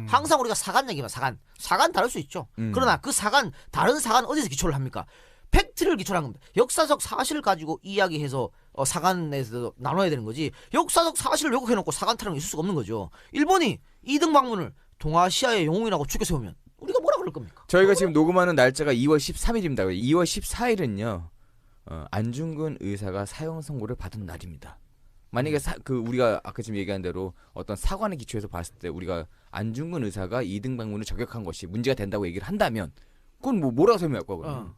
A: 항상 우리가 사관 얘기만 사관 다를 수 있죠. 그러나 그 다른 사관 어디서 기초를 합니까? 팩트를 기초로 한 겁니다. 역사적 사실을 가지고 이야기해서 사관에서 나눠야 되는 거지. 역사적 사실을 왜곡해놓고 사관 타령이 있을 수가 없는 거죠. 일본이 2등 방문을 동아시아의 영웅이라고 추켜 세우면 우리가 뭐라 그럴 겁니까?
C: 저희가 지금 녹음하는 날짜가 2월 13일입니다. 2월 14일은요. 안중근 의사가 사형 선고를 받은 날입니다. 만약에 우리가 아까 지금 얘기한 대로 어떤 사관의 기초에서 봤을 때 우리가 안중근 의사가 2등 방문을 저격한 것이 문제가 된다고 얘기를 한다면 그건 뭐라고 설명할 거야 그러면?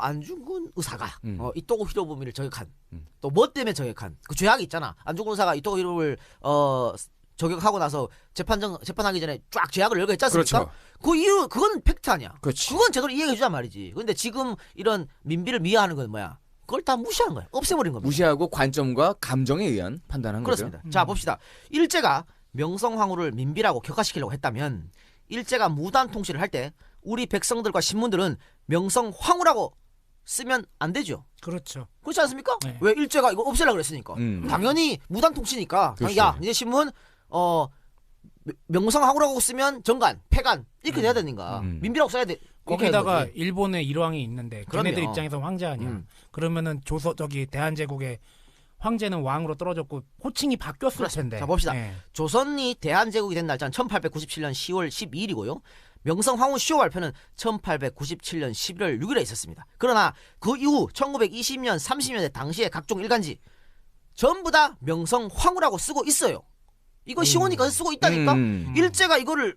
A: 안중근 의사가 이토고 히로부미를 저격한 또 뭐 때문에 저격한 그 죄악이 있잖아. 안중근 의사가 이토고 히로부미를 저격하고 나서 재판하기 전에 쫙 죄악을 열거했지 않습니까?
C: 그렇죠.
A: 그 이유 그건 팩트 아니야.
C: 그렇지.
A: 그건 제대로 이해해 주란 말이지. 근데 지금 이런 민비를 미화하는 건 뭐야? 그걸 다 무시하는 거야. 없애버린 겁니다.
C: 무시하고 관점과 감정에 의한 판단한
A: 그렇습니다.
C: 거죠.
A: 자 봅시다. 일제가 명성황후를 민비라고 격화시키려고 했다면 일제가 무단 통치를 할 때 우리 백성들과 신문들은 명성황후라고 쓰면 안 되죠.
B: 그렇죠.
A: 그렇지 않습니까?
B: 네.
A: 왜 일제가 이거 없애려고 그랬으니까. 당연히 무단 통치니까.
C: 그렇죠.
A: 야, 이제 신문 명성황후라고 쓰면 정간, 폐간 이렇게 돼야 되는가. 민비라고 써야 돼.
B: 거기다가
A: 거지.
B: 일본의 일왕이 있는데
A: 그럼요.
B: 걔네들 입장에서 황제 아니야. 그러면은 저기 대한제국의 황제는 왕으로 떨어졌고 호칭이 바뀌었을
A: 그렇습니다.
B: 텐데.
A: 자, 봅시다.
B: 예.
A: 조선이 대한제국이 된 날짜는 1897년 10월 12일이고요. 명성 황후 시효 발표는 1897년 11월 6일에 있었습니다. 그러나 그 이후 1920년 30년대 당시의 각종 일간지 전부 다 명성 황후라고 쓰고 있어요. 이거 시호니까 쓰고 있다니까. 일제가 이거를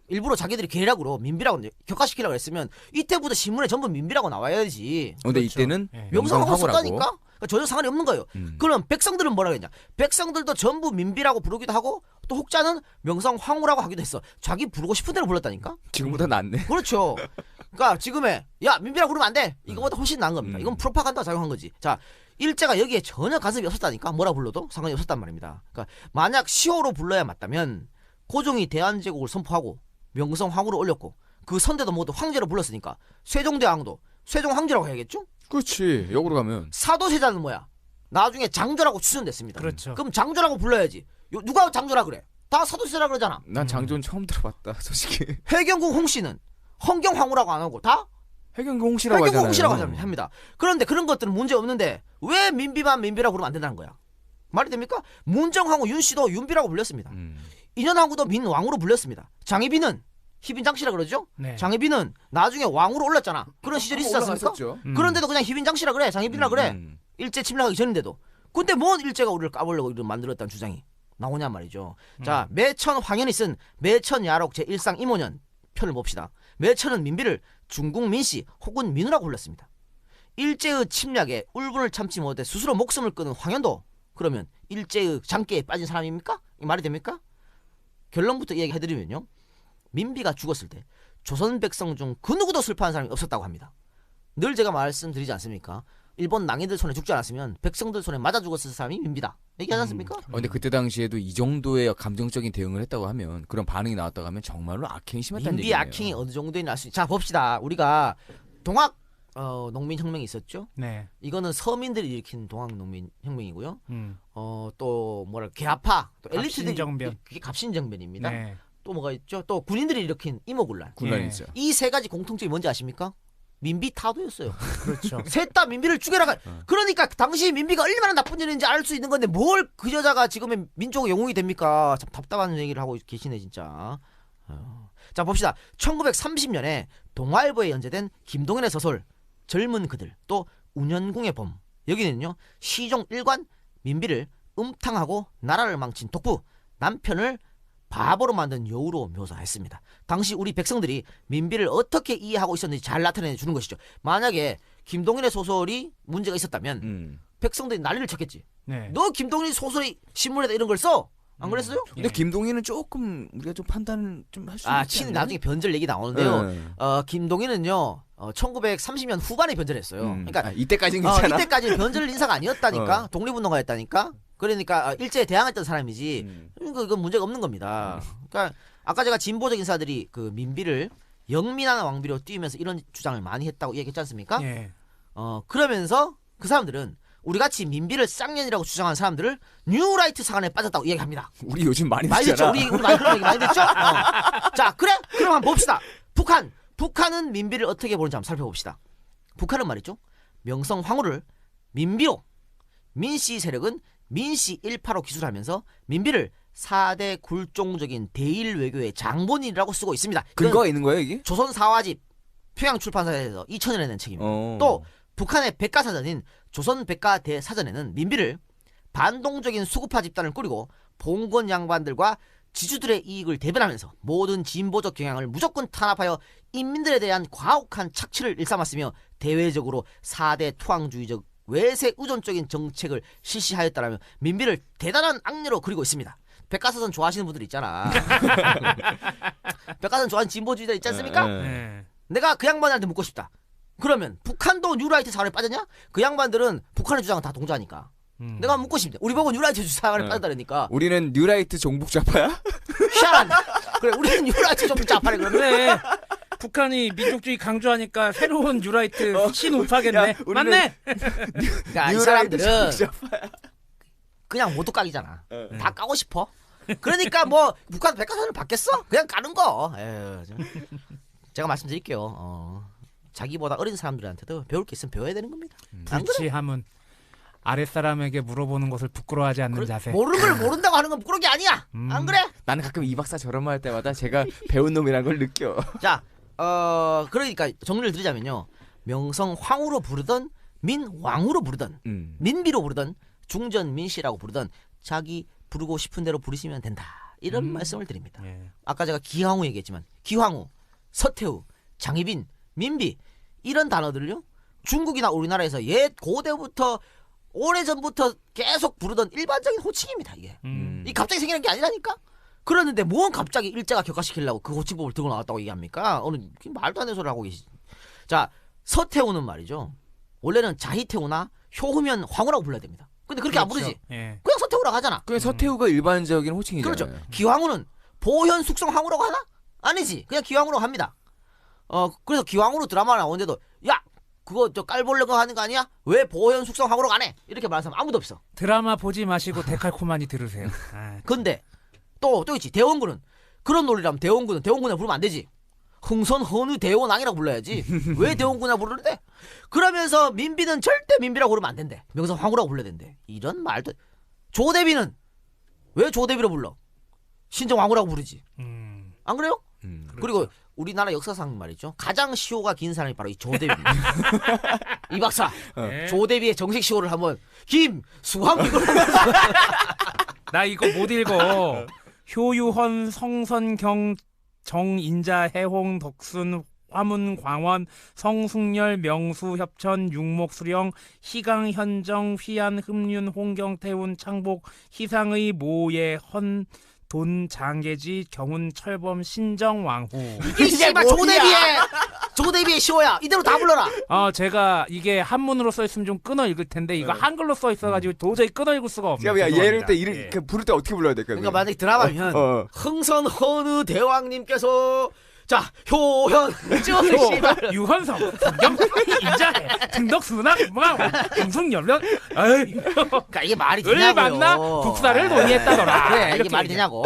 A: 일부러 자기들이 계략으로 민비라고 격화시키려고 했으면 이때부터 신문에 전부 민비라고 나와야지.
C: 근데
B: 그렇죠.
C: 이때는
B: 예.
A: 명성황후
C: 명성황후라고.
A: 썼다니까. 그러니까 전혀 상관이 없는 거예요. 그럼 백성들은 뭐라 그랬냐? 백성들도 전부 민비라고 부르기도 하고 또 혹자는 명성황후라고 하기도 했어. 자기 부르고 싶은 대로 불렀다니까.
C: 지금보다 낫네.
A: 그렇죠. 그러니까 지금의 야 민비라고 부르면 안 돼. 이거보다 훨씬 나은 겁니다. 이건 프로파간다 작용한 거지. 자 일제가 여기에 전혀 간섭이 없었다니까. 뭐라 불러도 상관이 없었단 말입니다. 그러니까 만약 시호로 불러야 맞다면 고종이 대한제국을 선포하고 명성황후를 올렸고 그 선대도 모두 황제로 불렀으니까 세종대왕도 세종황제라고 해야겠죠?
C: 그렇지. 역으로 가면
A: 사도세자는 뭐야? 나중에 장조라고 추천됐습니다.
B: 그렇죠.
A: 그럼 장조라고 불러야지. 누가 장조라 그래? 다 사도세자 그러잖아.
C: 난 장조는 처음 들어봤다. 솔직히.
A: 해경궁 홍씨는 헌경황후라고 안 하고 다
C: 해경궁 홍씨라고
A: 해경궁
C: 하잖아요.
A: 홍씨라고 합니다. 그런데 그런 것들은 문제 없는데 왜 민비만 민비라고 부르면 안 된다는 거야? 말이 됩니까? 문정황후 윤씨도 윤비라고 불렸습니다. 인현황후도 민왕후로 불렸습니다. 장희빈은 희빈장씨라 그러죠?
B: 네.
A: 장희빈은 나중에 왕으로 올랐잖아. 그런 시절이 있지 않습니까?
C: 올라갔었죠.
A: 그런데도 그냥 희빈장씨라 그래. 장희빈이라 그래. 일제 침략하기 전인데도. 근데 뭔 일제가 우리를 까보려고 이런 만들었다는 주장이 나오냔 말이죠. 자, 매천 황현이 쓴 매천야록 제1상 임오년 편을 봅시다. 매천은 민비를 중국 민씨 혹은 민우라고 불렀습니다. 일제의 침략에 울분을 참지 못해 스스로 목숨을 끊은 황현도 그러면 일제의 장기에 빠진 사람입니까? 이 말이 됩니까? 결론부터 이야기해드리면요. 민비가 죽었을 때 조선 백성 중 그 누구도 슬퍼한 사람이 없었다고 합니다. 늘 제가 말씀드리지 않습니까? 일본 낭인들 손에 죽지 않았으면 백성들 손에 맞아 죽었을 사람이 민비다. 얘기하지 않습니까?
C: 근데 그때 당시에도 이 정도의 감정적인 대응을 했다고 하면 그런 반응이 나왔다고 하면 정말로 악행이 심했다는
A: 민비
C: 얘기예요.
A: 악행이 어느 정도인지 알 수 있... 자 봅시다. 우리가 동학 농민혁명이 있었죠.
B: 네.
A: 이거는 서민들이 일으킨 동학 농민혁명이고요. 또 뭐랄 개화파, 또 엘리트들이
B: 갑신정변.
A: 그게 갑신정변입니다.
B: 네.
A: 또 뭐가 있죠? 또 군인들이 일으킨 이모군란.
C: 군란이
B: 예.
C: 있어요.
A: 이 세 가지 공통점이 뭔지 아십니까? 민비 타도였어요.
B: 그렇죠.
A: 셋 다 민비를 죽여라. 그러니까 당시 민비가 얼마나 나쁜 일인지 알 수 있는 건데 뭘 그 여자가 지금의 민족의 영웅이 됩니까? 참 답답한 얘기를 하고 계시네 진짜. 자 봅시다. 1930년에 동아일보에 연재된 김동현의 소설 젊은 그들 또 운현궁의 봄. 여기는요 시종 일관 민비를 음탕하고 나라를 망친 독부 남편을 바보로 만든 여우로 묘사했습니다. 당시 우리 백성들이 민비를 어떻게 이해하고 있었는지 잘 나타내 주는 것이죠. 만약에 김동현의 소설이 문제가 있었다면 백성들이 난리를 쳤겠지.
B: 네.
A: 너 김동현이 소설이 신문에다 이런 걸 써? 안 그랬어요?
C: 근데 김동희는 조금 우리가 좀 판단을 좀 할 수 있지
A: 친
C: 않나요?
A: 나중에 변절 얘기 나오는데요.
C: 네.
A: 김동현은요 1930년 후반에 변절했어요. 그러니까
C: 이때까지는 괜찮아.
A: 이때까지는 변절 인사가 아니었다니까. 독립운동가였다니까. 그러니까 일제에 대항했던 사람이지. 그러니까 이건 문제가 없는 겁니다. 그러니까 아까 제가 진보적 인사들이 그 민비를 영민한 왕비로 띄우면서 이런 주장을 많이 했다고 얘기했지 않습니까?
B: 예.
A: 그러면서 그 사람들은 우리같이 민비를 쌍년이라고 주장하는 사람들을 뉴라이트 사관에 빠졌다고 얘기합니다.
C: 우리 요즘 많이
A: 많이 듣죠?
C: 듣잖아.
A: 우리 많이 그런 얘기 많이 듣죠? 자, 그래? 그럼 한번 봅시다. 북한은 민비를 어떻게 보는지 한번 살펴봅시다. 북한은 말이죠. 명성 황후를 민비로, 민씨 세력은 민씨 일파로 기술하면서 민비를 4대 굴종적인 대일 외교의 장본인이라고 쓰고 있습니다.
C: 근거가 있는 거예요 이게?
A: 조선 사화집 평양 출판사에서 2000년에 낸 책입니다. 또 북한의 백과사전인 조선 백과대사전에는 민비를 반동적인 수구파 집단을 꾸리고 봉건 양반들과 지주들의 이익을 대변하면서 모든 진보적 경향을 무조건 탄압하여 인민들에 대한 과혹한 착취를 일삼았으며 대외적으로 4대 투항주의적 외세 의존적인 정책을 실시하였다라며 민비를 대단한 악녀로 그리고 있습니다. 백과사전 좋아하시는 분들 있잖아. 백과사전 좋아하는 진보주의자 있지 않습니까?
B: 네.
A: 내가 그 양반한테 묻고 싶다. 그러면 북한도 뉴라이트 사관에 빠졌냐? 그 양반들은 북한의 주장은 다 동조하니까. 내가 묻고 싶대. 우리 보고 뉴라이트 사관에 빠졌다니까.
C: 우리는 뉴라이트 종북좌파야?
A: 희한하네. 그래, 우리는 뉴라이트 좀 짜파래 그러면.
B: 그래. 북한이 민족주의 강조하니까 새로운 뉴라이트 신우파겠네. 맞네.
A: 그러니까 이 사람들은 그냥 모두 깍이잖아. 다 까고 싶어. 그러니까 뭐 북한 백과사전을 받겠어? 그냥 까는 거. 제가 말씀드릴게요. 자기보다 어린 사람들한테도 배울 게 있으면 배워야 되는 겁니다. 안 그래?
B: 불치함은 아랫사람에게 물어보는 것을 부끄러워하지 않는
A: 그래,
B: 자세.
A: 모르는 걸 모른다고 하는 건 부끄러운 게 아니야. 안 그래?
C: 나는 가끔 이 박사 저런 말 할 때마다 제가 배운 놈이라는 걸 느껴.
A: 자, 그러니까 정리를 드리자면요. 명성황후로 부르던 민왕후로 부르던 민비로 부르던 중전민씨라고 부르던 자기 부르고 싶은 대로 부르시면 된다. 이런 말씀을 드립니다.
B: 예.
A: 아까 제가 기황후 얘기했지만 기황후, 서태후, 장희빈, 민비 이런 단어들을요. 중국이나 우리나라에서 옛 고대부터 오래전부터 계속 부르던 일반적인 호칭입니다. 이게. 이 갑자기 생기는 게 아니라니까. 그러는데 뭔 갑자기 일제가 격화시키려고 그 호칭법을 들고 나왔다고 얘기합니까? 말도 안 되는 소리를 하고 계시지. 자, 서태후는 말이죠. 원래는 자희태후나 효후면 황후라고 불러야 됩니다. 근데 그렇게 안 부르지.
B: 예.
A: 그냥 서태후라고 하잖아.
C: 그게 서태후가 일반적인 호칭이잖아요.
A: 그렇죠. 기황후는 보현 숙성 황후라고 하나? 아니지. 그냥 기황후라고 합니다. 그래서 기황후로 드라마 나오는데도 야 그거 저 깔보려고 하는 거 아니야? 왜 보현 숙성 황후로 안 해? 이렇게 말하는 사람 아무도 없어.
B: 드라마 보지 마시고 데칼코마니 들으세요.
A: 근데 또 있지. 대원군은 그런 논리라면 대원군이라고 부르면 안 되지. 흥선헌의 대원왕이라고 불러야지. 왜 대원군이라고 부르는데? 그러면서 민비는 절대 민비라고 부르면 안 된대. 명성황후라고 불러야 된대. 이런 말도. 조대비는 왜 조대비로 불러? 신정왕후라고 부르지. 안 그래요? 그리고 우리나라 역사상 말이죠. 가장 시호가 긴 사람이 바로 이 조대비입니다. 이 박사. 조대비의 정식 시호를 한번 김수황
B: 나 이거 못 읽어. 효유헌 성선경 정인자 해홍 덕순 화문 광원 성숙열 명수 협천 육목 수령 희강 현정 휘안 흠륜 홍경 태운 창복 희상의 모예 헌 돈 장계지 경운 철범 신정 왕후.
A: 이게 씨발 조대비의 시호야. 이대로 다 불러라.
B: 제가 이게 한문으로 써 있으면 좀 끊어 읽을 텐데 이거 한글로 써 있어가지고 도저히 끊어 읽을 수가 없네요.
C: 제가 얘를 때 이름 부를 때 어떻게 불러야 될까요?
A: 그러니까 만약에 드라마면 흥선헌의 대왕님께서 자 효현
B: 유헌성 성경 인자해 등덕순학 금승열련.
A: 그러니까 이게 말이
B: 을
A: 되냐고요.
B: 만나 국사를 논의했다더라.
A: 그래 이게
B: 이렇게
A: 말이
B: 얘기해.
A: 되냐고.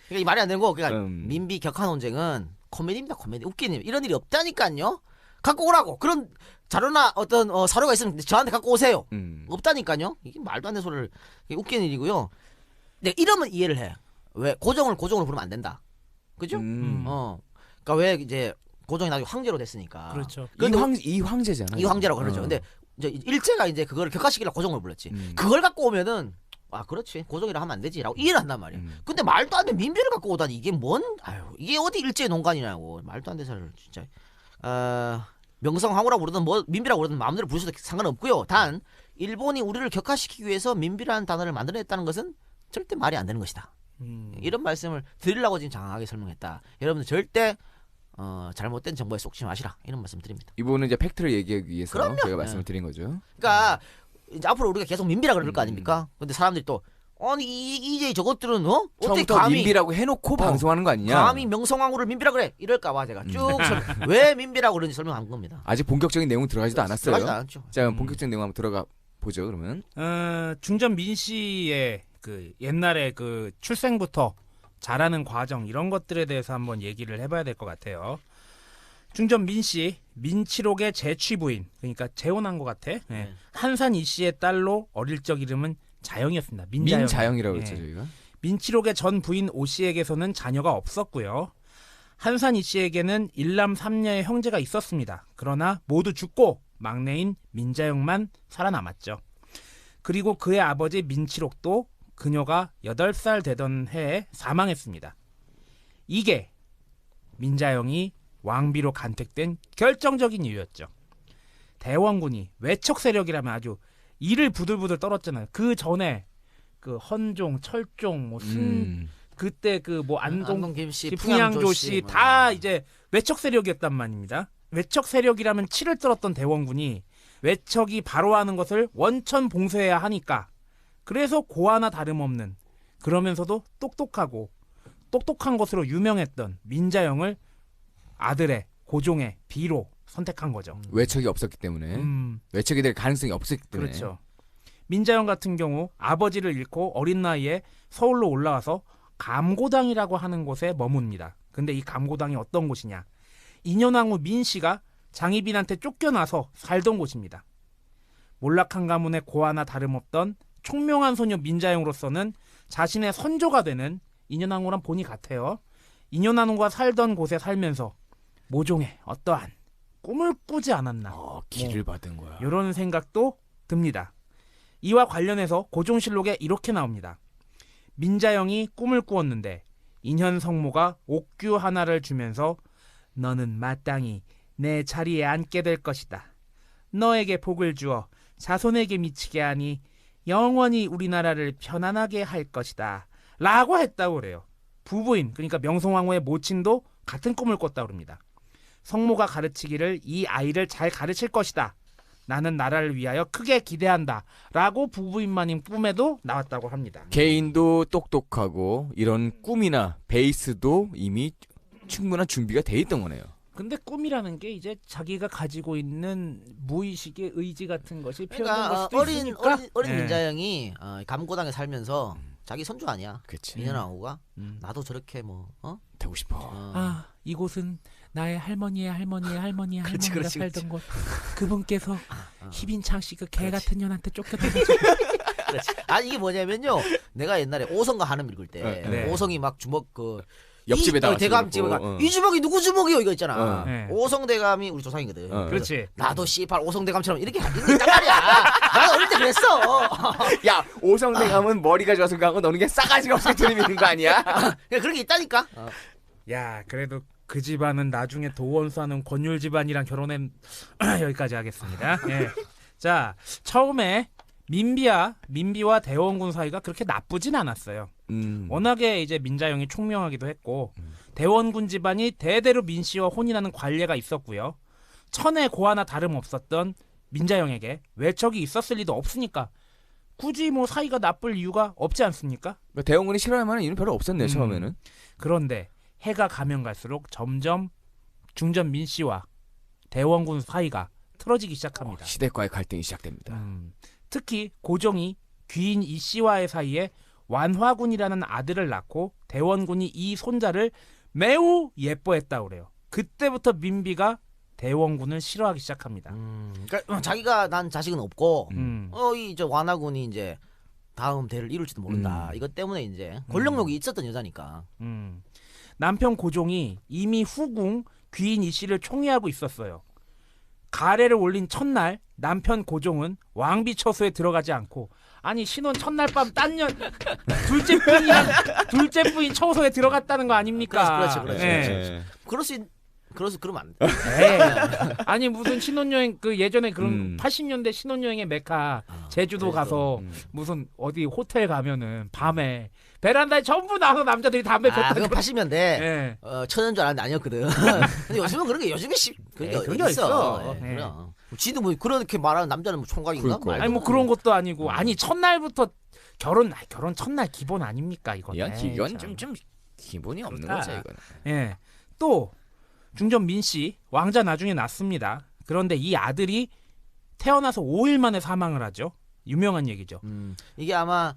A: 그러니까 이 말이 안 되는 거. 그러니까 민비 격화 논쟁은 코미디입니다. 코미디 웃기는 이런 일이 없다니까요. 갖고 오라고. 그런 자료나 어떤 사료가 있으면 저한테 갖고 오세요. 없다니까요. 이게 말도 안 되는 소리를. 이게 웃기는 일이고요. 근데 이러면 이해를 해. 왜 고정으로 부르면 안 된다. 그죠? 그러니까 왜 이제 고종이 나중에 황제로 됐으니까.
B: 그렇죠.
C: 이 황제잖아.
A: 이 황제라고 그러죠. 근데 이제 일제가 이제 그거를 격화시키려고 고종을 불렀지. 그걸 갖고 오면은 그렇지 고종이라 하면 안 되지라고 이해를 한단 말이야. 근데 말도 안 돼 민비를 갖고 오다니 이게 이게 어디 일제의 농간이냐고. 말도 안 되는 소리를 진짜. 명성황후라고 부르든 뭐 민비라고 부르든 마음대로 부르셔도 상관없고요. 단 일본이 우리를 격화시키기 위해서 민비라는 단어를 만들어냈다는 것은 절대 말이 안 되는 것이다. 이런 말씀을 드리려고 지금 장황하게 설명했다. 여러분들 절대 잘못된 정보에 속지 마시라. 이런 말씀 드립니다.
C: 이분은 이제 팩트를 얘기하기 위해서
A: 그럼요.
C: 제가 말씀을 드린 거죠.
A: 그러니까 이제 앞으로 우리가 계속 민비라 그럴 거 아닙니까? 근데 사람들이 또 아니 이제 저것들은 어떻게
C: 처음부터
A: 감히
C: 민비라고 해놓고 방송하는 거 아니냐?
A: 감히 명성황후를 민비라 그래 이럴까봐 제가 쭉 왜 민비라고 그런지 설명한 겁니다.
C: 아직 본격적인 내용 들어가지도 않았어요.
A: 들어가지도 않았죠.
C: 자, 본격적인 내용 한번 들어가 보죠. 그러면
B: 중전 민씨의 그 옛날에 그 출생부터 자라는 과정 이런 것들에 대해서 한번 얘기를 해봐야 될 것 같아요. 중전 민씨 민치록의 제취부인 그러니까 재혼한 것 같아. 한산 이씨의 딸로 어릴 적 이름은 자영이었습니다.
C: 민자영이라고 했죠 저희가.
B: 민치록의 전 부인 오씨에게서는 자녀가 없었고요. 한산 이씨에게는 일남 삼녀의 형제가 있었습니다. 그러나 모두 죽고 막내인 민자영만 살아남았죠. 그리고 그의 아버지 민치록도 그녀가 8살 되던 해에 사망했습니다. 이게 민자영이 왕비로 간택된 결정적인 이유였죠. 대원군이 외척 세력이라면 아주 이를 부들부들 떨었잖아요. 그 전에 그 헌종, 철종, 뭐 그때 그 뭐 안동
A: 김씨,
B: 풍양조씨 다 이제 외척 세력이었단 말입니다. 외척 세력이라면 치를 떨었던 대원군이 외척이 바로 하는 것을 원천 봉쇄해야 하니까 그래서 고아나 다름없는 그러면서도 똑똑한 것으로 유명했던 민자영을 아들의 고종의 비로 선택한 거죠.
C: 외척이 없었기 때문에 외척이 될 가능성이 없었기 때문에.
B: 그렇죠. 민자영 같은 경우 아버지를 잃고 어린 나이에 서울로 올라와서 감고당이라고 하는 곳에 머뭅니다. 근데 이 감고당이 어떤 곳이냐? 인현왕후 민씨가 장희빈한테 쫓겨나서 살던 곳입니다. 몰락한 가문의 고아나 다름없던 총명한 소녀 민자영으로서는 자신의 선조가 되는 인현왕후란 본이 같아요. 인현왕후가 살던 곳에 살면서 모종의 어떠한 꿈을 꾸지 않았나.
C: 길을 받은 거야.
B: 이런 생각도 듭니다. 이와 관련해서 고종실록에 이렇게 나옵니다. 민자영이 꿈을 꾸었는데 인현 성모가 옥규 하나를 주면서 너는 마땅히 내 자리에 앉게 될 것이다. 너에게 복을 주어 자손에게 미치게 하니 영원히 우리나라를 편안하게 할 것이다. 라고 했다고 그래요. 부부인 그러니까 명성황후의 모친도 같은 꿈을 꿨다고 합니다. 성모가 가르치기를 이 아이를 잘 가르칠 것이다. 나는 나라를 위하여 크게 기대한다. 라고 부부인마님 꿈에도 나왔다고 합니다.
C: 개인도 똑똑하고 이런 꿈이나 베이스도 이미 충분한 준비가 돼 있던 거네요.
B: 근데 꿈이라는 게 이제 자기가 가지고 있는 무의식의 의지 같은 것이 표현된 걸
A: 그러니까
B: 수도 있으니까.
A: 어린
B: 예.
A: 민자영이 감고당에 살면서 자기 선조 아니야.
C: 그치.
A: 인현왕후가 나도 저렇게 뭐
C: 되고 싶어.
B: 아, 이곳은 나의 할머니의 할머니가
A: 그렇지.
B: 살던 곳. 그분께서 희빈창 씨그 개
A: 그렇지.
B: 같은 년한테 쫓겨나가지고.
A: 그렇지. 아니 이게 뭐냐면요. 내가 옛날에 오성과 한음 읽을 때
C: 네.
A: 오성이 막 주먹
C: 옆집에다가
A: 대감 집에가 이 주먹이 누구 주먹이요 이거 있잖아.
B: 네.
A: 오성 대감이 우리 조상이거든.
B: 그렇지.
A: 나도 씨발 오성 대감처럼 이렇게 있단 말이야. 나도 어릴 때 그랬어.
C: 야, 오성대 가면 머리가 좋아서 가고 너는 게 싸가지가 없어 들이미는 거 아니야?
A: 그런 게 있다니까.
B: 야, 그래도 그 집안은 나중에 도원수하는 권율 집안이랑 결혼한 여기까지 하겠습니다. 예. 자, 처음에 민비와 대원군 사이가 그렇게 나쁘진 않았어요. 워낙에 이제 민자영이 총명하기도 했고 대원군 집안이 대대로 민씨와 혼인하는 관례가 있었고요. 천의 고아나 다름없었던 민자영에게 외척이 있었을 리도 없으니까 굳이 뭐 사이가 나쁠 이유가 없지 않습니까?
C: 대원군이 싫어할 만한 이유는 별로 없었네 처음에는.
B: 그런데 해가 가면 갈수록 점점 중전 민씨와 대원군 사이가 틀어지기 시작합니다.
C: 시대과의 갈등이 시작됩니다.
B: 특히 고종이 귀인 이씨와의 사이에 완화군이라는 아들을 낳고 대원군이 이 손자를 매우 예뻐했다고 그래요. 그때부터 민비가 대원군을 싫어하기 시작합니다.
A: 그러니까 자기가 난 자식은 없고 이 저 완화군이 이제 다음 대를 이룰지도 모른다. 이것 때문에 이제 권력욕이 있었던 여자니까.
B: 남편 고종이 이미 후궁 귀인 이씨를 총애하고 있었어요. 가래를 올린 첫날 남편 고종은 왕비 처소에 들어가지 않고 아니 신혼 첫날 밤 딴년 둘째 부인 처소에 들어갔다는 거 아닙니까?
A: 그렇지.
B: 예.
A: 그러면 안 돼.
B: 에이, 아니 무슨 신혼여행 그 예전에 그런 80년대 신혼여행의 메카 제주도 가서 무슨 어디 호텔 가면은 밤에 베란다에 전부 나와서 남자들이 담배 폈다.
A: 그건 80년대
B: 예.
A: 천연 줄 알았는데 아니었거든. 근데 요즘은 그런 게 요즘에 그런 게 있어.
B: 예.
A: 그럼. 지도 뭐 그렇게 말하는 남자는 뭐 총각인가?
C: 그러니까.
B: 아니 뭐 그런 것도 아니고 아니 첫날부터 결혼 첫날 기본 아닙니까 이건?
C: 이건 좀 기본이 없는
B: 그렇다.
C: 거죠 이거는.
B: 예. 또 중전 민씨 왕자 나중에 낳습니다. 그런데 이 아들이 태어나서 5일 만에 사망을 하죠. 유명한 얘기죠.
A: 이게 아마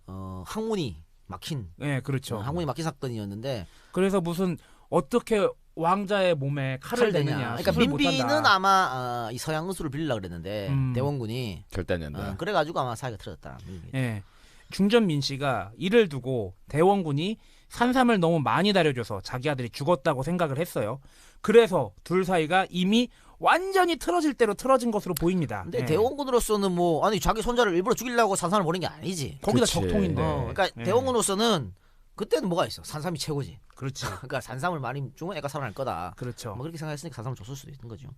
A: 항문이 막힌.
B: 예, 그렇죠.
A: 항문이 막힌 사건이었는데.
B: 그래서 무슨 어떻게 왕자의 몸에 칼을 대느냐.
A: 그러니까 민비는 아마 이 서양 의술을 빌리려고 그랬는데 대원군이
C: 절대 안 된다.
A: 그래가지고 아마 사이가 틀어졌다.
B: 예. 중전 민씨가 이를 두고 대원군이 산삼을 너무 많이 다려줘서 자기 아들이 죽었다고 생각을 했어요. 그래서 둘 사이가 이미 완전히 틀어질 대로 틀어진 것으로 보입니다.
A: 근데
B: 예.
A: 대원군으로서는 뭐 아니 자기 손자를 일부러 죽이려고 산삼을 보낸 게 아니지.
B: 거기다
C: 그치.
B: 적통인데.
A: 그러니까
B: 예.
A: 대원군으로서는 그때는 뭐가 있어? 산삼이 최고지.
B: 그렇지.
A: 그러니까 산삼을 많이 주면 애가 살아날 거다.
B: 그렇죠.
A: 뭐 그렇게 생각했으니까 산삼을 줬을 수도 있는 거죠.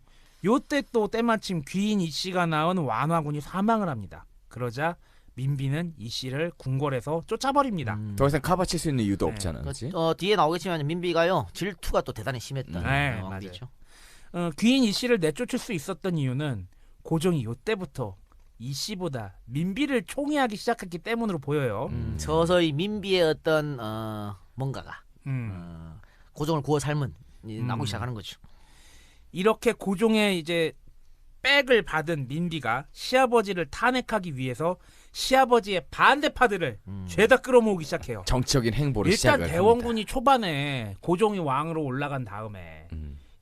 B: 요때 또 때마침 귀인 이씨가 낳은 완화군이 사망을 합니다. 그러자 민비는 이씨를 궁궐에서 쫓아버립니다.
C: 더 이상 카바칠 수 있는 이유도
B: 네.
C: 없잖아. 그렇지?
A: 뒤에 나오겠지만 민비가요 질투가 또 대단히 심했던
B: 네,
A: 왕비죠.
B: 귀인 이씨를 내쫓을 수 있었던 이유는 고종이 요때부터 이씨보다 민비를 총애하기 시작했기 때문으로 보여요.
A: 서서히 민비의 어떤 뭔가가 고종을 구워 삶은 나오기 시작하는 거죠.
B: 이렇게 고종의 이제 백을 받은 민비가 시아버지를 탄핵하기 위해서 시아버지의 반대파들을 죄다 끌어모으기 시작해요.
C: 정치적인 행보를
B: 일단
C: 시작을
B: 대원군이 초반에 고종이 왕으로 올라간 다음에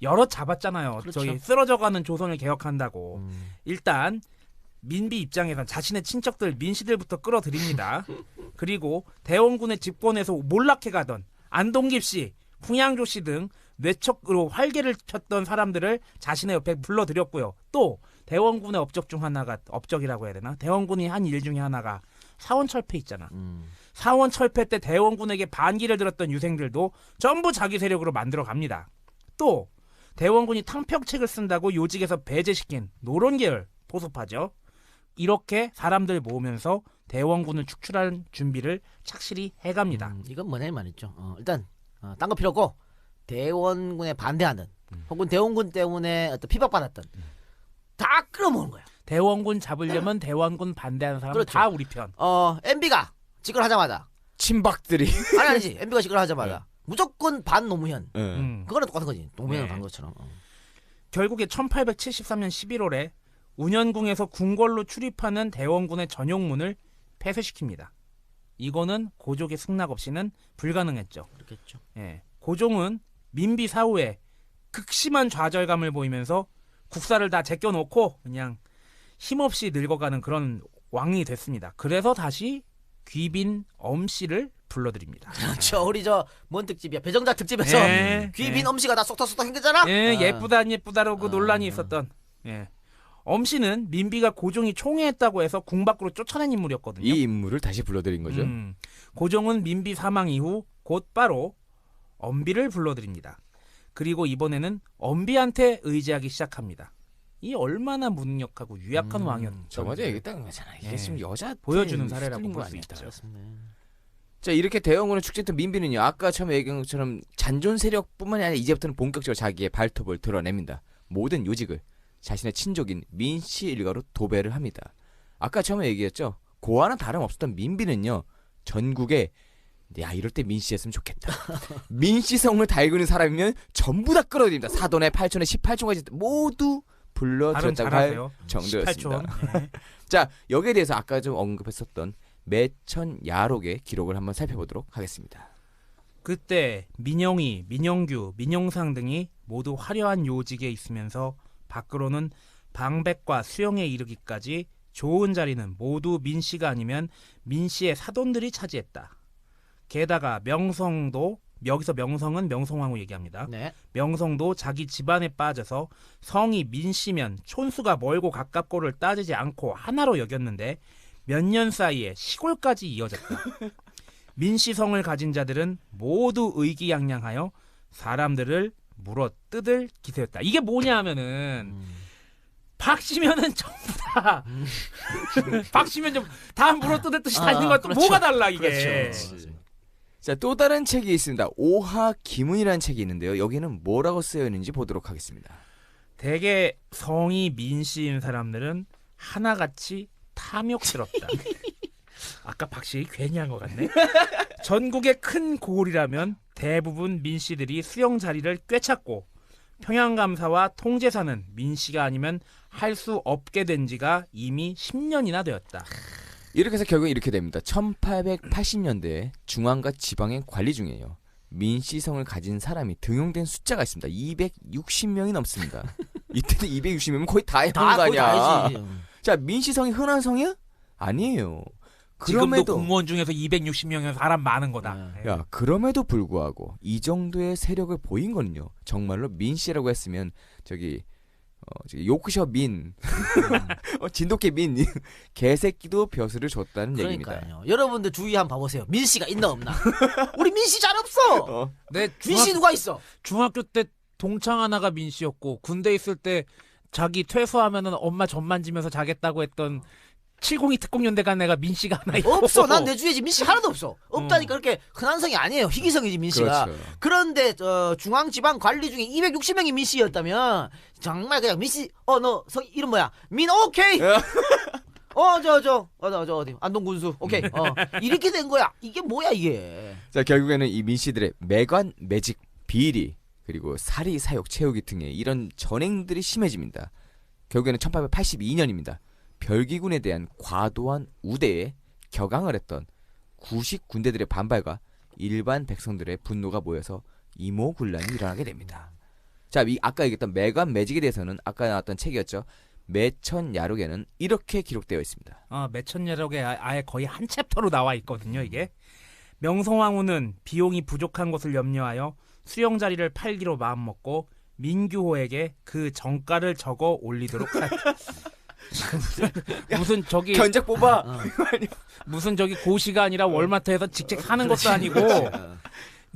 B: 여러 잡았잖아요.
A: 그렇죠.
B: 저희 쓰러져가는 조선을 개혁한다고. 일단 민비 입장에선 자신의 친척들 민씨들부터 끌어들입니다. 그리고 대원군의 집권에서 몰락해가던 안동깁 씨, 풍양조 씨 등 뇌척으로 활개를 폈던 사람들을 자신의 옆에 불러들였고요. 또 대원군의 업적 중 하나가 업적이라고 해야 되나? 대원군이 한 일 중에 하나가 사원철폐 있잖아. 사원철폐 때 대원군에게 반기를 들었던 유생들도 전부 자기 세력으로 만들어 갑니다. 또 대원군이 탕평책을 쓴다고 요직에서 배제시킨 노론계열 포섭하죠. 이렇게 사람들 모으면서 대원군을 축출할 준비를 착실히 해갑니다.
A: 이건 뭐냐 말이죠. 일단 딴 거 필요 없고 대원군에 반대하는 혹은 대원군 때문에 어떤 핍박받았던 다 끌어모은 거야.
B: 대원군 잡으려면 대원군 반대하는 사람은
A: 그렇죠.
B: 다 우리 편.
A: MB가 집권하자마자
C: 친박들이
A: 아니지 MB가 집권하자마자 무조건 반노무현. 그거랑 똑같은 거지. 노무현
B: 네.
A: 간 것처럼.
B: 결국에 1873년 11월에 운현궁에서 궁궐로 출입하는 대원군의 전용문을 폐쇄시킵니다. 이거는 고종의 승낙 없이는 불가능했죠.
A: 그렇겠죠.
B: 예. 고종은 민비 사후에 극심한 좌절감을 보이면서 국사를 다 제껴놓고 그냥 힘없이 늙어가는 그런 왕이 됐습니다. 그래서 다시 귀빈 엄씨를 불러드립니다.
A: 그렇죠. 우리 뭔 특집이야? 배정자 특집에서
B: 예.
A: 귀빈 엄씨가 다 쏙쏙쏙 생겼잖아.
B: 예, 예쁘다 안 예쁘다로 그 논란이 있었던. 예. 엄씨는 민비가 고종이 총애했다고 해서 궁 밖으로 쫓아낸 인물이었거든요.
C: 이 인물을 다시 불러들인 거죠.
B: 고종은 민비 사망 이후 곧바로 엄비를 불러들입니다. 그리고 이번에는 엄비한테 의지하기 시작합니다. 이 얼마나 무능력하고 유약한 왕이었죠.
C: 저 먼저 얘기했던 거잖아. 이게
B: 예.
C: 지금 여자
B: 보여주는 사례라고
C: 휘둘린 거
B: 볼 수
C: 아니다.
B: 있죠.
C: 자, 이렇게 대원군을 축제했던 민비는요. 아까 처음에 얘기한 것처럼 잔존 세력뿐만이 아니라 이제부터는 본격적으로 자기의 발톱을 드러냅니다. 모든 요직을 자신의 친족인 민씨 일가로 도배를 합니다. 아까 처음에 얘기했죠. 고아는 다름없었던 민비는요. 전국에 야 이럴 때 민씨였으면 좋겠다. 민씨성을 달구는 사람이면 전부 다 끌어들입니다. 사돈에 8촌에 18촌까지 모두 불러들였다고 할 정도였습니다.
B: 18촌. 네.
C: 자, 여기에 대해서 아까 좀 언급했었던 매천야록의 기록을 한번 살펴보도록 하겠습니다.
B: 그때 민영이, 민영규, 민영상 등이 모두 화려한 요직에 있으면서 밖으로는 방백과 수영에 이르기까지 좋은 자리는 모두 민씨가 아니면 민씨의 사돈들이 차지했다. 게다가 명성도, 여기서 명성은 명성황후 얘기합니다.
A: 네.
B: 명성도 자기 집안에 빠져서 성이 민씨면 촌수가 멀고 가깝고를 따지지 않고 하나로 여겼는데 몇 년 사이에 시골까지 이어졌다. 민씨성을 가진 자들은 모두 의기양양하여 사람들을 물어 뜯을 기세였다. 이게 뭐냐 하면은 박씨면은 전부 다 박씨면 좀 다 물어 뜯을 듯이 다니는 것도
A: 그렇죠.
B: 뭐가 달라 이게.
A: 그렇죠.
C: 자, 또 다른 책이 있습니다. 오하 기문이라는 책이 있는데요. 여기는 뭐라고 쓰여 있는지 보도록 하겠습니다.
B: 대개 성이 민씨인 사람들은 하나같이 탐욕스럽다. 아까 박씨 괜히 한 것 같네. 전국의 큰 고을이라면 대부분 민씨들이 수용 자리를 꿰찼고 평양감사와 통제사는 민씨가 아니면 할 수 없게 된 지가 이미 10년이나 되었다.
C: 이렇게 해서 결국은 이렇게 됩니다. 1880년대에 중앙과 지방의 관리 중에요. 민씨성을 가진 사람이 등용된 숫자가 있습니다. 260명이 넘습니다. 이때는 260명이면 거의 다 해본 거 아니야. 자, 민씨성이 흔한 성이야? 아니에요.
B: 지금도
C: 그럼에도
B: 공무원 중에서 260명이면 사람 많은 거다.
C: 야, 그럼에도 불구하고 이 정도의 세력을 보인 거는요. 정말로 민씨라고 했으면 저기 요크셔 민, 진돗개 민, 개새끼도 벼슬을 줬다는 얘기입니다.
A: 그러니까요. 여러분들 주위 한번 봐보세요. 민씨가 있나 없나? 우리 민씨 잘 없어.
B: 내
A: 민씨 누가 있어?
B: 중학교 때 동창 하나가 민씨였고 군대 있을 때 자기 퇴소하면은 엄마 젖 만지면서 자겠다고 했던 702 특공연대 간 애가 민씨가 하나 있고.
A: 없어. 난 내 주위에 지금 민씨 하나도 없어. 없다니까 그렇게 흔한 성이 아니에요. 희귀성이지 민씨가.
C: 그렇죠.
A: 그런데 중앙지방 관리 중에 260명이 민씨였다면 정말 그냥 민씨 너 성 이름 뭐야? 민 오케이. 어디 안동군수 오케이. 이렇게 된 거야. 이게 뭐야 이게?
C: 자, 결국에는 이 민씨들의 매관, 매직, 비리 그리고 사리, 사욕, 채우기 등의 이런 전행들이 심해집니다. 결국에는 1882년입니다. 별기군에 대한 과도한 우대에 격앙을 했던 구식 군대들의 반발과 일반 백성들의 분노가 모여서 이모군란이 일어나게 됩니다. 자, 아까 얘기했던 매관 매직에 대해서는 아까 나왔던 책이었죠. 매천야록에는 이렇게 기록되어 있습니다.
B: 매천야록에 아예 거의 한 챕터로 나와 있거든요. 이게 명성황후는 비용이 부족한 것을 염려하여 수영 자리를 팔기로 마음먹고 민규호에게 그 정가를 적어 올리도록 하였다. 무슨 저기
C: 견적 뽑아.
B: 무슨 저기 고시가 아니라 월마트에서 직접 사는 것도 아니고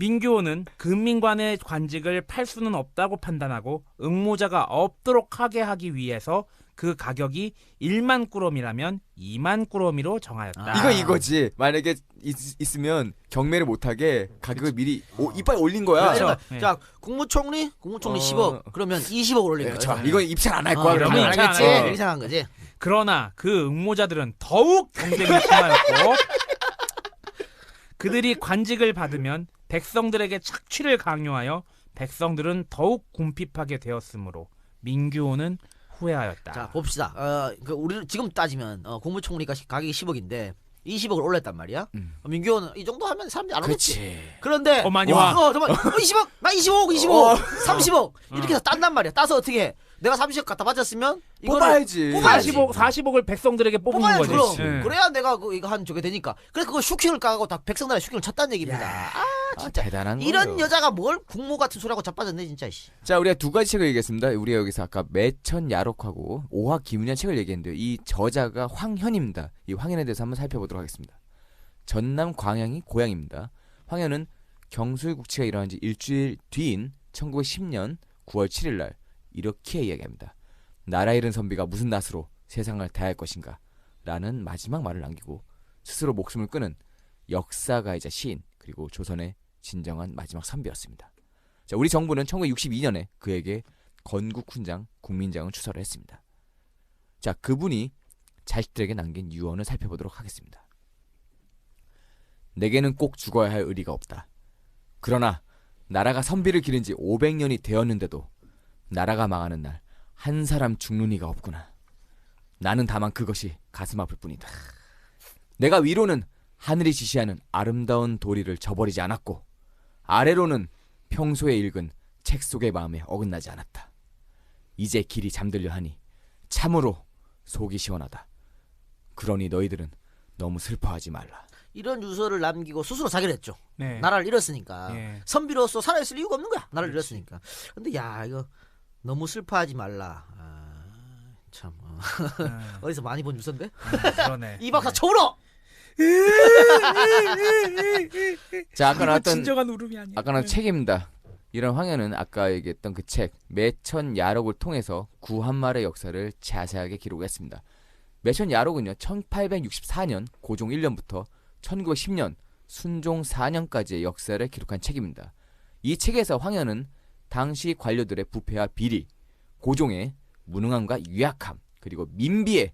B: 민규호는 금민관의 관직을 팔 수는 없다고 판단하고 응모자가 없도록 하게 하기 위해서 그 가격이 1만 꾸러미라면 2만 꾸러미로 정하였다.
C: 이거지. 만약에 있으면 경매를 못하게 가격을 미리 이빨 올린 거야.
A: 그렇죠.
B: 네.
A: 자, 국무총리 10억. 그러면 20억 올린 거야.
C: 이건 입찰 안 할 거야.
B: 그러면
A: 안
B: 입찰
A: 하겠지.
B: 안 해.
A: 이상한 거지.
B: 그러나 그 응모자들은 더욱 경쟁이 심하였고 그들이 관직을 받으면 백성들에게 착취를 강요하여 백성들은 더욱 궁핍하게 되었으므로 민규호는 후회하였다.
A: 자, 봅시다. 우리 지금 따지면 국무총리가 가격이 10억인데 20억을 올렸단 말이야. 민규호는 이 정도 하면 사람들이 안 오겠지.
C: 그렇지.
A: 그런데
B: 많이 와.
A: 정말 20억, 나 25억, 30억 이렇게 해서 딴단 말이야. 따서 어떻게 해? 내가 30억 갖다 바쳤으면
C: 뽑아야지.
B: 40억을 백성들에게 뽑는
A: 뽑아야지.
B: 거지.
A: 그럼.
B: 예.
A: 그래야 내가 이거 한 저게 되니까. 그래서 그거 슈킹을 까고 다 백성들한테 슈킹을 쳤다는 얘기입니다. 진짜
C: 대단한
A: 이런
C: 거예요.
A: 여자가 뭘 국모 같은 소리하고 자빠졌네 진짜.
C: 자, 우리가 두 가지 책을 얘기했습니다. 우리가 여기서 아까 매천야록하고 오화 김윤현 책을 얘기했는데요. 이 저자가 황현입니다. 이 황현에 대해서 한번 살펴보도록 하겠습니다. 전남 광양이 고향입니다. 황현은 경술국치가 일어난 지 일주일 뒤인 1910년 9월 7일 날 이렇게 이야기합니다. 나라 잃은 선비가 무슨 낯으로 세상을 대할 것인가 라는 마지막 말을 남기고 스스로 목숨을 끊은 역사가이자 시인 그리고 조선의 진정한 마지막 선비였습니다. 자, 우리 정부는 1962년에 그에게 건국훈장, 국민장을 추서를 했습니다. 자, 그분이 자식들에게 남긴 유언을 살펴보도록 하겠습니다. 내게는 꼭 죽어야 할 의리가 없다. 그러나 나라가 선비를 기른 지 500년이 되었는데도 나라가 망하는 날 한 사람 죽는 이가 없구나. 나는 다만 그것이 가슴 아플 뿐이다. 내가 위로는 하늘이 지시하는 아름다운 도리를 저버리지 않았고 아래로는 평소에 읽은 책 속의 마음에 어긋나지 않았다. 이제 길이 잠들려 하니 참으로 속이 시원하다. 그러니 너희들은 너무 슬퍼하지 말라.
A: 이런 유서를 남기고 스스로 자결 했죠.
B: 네.
A: 나라를 잃었으니까.
B: 예.
A: 선비로서 살아있을 이유가 없는 거야. 나라를 잃었으니까. 근데 야 이거 너무 슬퍼하지 말라. 참 어디서 많이 본 유서인데?
B: 그러네.
A: 이 박사 쳐울어.
C: 자, 아까 나왔던
B: 진정한 울음이 아니야.
C: 아까 나왔던 책입니다. 이런 황현은 아까 얘기했던 그 책 매천야록을 통해서 구한말의 역사를 자세하게 기록했습니다. 매천야록은요 1864년 고종 1년부터 1910년 순종 4년까지의 역사를 기록한 책입니다. 이 책에서 황현은 당시 관료들의 부패와 비리, 고종의 무능함과 유약함, 그리고 민비의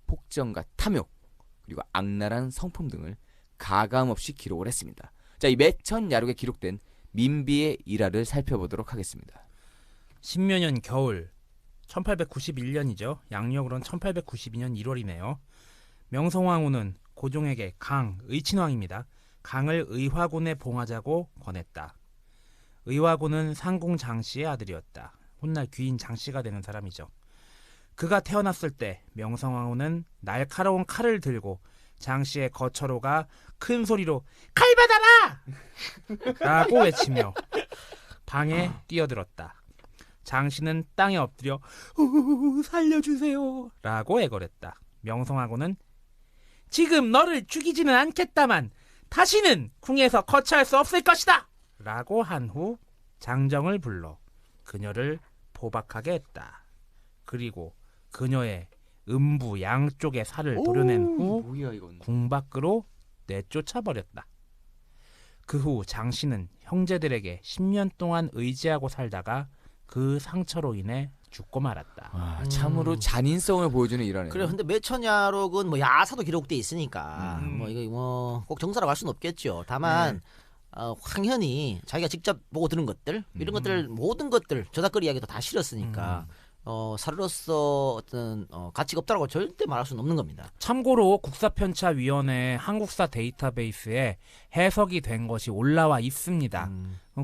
C: 폭정과 탐욕, 그리고 악랄한 성품 등을 가감없이 기록을 했습니다. 자, 이 매천야록에 기록된 민비의 일화를 살펴보도록 하겠습니다.
B: 십여년 겨울 1891년이죠. 양력으로는 1892년 1월이네요. 명성황후는 고종에게 의친왕입니다. 강을 의화군에 봉하자고 권했다. 의화군은 상궁 장씨의 아들이었다. 훗날 귀인 장씨가 되는 사람이죠. 그가 태어났을 때 명성황후는 날카로운 칼을 들고 장씨의 거처로가 큰 소리로 칼 받아라! 라고 외치며 방에 뛰어들었다. 장씨는 땅에 엎드려 살려주세요 라고 애걸했다. 명성황후는 지금 너를 죽이지는 않겠다만 다시는 궁에서 거처할 수 없을 것이다 라고 한 후 장정을 불러 그녀를 포박하게 했다. 그리고 그녀의 음부 양쪽의 살을 도려낸 후
C: 뭐야, 이건.
B: 궁 밖으로 내쫓아버렸다. 그 후 장씨는 형제들에게 10년 동안 의지하고 살다가 그 상처로 인해 죽고 말았다.
C: 참으로 잔인성을 보여주는 일화네요.
A: 그래 근데 매천야록은 뭐 야사도 기록돼 있으니까 뭐 이거 뭐 꼭 정사라고 할 수는 없겠죠. 다만 황현이 자기가 직접 보고 들은 것들 이런 것들 모든 것들 저작거리 이야기도 다 실었으니까 사료로서 어떤 가치가 없다고 절대 말할 수는 없는 겁니다.
B: 참고로 국사편차위원회 한국사 데이터베이스에 해석이 된 것이 올라와 있습니다.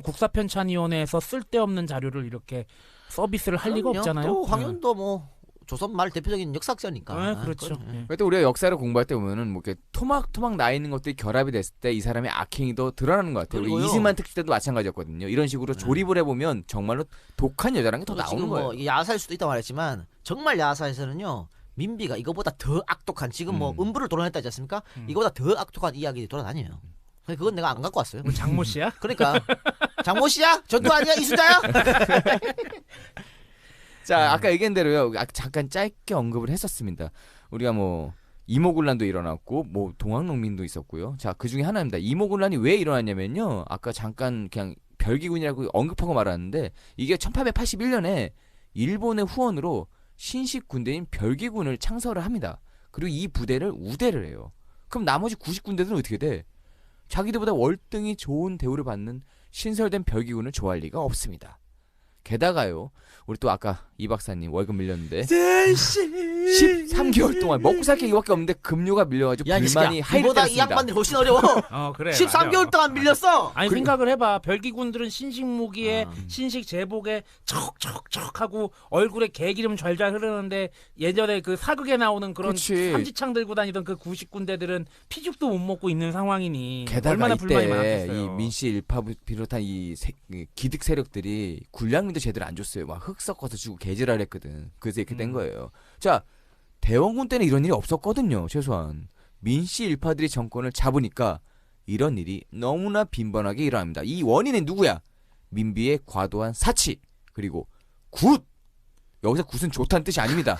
B: 국사편찬위원회에서 쓸데없는 자료를 이렇게 서비스를 할 리가 없잖아요.
A: 또 황현도 뭐 조선 말 대표적인 역사학자니까.
B: 그렇죠.
C: 또 우리가 역사를 공부할 때 보면은 뭐 이렇게 토막토막 나 있는 것들이 결합이 됐을 때 이 사람의 악행이 더 드러나는 것 같아요. 우리
A: 그리고요.
C: 이승만 특집 때도 마찬가지였거든요. 이런 식으로 조립을 해보면 정말로 독한 여자라는 게 더 나오는
A: 지금
C: 거예요.
A: 뭐 이게 야사일 수도 있다고 말했지만 정말 야사에서는요. 민비가 이거보다 더 악독한 지금 뭐 음부를 도려냈다 하지 않습니까? 이거보다 더 악독한 이야기들이 돌아다녀요. 근데 그건 내가 안 갖고 왔어요.
B: 장모 씨야?
A: 그러니까 장모 씨야? 전두 아니야? 이순자야?
C: 자, 아까 얘기한 대로요. 잠깐 짧게 언급을 했었습니다. 우리가 뭐 이모군란도 일어났고 뭐 동학농민도 있었고요. 자, 그 중에 하나입니다. 이모군란이 왜 일어났냐면요. 아까 잠깐 그냥 별기군이라고 언급하고 말았는데 이게 1881년에 일본의 후원으로 신식 군대인 별기군을 창설을 합니다. 그리고 이 부대를 우대를 해요. 그럼 나머지 90군대들은 어떻게 돼? 자기들보다 월등히 좋은 대우를 받는 신설된 별기군을 좋아할 리가 없습니다. 게다가요, 우리 또 아까 이 박사님 월급 밀렸는데 13개월 동안 먹고 살 게 이거밖에 없는데 급료가 밀려가지고
A: 야,
C: 불만이 하이를
A: 이보다 이
C: 때렸습니다.
A: 양반들이 훨씬 어려워.
B: 그래.
A: 13개월 동안 밀렸어.
B: 아니 생각을 해봐. 별기군들은 신식 무기에 신식 제복에 척척척 하고 얼굴에 개기름 잘잘 흐르는데 예전에 그 사극에 나오는 그런
C: 그렇지.
B: 삼지창 들고 다니던 그 90군대들은 피죽도 못 먹고 있는 상황이니
C: 게다가
B: 얼마나 불만이
C: 이때
B: 많았겠어요.
C: 이 민씨 일파부 비롯한 이 기득 세력들이 군량민도 제대로 안 줬어요. 막 흙 섞어서 주고 개지랄 했거든. 그래서 이렇게 된 거예요. 자, 대원군 때는 이런 일이 없었거든요. 최소한 민씨 일파들이 정권을 잡으니까 이런 일이 너무나 빈번하게 일어납니다. 이 원인은 누구야? 민비의 과도한 사치 그리고 굿. 여기서 굿은 좋다는 뜻이 아닙니다.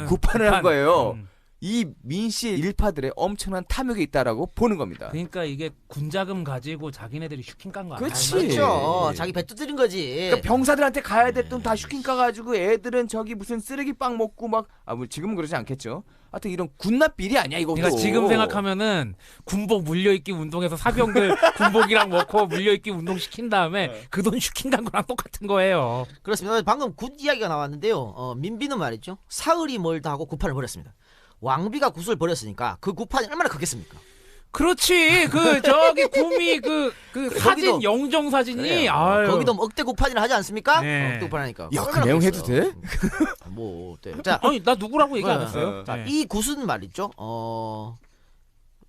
C: 굿판을 한 거예요. 이 민씨 일파들의 엄청난 탐욕이 있다라고 보는 겁니다.
B: 그러니까 이게 군자금 가지고 자기네들이 슈킹 깐 거 아니야?
C: 그렇지.
A: 그렇죠. 자기 배 두드린 거지.
C: 그러니까 병사들한테 가야 될 돈 다 슈킹 까가지고 애들은 저기 무슨 쓰레기빵 먹고 막 뭐 지금은 그러지 않겠죠. 하여튼 이런 군납 비리 아니야 이것도.
B: 그러니까 지금 생각하면은 군복 물려입기 운동에서 사병들 군복이랑 먹고 물려입기 운동 시킨 다음에 그 돈 슈킹 간 거랑 똑같은 거예요.
A: 그렇습니다. 방금 굿 이야기가 나왔는데요. 민비는 말이죠. 사흘이 멀다 하고 구판을 벌였습니다. 왕비가 굿을 벌였으니까 그 구판이 얼마나 크겠습니까?
B: 그렇지. 그 저기 구미 그 사진
A: 거기도-
B: 영정 사진이
A: 그래요.
B: 아유.
A: 거기도 뭐 억대 구판이라 하지 않습니까?
B: 네.
A: 억대 구판 하니까.
C: 야, 그 내용 해도 돼?
A: 뭐 어때? 자,
B: 아니 나 누구라고 얘기 안
A: 네.
B: 했어요.
A: 자,
B: 네.
A: 이 굿은 말이죠.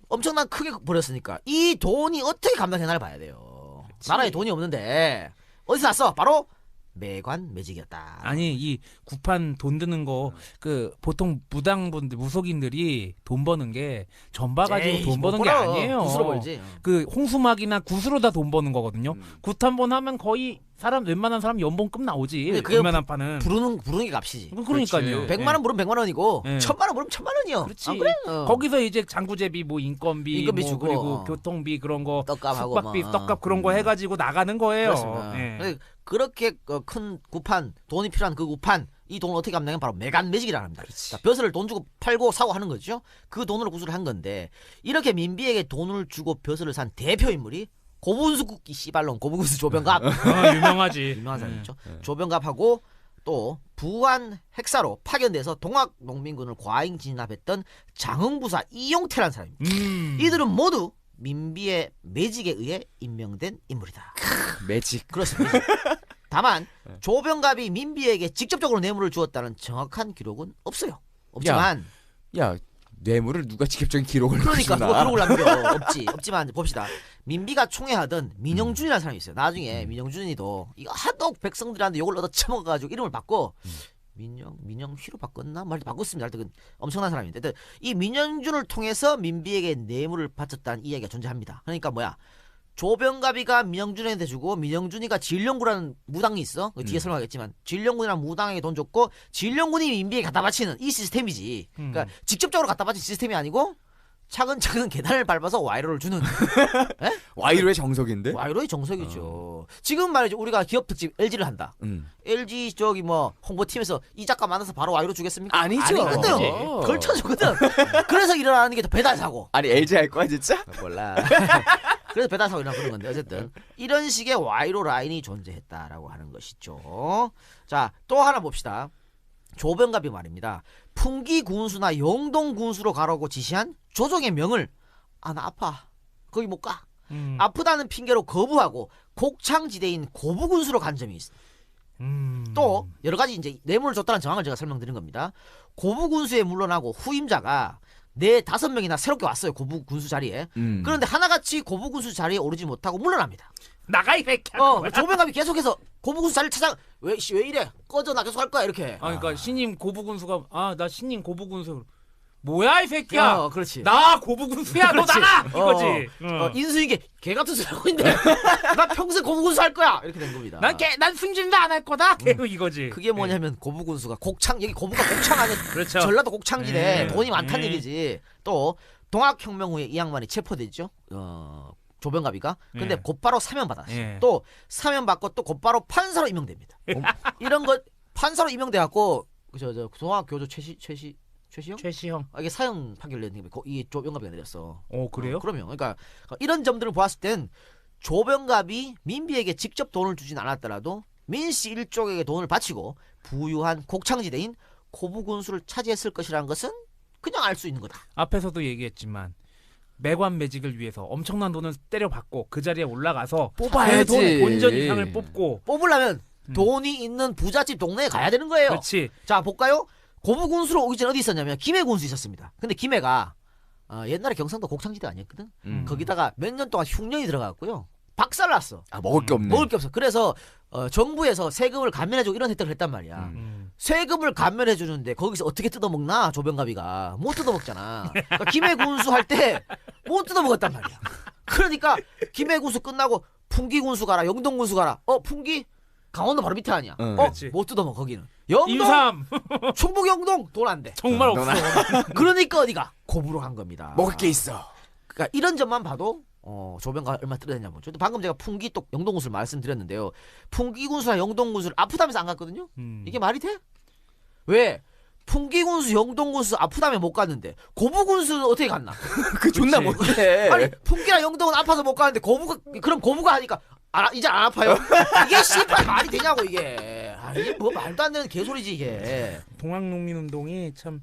A: 엄청난 크게 벌였으니까 이 돈이 어떻게 감당되나를 봐야 돼요. 나라에 돈이 없는데 어디서 났어? 바로 매관 매직이었다.
B: 아니 이 구판 돈 드는 거 그 보통 무당분들 무속인들이 돈 버는 게 전바 가지고
A: 에이,
B: 돈
A: 못
B: 버는 게
A: 벌어.
B: 아니에요.
A: 굿으로 벌지.
B: 그 홍수막이나 굿으로 다 돈 버는 거거든요. 굿 한 번 하면 거의 사람 웬만한 사람 연봉급 나오지.
A: 근데 그게
B: 웬만한 판은.
A: 부르는 게 값이지.
B: 그러니까요.
A: 100만 원 부르면 100만 원이고
B: 네.
A: 1000만 원 부르면 1000만 원이요.
B: 그렇지.
A: 안 그래?
B: 거기서 이제 장구제비 뭐 인건비
A: 인건비
B: 뭐
A: 주고,
B: 그리고 교통비 그런 거
A: 떡값하고
B: 숙박비
A: 뭐.
B: 떡값 그런 거 해가지고 나가는 거예요.
A: 그렇습니다.
B: 예.
A: 근데 그렇게 큰 구판 돈이 필요한 그 구판 이 돈을 어떻게 감당하면 바로 매간 매직이라고 합니다. 자, 벼슬을 돈 주고 팔고 사고 하는 거죠. 그 돈으로 구슬을 한 건데 이렇게 민비에게 돈을 주고 벼슬을 산 대표 인물이 고분수국기 씨발론 고분수 조병갑
B: 유명하지.
A: 유명한 사람이죠. 조병갑하고 또 부안 핵사로 파견돼서 동학 농민군을 과잉 진압했던 장흥부사 이용태라는 사람입니다. 이들은 모두 민비의 매직에 의해 임명된 인물이다.
C: 매직.
A: 그렇습니다. 다만 조병갑이 민비에게 직접적으로 뇌물을 주었다는 정확한 기록은 없어요. 없지만
C: 야, 뇌물을 누가 직접적인 기록을
A: 그러니까
C: 주나?
A: 누가 기록을 남겨 없지만 봅시다. 민비가 총애하던 민영준이라는 사람이 있어요. 나중에 민영준이도 이거 하도 백성들한테 욕을 얻어 처먹어가지고 이름을 바꿔 민영휘로 바꿨나 말도 바꿨습니다. 하여튼 엄청난 사람인데 이 민영준을 통해서 민비에게 뇌물을 바쳤다는 이야기가 존재합니다. 그러니까 뭐야? 조병갑이가 민영준한테 주고 민영준이가 진령군이라는 무당이 있어. 뒤에 설명하겠지만 진령군이라는 무당에게 돈 줬고 진령군이 민비에게 갖다 바치는 이 시스템이지. 그러니까 직접적으로 갖다 바친 시스템이 아니고 차근차근 계단을 밟아서 와이로를 주는.
C: 와이로의 정석인데?
A: 와이로의 정석이죠. 지금 말이죠. 우리가 기업 특집 LG를 한다. LG 저기 뭐 홍보팀에서 이 작가 만나서 바로 와이로 주겠습니까?
C: 아니죠.
A: 아니거든.
C: 아니지.
A: 걸쳐주거든. 그래서 일어나는 게 더 배달 사고.
C: 아니 LG 할 거야 진짜?
A: 몰라. 그래서 배달 사고 일어나 그런 건데 어쨌든 이런 식의 와이로 라인이 존재했다라고 하는 것이죠. 자, 또 하나 봅시다. 조병갑이 말입니다. 풍기 군수나 영동 군수로 가라고 지시한 조정의 명을 나 아파. 거기 못 가. 아프다는 핑계로 거부하고 곡창지대인 고부 군수로 간 점이 있어. 또 여러 가지 이제 뇌물을 줬다는 정황을 제가 설명드린 겁니다. 고부 군수에 물러나고 후임자가 4-5명이나 새롭게 왔어요. 고부 군수 자리에. 그런데 하나같이 고부 군수 자리에 오르지 못하고 물러납니다.
B: 나가 이 새끼야.
A: 조병갑이 계속해서 고부 군수 자리를 찾아 왜 이래? 꺼져 나 계속 할 거야 이렇게.
B: 그러니까 신임 고부 군수가 나 신임 고부 군수. 뭐야 이 새끼야.
A: 그렇지.
B: 나 고부 군수야. 너 나가 이거지.
A: 인수인계 개 같은 소리 하고 있는데 나 평생 고부 군수 할 거야 이렇게 된 겁니다.
B: 난 승진도 안 할 거다. 계속 이거지.
A: 그게 뭐냐면 고부 군수가 여기 고부가 곡창 아니야.
B: 그렇죠.
A: 전라도 곡창지대 돈이 많다는 얘기지. 또 동학혁명 후에 이 양반이 체포됐죠. 조병갑이가. 근데 곧바로 사면받았어요. 또 사면받고 또 곧바로 판사로 임명됩니다. 이런 거 판사로 임명돼갖고 저 동학교조 최시형? 이게 사형 판결 내는 게 이 조병갑이가 내렸어.
B: 그래요?
A: 그럼요. 그러니까 이런 점들을 보았을 땐 조병갑이 민비에게 직접 돈을 주진 않았더라도 민씨 일족에게 돈을 바치고 부유한 곡창지대인 고부군수를 차지했을 것이라는 것은 그냥 알 수 있는 거다.
B: 앞에서도 얘기했지만 매관 매직을 위해서 엄청난 돈을 때려받고 그 자리에 올라가서
C: 뽑아야지.
B: 본전 이상을
A: 뽑으려면 돈이 있는 부잣집 동네에 가야 되는 거예요.
B: 그렇지.
A: 자 볼까요? 고부군수로 오기 전에 어디 있었냐면 김해군수 있었습니다. 근데 김해가 옛날에 경상도 곡창지대 아니었거든. 거기다가 몇 년 동안 흉년이 들어갔고요. 박살났어.
C: 먹을 게 없네.
A: 먹을 게 없어. 그래서 정부에서 세금을 감면해주고 이런 혜택을 했단 말이야. 세금을 감면해주는데 거기서 어떻게 뜯어먹나 조병갑이가 못 뜯어먹잖아. 그러니까 김해군수 할 때 못 뜯어먹었단 말이야. 그러니까 김해군수 끝나고 풍기군수 가라, 영동군수 가라. 풍기 강원도 바로 밑에 아니야. 못 뜯어먹어 거기는. 영동,
B: 인삼,
A: 충북 영동 돈 안 돼.
B: 정말 없어.
A: 그러니까 어디가 고부로 간 겁니다.
C: 먹을 게 있어.
A: 그러니까 이런 점만 봐도 조병가 얼마 떨어졌냐 보죠. 방금 제가 풍기 또 영동군수를 말씀드렸는데요. 풍기군수나 영동군수를 아프다면서 안 갔거든요. 이게 말이 돼? 왜? 풍기군수, 영동군수 아프다며 못 갔는데 고부군수는 어떻게 갔나?
C: 그 존나 못해.
A: 아니 풍기나 영동은 아파서 못 가는데 그럼 고부가 하니까 이제 안 아파요? 이게 씨발 말이 되냐고 이게. 이게 뭐 말도 안 되는 개소리지 이게.
B: 동학농민운동이 참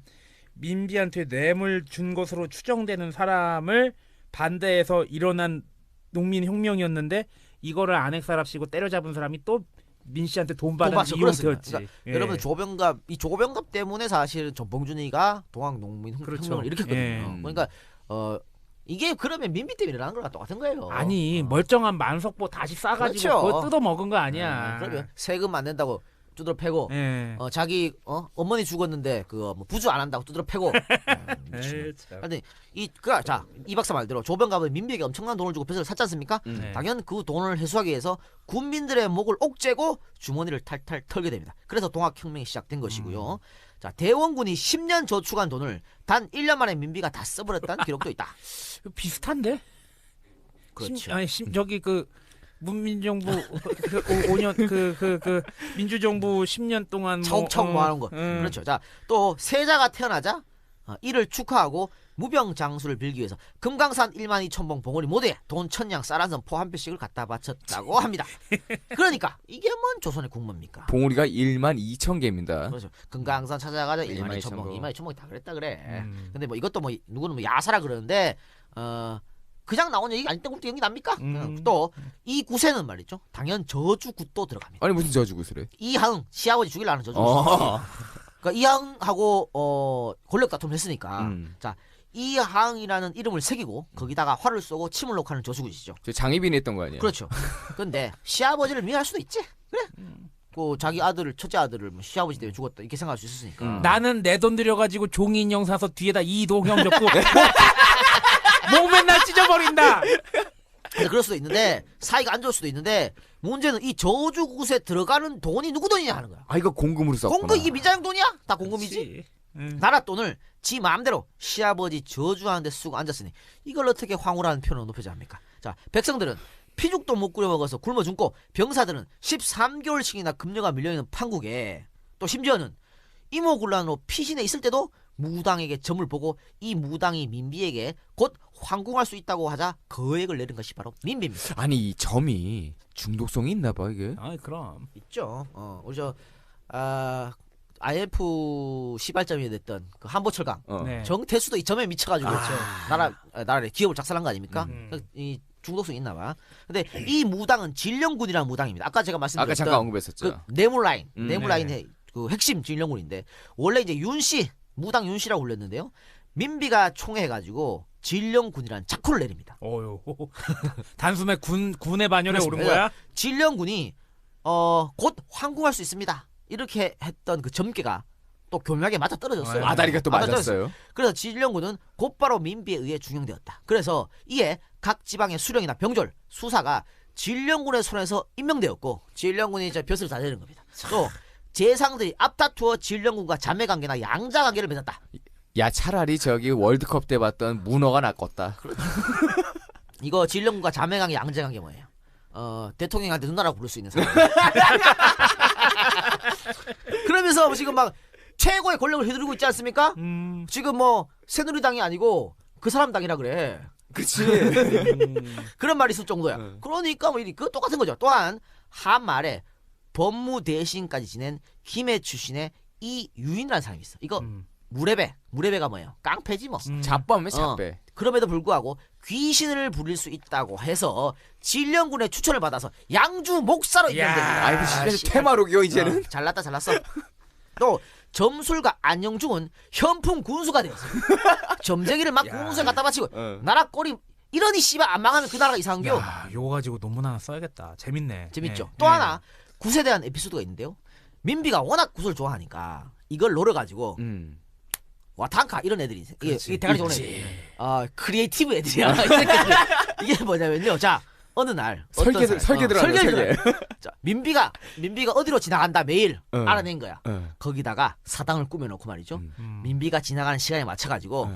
B: 민비한테 뇌물 준 것으로 추정되는 사람을 반대해서 일어난 농민혁명이었는데 이거를 안핵사랍시고 때려잡은 사람이 또 민씨한테 돈 받은 이유였지.
A: 그러니까 여러분 이 조병갑 때문에 사실 전봉준이가 동학농민혁명을 일으켰거든요. 그러니까 이게 그러면 민비 때문에 일어난 거랑 똑같은 거예요.
B: 아니 멀쩡한 만석보 다시 싸가지고 그거 뜯어 먹은 거 아니야.
A: 그러면 세금 안 낸다고 두드러 패고 자기 어머니 죽었는데 뭐 부주 안 한다고 두드러 패고. 근데 이 박사 말대로 조병갑은 민비에게 엄청난 돈을 주고 벼슬을 샀지 않습니까? 당연 그 돈을 회수하기 위해서 군민들의 목을 옥죄고 주머니를 탈탈 털게 됩니다. 그래서 동학혁명이 시작된 것이고요. 자, 대원군이 10년 저축한 돈을 단 1년 만에 민비가 다 써버렸다는 기록도 있다.
B: 비슷한데?
A: 그렇죠.
B: 저기 문민정부 5년 민주정부 10년 동안
A: 차곡차곡 모아놓은 거. 그렇죠. 자, 또 세자가 태어나자 이를 축하하고 무병장수를 빌기 위해서 금강산 1만 2천 봉 봉우리 모두에 돈 1000냥 쌀한선 포 한 표씩을 갖다 바쳤다고 합니다. 그러니까 이게 뭔 조선의 국모입니까?
C: 봉우리가 1만 2천 개입니다.
A: 그렇죠. 금강산 찾아가자 1만 2천 봉, 2만 2천 봉이 다 그랬다 그래. 근데 뭐 이것도 뭐 누구는 야사라 그러는데 그냥 나온 얘기가 아닐 때 그것도 연기 납니까? 또 이 구세는 말이죠. 당연 저주굿도 들어갑니다.
C: 아니 무슨 저주굿을 해?
A: 이항 시아버지 죽이려는 저주굿. 그러니까 이항하고 권력 다툼을 했으니까 자 이항이라는 이름을 새기고 거기다가 활을 쏘고 침을 녹하는 저주굿이죠.
C: 저 장희빈이 했던 거 아니야?
A: 그렇죠. 그런데 시아버지를 미워할 수도 있지. 그래. 그 자기 첫째 아들을 뭐 시아버지 때문에 죽었다 이렇게 생각할 수 있었으니까.
B: 나는 내 돈 들여가지고 종이 인형 사서 뒤에다 이동형 적고 목 맨날 찢어버린다.
A: 그럴 수도 있는데 사이가 안 좋을 수도 있는데 문제는 이 저주굿에 들어가는 돈이 누구 돈이냐 하는 거야.
C: 이거 공금으로 썼구나.
A: 공금 이게 미자용 돈이야? 다 공금이지. 나라 돈을 지 마음대로 시아버지 저주하는 데 쓰고 앉았으니 이걸 어떻게 황후라는 표현으로 높여야 합니까? 자, 백성들은 피죽도 못 꾸려 먹어서 굶어 죽고 병사들은 13개월씩이나 금녀가 밀려있는 판국에 또 심지어는 이모군란으로 피신해 있을 때도 무당에게 점을 보고 이 무당이 민비에게 곧 황궁할 수 있다고 하자 거액을 내린 것이 바로 민비입니다.
C: 아니 이 점이 중독성이 있나 봐 이게.
B: 그럼
A: 있죠. 우리 IF 시발점이 됐던 그 한보철강
B: 네.
A: 정태수도 이 점에 미쳐가지고 나라의 기업을 작살한 거 아닙니까? 이 중독성이 있나 봐. 근데 이 무당은 진령군이라는 무당입니다. 아까 제가 말씀드렸던
C: 아까 잠깐 언급했었죠.
A: 그 네물라인의
B: 네.
A: 그 핵심 진령군인데 원래 이제 윤씨 무당 윤씨라고 불렸는데요. 민비가 총애해가지고 진령군이라는 작호를 내립니다.
B: 어유. 단숨에 군의 반열에 오른
A: 그렇습니다.
B: 거야?
A: 진령군이 곧 황궁할 수 있습니다. 이렇게 했던 그 점괘가 또 교묘하게 맞아 떨어졌어요.
C: 아다리가 또 맞았어요.
A: 그래서 진령군은 곧바로 민비에 의해 중용되었다. 그래서 이에 각 지방의 수령이나 병졸, 수사가 진령군의 손에서 임명되었고 진령군이 이제 벼슬을 다 내는 겁니다. 또 재상들이 앞다투어 진령군과 자매관계나 양자관계를 맺었다.
C: 야 차라리 저기 월드컵 때 봤던 문어가 낫겠다.
A: 이거 진령군과 자매관계, 양자관계 뭐예요? 대통령한테 누나라고 부를 수 있는 사람. 그러면서 지금 막 최고의 권력을 휘두르고 있지 않습니까? 지금 뭐 새누리당이 아니고 그 사람 당이라 그래.
C: 그치.
A: 그런 말이 있을 정도야. 그러니까 뭐 그 똑같은 거죠. 또한 한말에 법무대신까지 지낸 김해 출신의 이유인이라는 사람이 있어. 이거 무레배가 뭐예요? 깡패지 뭐.
C: 잡범에 잡배.
A: 그럼에도 불구하고 귀신을 부릴 수 있다고 해서 진령군의 추천을 받아서 양주 목사로 임명됩니다.
C: 아이고 진짜 테마록이요 이제는.
A: 잘났다 잘났어. 또 점술가 안영중은 현풍 군수가 되었어요. 점쟁이를 막 군수에 갖다 바치고 나라 꼴이 이러니 씨발 안 망하면 그 나라가 이상한겨.
B: 야, 요거 가지고 논문 하나 써야겠다. 재밌네.
A: 재밌죠.
B: 네.
A: 또 하나 굿에 대한 에피소드가 있는데요. 민비가 워낙 굿을 좋아하니까 이걸 노려가지고 와탄카 이런 애들이 이게 대가리 좋은 애들. 크리에이티브 애들이야. 이게 뭐냐면요. 자 어느 날
C: 설계 들어가네.
A: 자 민비가 어디로 지나간다 매일 알아낸 거야. 거기다가 사당을 꾸며놓고 말이죠. 민비가 지나가는 시간에 맞춰가지고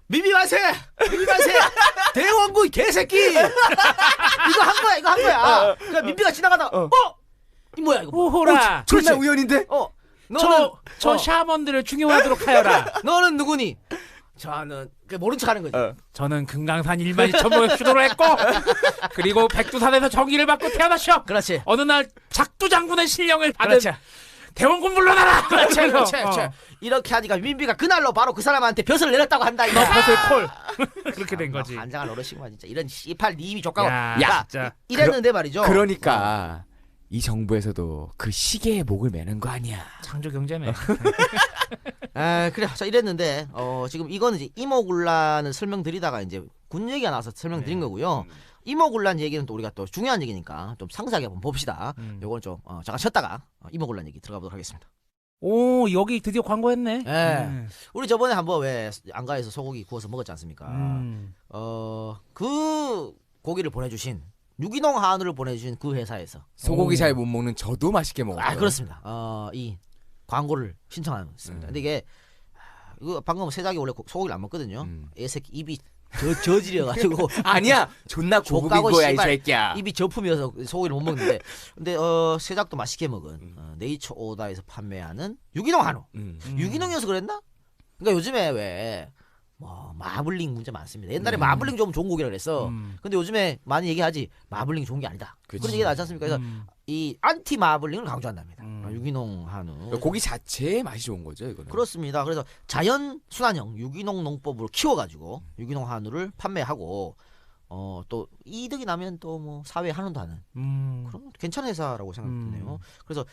A: 민비 만세 대원군 개새끼 이거 한 거야. 그러니까 민비가 지나가다가 이 뭐야 이거
B: 오호라.
C: 존나 우연인데.
B: 저 샤먼들을 중용하도록 하여라.
A: 너는 누구니? 저는 모른 척하는 거지.
B: 저는 금강산 일만이 천목의 수도로 했고 그리고 백두산에서 정의를 받고 태어났쇼.
A: 그렇지.
B: 어느 날 작두 장군의 신령을 받은
A: 그렇지.
B: 대원군 물러나라.
A: 그렇지. 이렇게 하니까 민비가 그날로 바로 그 사람한테 벼슬을 내렸다고 한다.
B: 너 벼슬 콜. 그렇게 된 거지.
A: 한장한 어르신만 진짜 이런 씨팔 님이 족가고.
B: 야, 진짜.
A: 이랬는데 말이죠.
C: 그러니까 이 정부에서도 그 시계에 목을 매는 거 아니야.
B: 창조 경제네.
A: 그래. 자 이랬는데 지금 이거는 이제 이모군란을 설명드리다가 이제 군 얘기가 나와서 설명드린 거고요. 이모군란 얘기는 또 우리가 또 중요한 얘기니까 좀 상세하게 한번 봅시다. 요거는 좀 잠깐 쉬었다가 이모군란 얘기 들어가 보도록 하겠습니다.
B: 오 여기 드디어 광고했네.
A: 우리 저번에 한번 왜 안가에서 소고기 구워서 먹었지 않습니까? 그 고기를 보내주신 유기농 한우를 보내주신 그 회사에서
C: 소고기 잘 못 먹는 저도 맛있게 먹어요.
A: 그렇습니다. 이 광고를 신청했습니다. 근데 이게 이거 방금 세작이 원래 소고기를 안 먹거든요. 애새끼 입이 저질이어가지고
C: 아니야 존나 고급인 거야 이 새끼야.
A: 입이 저품이어서 소고기를 못 먹는데 근데 세작도 맛있게 먹은 네이처 오다에서 판매하는 유기농 한우. 유기농이어서 그랬나? 그러니까 요즘에 왜 마블링 문제 많습니다. 옛날에 마블링 좀 좋은 고기라 그랬어. 근데 요즘에 많이 얘기하지 마블링 좋은 게 아니다. 그런 얘기 나지 않습니까? 그래서 이 안티 마블링을 강조한답니다. 유기농 한우.
C: 고기 자체의 맛이 좋은 거죠, 이거는.
A: 그렇습니다. 그래서 자연 순환형 유기농 농법으로 키워가지고 유기농 한우를 판매하고 또 이득이 나면 또 뭐 사회에 한원도 하는 그런 괜찮은 회사라고 생각드네요. 그래서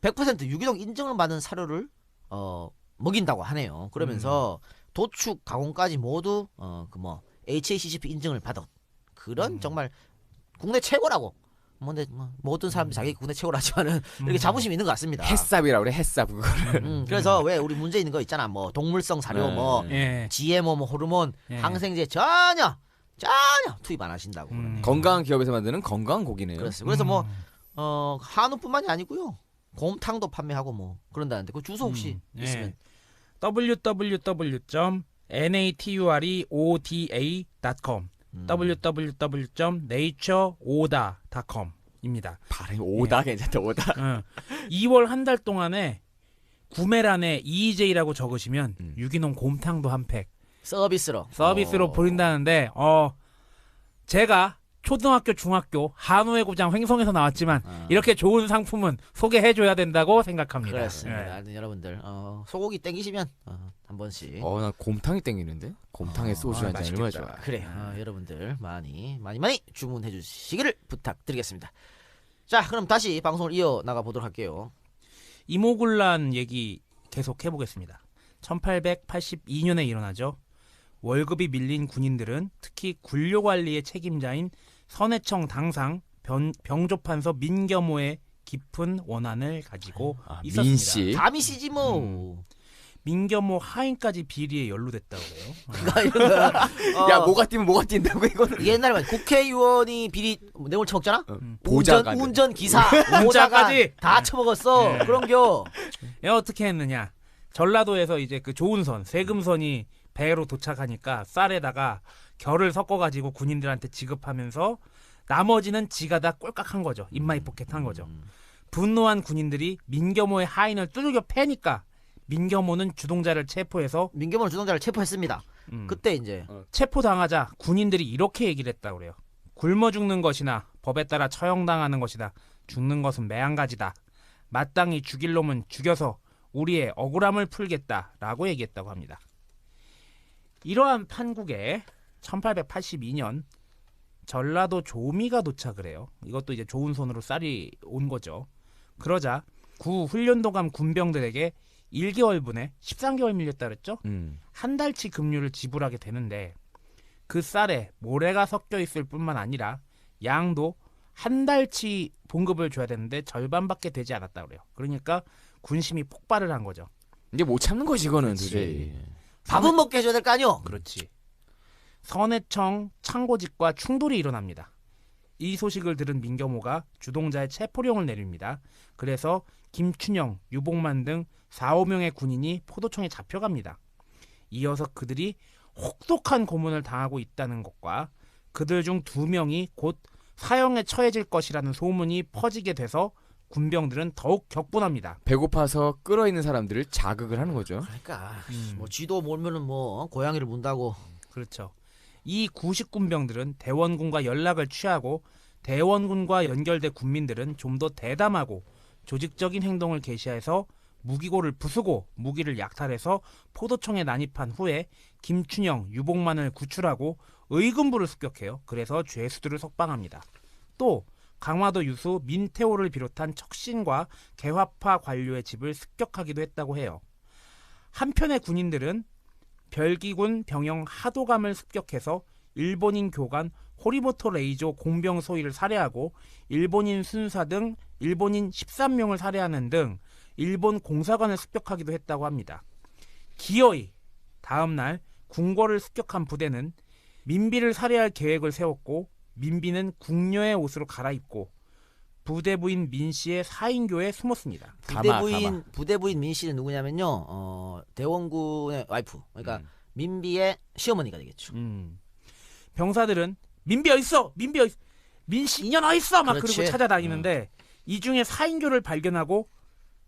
A: 100% 유기농 인정을 받은 사료를 먹인다고 하네요. 그러면서 도축 가공까지 모두 HACCP 인증을 받은 그런 정말 국내 최고라고. 모든 사람들이 자기 국내 최고라지만은 이렇게 자부심이 있는 것 같습니다.
C: 햇삽이라고 그래, 햇삽 그거를.
A: 그래서 왜 우리 문제 있는 거 있잖아. 동물성 사료, GMO, 호르몬, 항생제 전혀 투입 안 하신다고.
C: 건강한 기업에서 만드는 건강한 고기네요.
A: 그렇습니다. 그래서 한우뿐만이 아니고요. 곰탕도 판매하고 그런다는데 그 주소 혹시 있으면
B: www.natureoda.com www.natureoda.com입니다.
C: 발음이 오다 괜찮다. 오다.
B: 2월 한 달 동안에 구매란에 EJ라고 적으시면 유기농 곰탕도 한 팩
A: 서비스로
B: 보린다는데 제가 초등학교, 중학교, 한우의 고장 횡성에서 나왔지만 이렇게 좋은 상품은 소개해줘야 된다고 생각합니다.
A: 그렇습니다. 여러분들 소고기 땡기시면 한 번씩.
C: 난 곰탕이 땡기는데? 곰탕에 소주 한 잔 얼마나 좋아.
A: 그래, 여러분들 많이 주문해 주시기를 부탁드리겠습니다. 자, 그럼 다시 방송을 이어 나가 보도록 할게요.
B: 이모군란 얘기 계속 해보겠습니다. 1882년에 일어나죠. 월급이 밀린 군인들은 특히 군료관리의 책임자인 선해청 당상 병조판서 민겸호의 깊은 원한을 가지고 있었습니다.
C: 민씨.
A: 다미씨지 뭐.
B: 민겸호 하인까지 비리에 연루됐다고 해요.
C: 야, 뭐가 뛰면 뭐가 뛴다고 이거는.
A: 옛날에 말 국회의원이 비리 내용을 처먹잖아.
C: 보좌관.
A: 운전 기사,
B: 운전까지
A: 다 처먹었어. 그런겨.
B: 어떻게 했느냐? 전라도에서 이제 그 조운선, 세금선이 배로 도착하니까 쌀에다가 결을 섞어가지고 군인들한테 지급하면서 나머지는 지가 다 꼴깍한 거죠. 입마이 포켓한 거죠. 분노한 군인들이 민겸호의 하인을 두들겨 패니까 민겸호는 주동자를 체포해서
A: 민겸호는 주동자를 체포했습니다. 그때 이제
B: 체포당하자 군인들이 이렇게 얘기를 했다고 그래요. 굶어 죽는 것이나 법에 따라 처형당하는 것이다. 죽는 것은 매한가지다. 마땅히 죽일 놈은 죽여서 우리의 억울함을 풀겠다라고 얘기했다고 합니다. 이러한 판국에 1882년 전라도 조미가 도착을 해요. 이것도 이제 좋은 손으로 쌀이 온 거죠. 그러자 구 훈련도감 군병들에게 1개월분에 13개월 밀렸다 그랬죠? 한 달치 급료를 지불하게 되는데 그 쌀에 모래가 섞여 있을 뿐만 아니라 양도 한 달치 봉급을 줘야 되는데 절반밖에 되지 않았다 그래요. 그러니까 군심이 폭발을 한 거죠.
C: 이게 못 참는 거지 이거는 도저히.
A: 밥은 먹게 해줘야 될 거 아니오?
B: 그렇지. 선해청 창고직과 충돌이 일어납니다. 이 소식을 들은 민겸호가 주동자의 체포령을 내립니다. 그래서 김춘영, 유복만 등 4~5명의 군인이 포도청에 잡혀갑니다. 이어서 그들이 혹독한 고문을 당하고 있다는 것과 그들 중 2명이 곧 사형에 처해질 것이라는 소문이 퍼지게 돼서 군병들은 더욱 격분합니다.
C: 배고파서 끌어있는 사람들을 자극을 하는 거죠.
A: 그러니까 뭐 쥐도 몰면은 뭐 고양이를 문다고.
B: 그렇죠. 이 구식군병들은 대원군과 연락을 취하고 대원군과 연결된 군민들은 좀 더 대담하고 조직적인 행동을 개시해서 무기고를 부수고 무기를 약탈해서 포도청에 난입한 후에 김춘영, 유복만을 구출하고 의금부를 습격해요. 그래서 죄수들을 석방합니다. 또 강화도 유수 민태호를 비롯한 척신과 개화파 관료의 집을 습격하기도 했다고 해요. 한편의 군인들은 별기군 병영 하도감을 습격해서 일본인 교관 호리모토 레이조 공병 소위를 살해하고 일본인 순사 등 일본인 13명을 살해하는 등 일본 공사관을 습격하기도 했다고 합니다. 기어이 다음날 궁궐을 습격한 부대는 민비를 살해할 계획을 세웠고 민비는 궁녀의 옷으로 갈아입고 부대부인 민씨의 사인교에 숨었습니다.
A: 부대부인 민씨는 누구냐면요. 대원군의 와이프. 그러니까 민비의 시어머니가 되겠죠.
B: 병사들은 민비 어딨어? 민비 어딨어? 민씨 인연 어딨어? 막
A: 그렇지.
B: 그러고 찾아다니는데 이 중에 사인교를 발견하고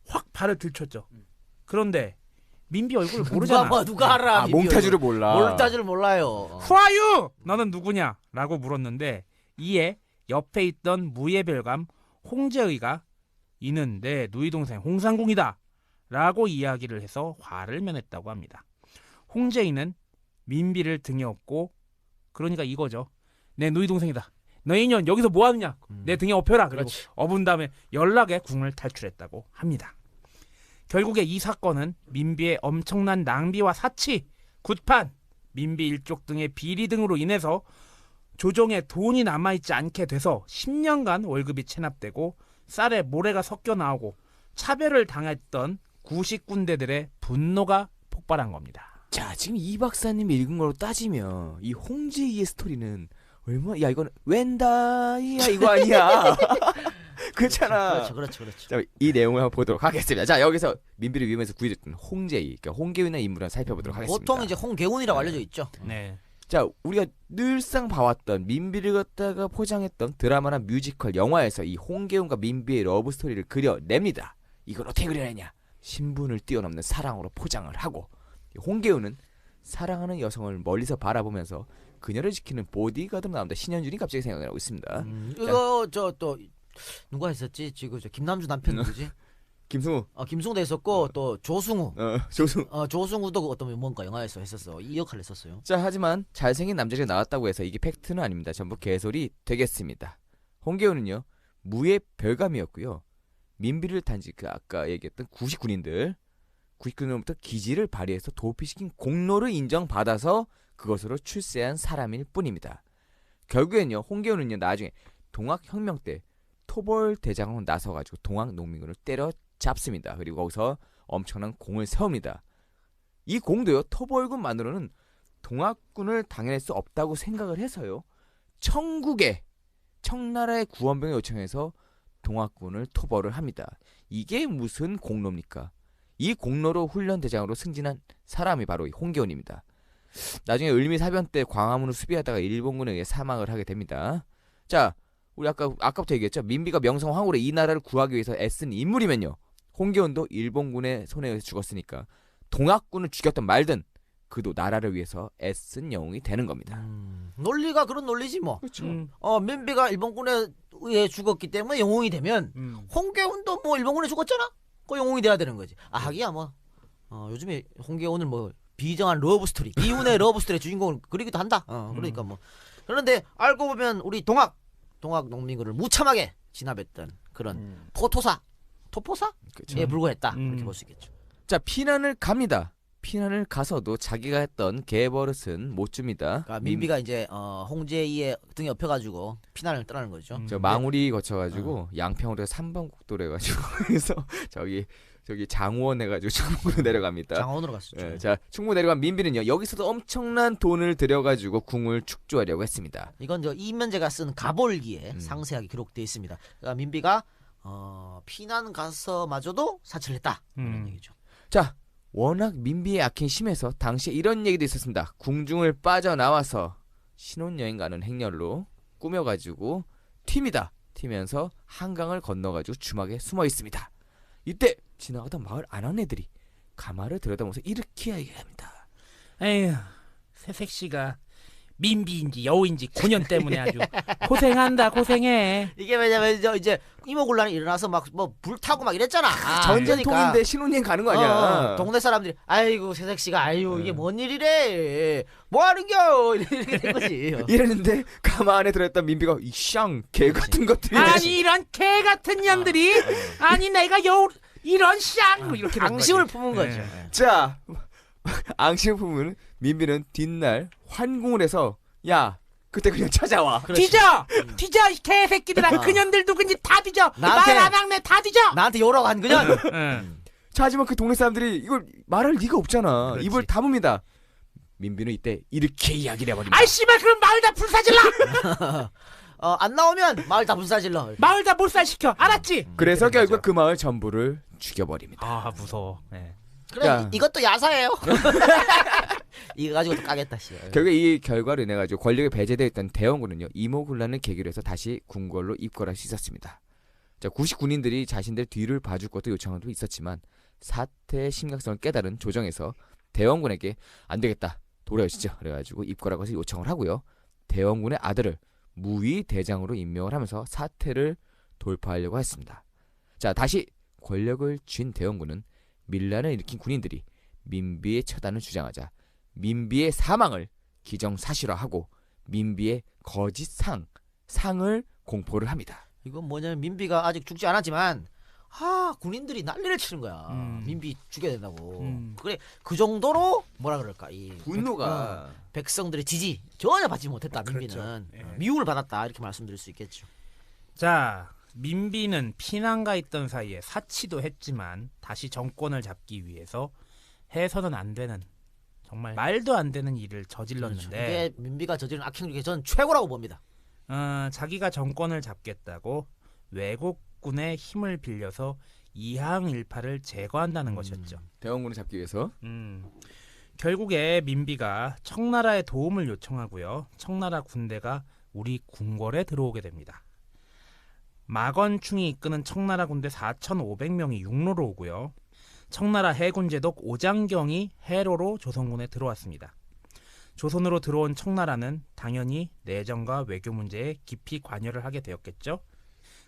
B: 확 발을 들쳤죠. 그런데 민비 얼굴을 모르잖아.
A: 누가 알아?
C: 몽타주를 몰라.
A: 몽타주를 몰라요.
B: Who are you? 너는 누구냐? 라고 물었는데 이에 옆에 있던 무예별감 홍제의가 이는 내 누이 동생 홍상궁이다 라고 이야기를 해서 화를 면했다고 합니다. 홍제의는 민비를 등에 업고 그러니까 이거죠. 내 누이 동생이다. 너 인연 여기서 뭐 하느냐? 내 등에 업혀라. 그리고 업은 다음에 연락에 궁을 탈출했다고 합니다. 결국에 이 사건은 민비의 엄청난 낭비와 사치, 굿판, 민비 일족 등의 비리 등으로 인해서 조정에 돈이 남아있지 않게 돼서 10년간 월급이 체납되고 쌀에 모래가 섞여 나오고 차별을 당했던 구식군대들의 분노가 폭발한 겁니다.
C: 자, 지금 이 박사님이 읽은 걸로 따지면 이 홍제이의 스토리는 얼마? 야, 이거는 웬다이야 이거 아니야? 그렇잖아.
A: 그렇죠.
C: 자, 이 내용을 한번 보도록 하겠습니다. 자, 여기서 민비를 위험해서 구해줬던 홍제이, 그러니까 홍계훈의 인물을 살펴보도록 하겠습니다.
A: 보통 이제 홍계훈이라고 알려져 있죠.
B: 네.
C: 자, 우리가 늘상 봐왔던 민비를 갖다가 포장했던 드라마나 뮤지컬, 영화에서 이 홍계훈과 민비의 러브 스토리를 그려냅니다. 이걸 어떻게 그려내냐? 신분을 뛰어넘는 사랑으로 포장을 하고 홍계훈은 사랑하는 여성을 멀리서 바라보면서 그녀를 지키는 보디가드로 나옵니다. 신현준이 갑자기 생각나고 있습니다.
A: 이거 저 또 누가 했었지? 지금 저 김남주 남편 누구지?
C: 김승우.
A: 김승우도 했었고 또 조승우.
C: 조승우.
A: 조승우도 그 어떤 뭔가 영화에서 했었어. 이 역할을 했었어요.
C: 자, 하지만 잘생긴 남자가 나왔다고 해서 이게 팩트는 아닙니다. 전부 개소리 되겠습니다. 홍계호는요 무의 별감이었고요. 민비를 단지 그 아까 얘기했던 99년부터 기지를 발휘해서 도피시킨 공로를 인정받아서 그것으로 출세한 사람일 뿐입니다. 결국엔요 홍계호는요 나중에 동학혁명 때 토벌 대장으로 나서가지고 동학 농민군을 때려잡습니다. 그리고 거기서 엄청난 공을 세웁니다. 이 공도요 토벌군만으로는 동학군을 당해낼 수 없다고 생각을 해서요 청나라의 구원병을 요청해서 동학군을 토벌을 합니다. 이게 무슨 공로입니까? 이 공로로 훈련대장으로 승진한 사람이 바로 홍계원입니다. 나중에 을미사변 때 광화문을 수비하다가 일본군에 의해 사망을 하게 됩니다. 자, 우리 아까부터 얘기했죠. 민비가 명성황후로 이 나라를 구하기 위해서 애쓴 인물이면요. 홍계원도 일본군의 손에 의해서 죽었으니까 동학군을 죽였던 말든 그도 나라를 위해서 애쓴 영웅이 되는 겁니다.
A: 논리가 그런 논리지 뭐.
C: 그렇죠.
A: 민비가 일본군에 의해 죽었기 때문에 영웅이 되면 홍계훈도 뭐 일본군에 죽었잖아. 그 영웅이 돼야 되는 거지. 하기야 뭐 요즘에 홍계훈을 뭐 비정한 러브 스토리, 이훈의 러브 스토리의 주인공을 그리기도 한다. 그러니까 뭐 그런데 알고 보면 우리 동학 농민군을 무참하게 진압했던 그런 토포사에
C: 그렇죠.
A: 불과했다. 그렇게 볼 수 있겠죠.
C: 자, 피난을 갑니다. 피난을 가서도 자기가 했던 개버릇은 못 줍니다.
A: 그러니까 민비가 이제 홍제이의 등에 엎여가지고 피난을 떠나는 거죠.
C: 저 망우리 거쳐가지고 양평으로 3번 국도로 해가지고 그래서 저기 장원 해가지고 충무로 내려갑니다.
A: 장원으로 갔었죠.
C: 네, 자, 충무 내려간 민비는요 여기서도 엄청난 돈을 들여가지고 궁을 축조하려고 했습니다.
A: 이건 저 이면제가 쓴 가볼기에 상세하게 기록되어 있습니다. 그러니까 민비가 피난 가서마저도 사치를 했다. 그런 얘기죠.
C: 자, 워낙 민비의 악행이 심해서 당시에 이런 얘기도 있었습니다. 궁중을 빠져나와서 신혼여행 가는 행렬로 꾸며가지고 튀면서 한강을 건너가지고 주막에 숨어 있습니다. 이때 지나가던 마을 아낙네들이 가마를 들여다보면서 이렇게 얘기합니다.
B: 에휴, 새색시가 민비인지 여우인지 9년 때문에 아주 고생한다 고생해.
A: 이게 왜냐면 이제 이모군란이 일어나서 막 뭐 불타고 막 이랬잖아.
C: 전쟁통인데 신혼여행 가는 거 아니야.
A: 동네 사람들이 아이고 새색시가 아유 이게 뭔 일이래 뭐 하는겨 이렇게 된 거지.
C: 이랬는데 가마 안에 들어있던 민비가 이샹 개 같은 것들이
B: 아니 이런 개 같은 년들이 아니 내가 여우 이런 샹 이렇게 된
A: 앙심을
B: 거지.
A: 품은 거죠.
C: 자, 앙심을 품은 민비는 뒷날 환궁을 해서 야 그때 그냥 찾아와.
B: 뒤져 이 개새끼들아. 그년들 누군지 다 뒤져.
A: 나한테-
B: 말 안 학네 다 뒤져.
A: 나한테 요라고 한 그년.
C: 자, 하지만 그 동네 사람들이 이걸 말할 리가 없잖아.
B: 그렇지.
C: 입을 다뭅니다. 민비는 이때 이렇게 이야기를 해버립니다.
B: 아이 씨발 그럼 마을 다 불사질러.
A: 안 나오면 마을 다 불사질러.
B: 마을 다 몰살시켜. 알았지?
C: 그래서
A: 그런
C: 결국
A: 거죠.
C: 그 마을 전부를 죽여버립니다.
B: 아 무서워. 네.
A: 그래
C: 야.
A: 이것도 야사예요. 이거 가지고 또 까겠다 씨.
C: 결국 이 결과로 인해 가지고 권력에 배제되어 있던 대원군은요 이모군란을 계기로 해서 다시 궁궐로 입궐할 수 있었습니다. 자, 99인들이 자신들 뒤를 봐줄 것도 요청도 있었지만 사태의 심각성을 깨달은 조정에서 대원군에게 안 되겠다 돌아오시죠. 그래가지고 입궐할 것을 요청을 하고요. 대원군의 아들을 무위 대장으로 임명을 하면서 사태를 돌파하려고 했습니다. 자, 다시 권력을 쥔 대원군은 밀란을 일으킨 군인들이 민비의 처단을 주장하자 민비의 사망을 기정사실화하고 민비의 거짓 상을 공포를 합니다.
A: 이건 뭐냐면 민비가 아직 죽지 않았지만 군인들이 난리를 치는 거야. 민비 죽여야 된다고. 그래 그 정도로 뭐라 그럴까 이
C: 분노가
A: 백성들의 지지 전혀 받지 못했다. 민비는
B: 그렇죠. 예.
A: 미움을 받았다 이렇게 말씀드릴 수 있겠죠.
B: 자, 민비는 피난가 있던 사이에 사치도 했지만 다시 정권을 잡기 위해서 해서는 안 되는 정말 말도 안 되는 일을 저질렀는데
A: 이게 민비가 저지른 악행 중에 저는 최고라고 봅니다.
B: 자기가 정권을 잡겠다고 외국군의 힘을 빌려서 이항일파를 제거한다는 것이었죠.
C: 대원군을 잡기 위해서
B: 결국에 민비가 청나라의 도움을 요청하고요. 청나라 군대가 우리 궁궐에 들어오게 됩니다. 마건충이 이끄는 청나라 군대 4,500명이 육로로 오고요. 청나라 해군 제독 오장경이 해로로 조선군에 들어왔습니다. 조선으로 들어온 청나라는 당연히 내정과 외교 문제에 깊이 관여를 하게 되었겠죠.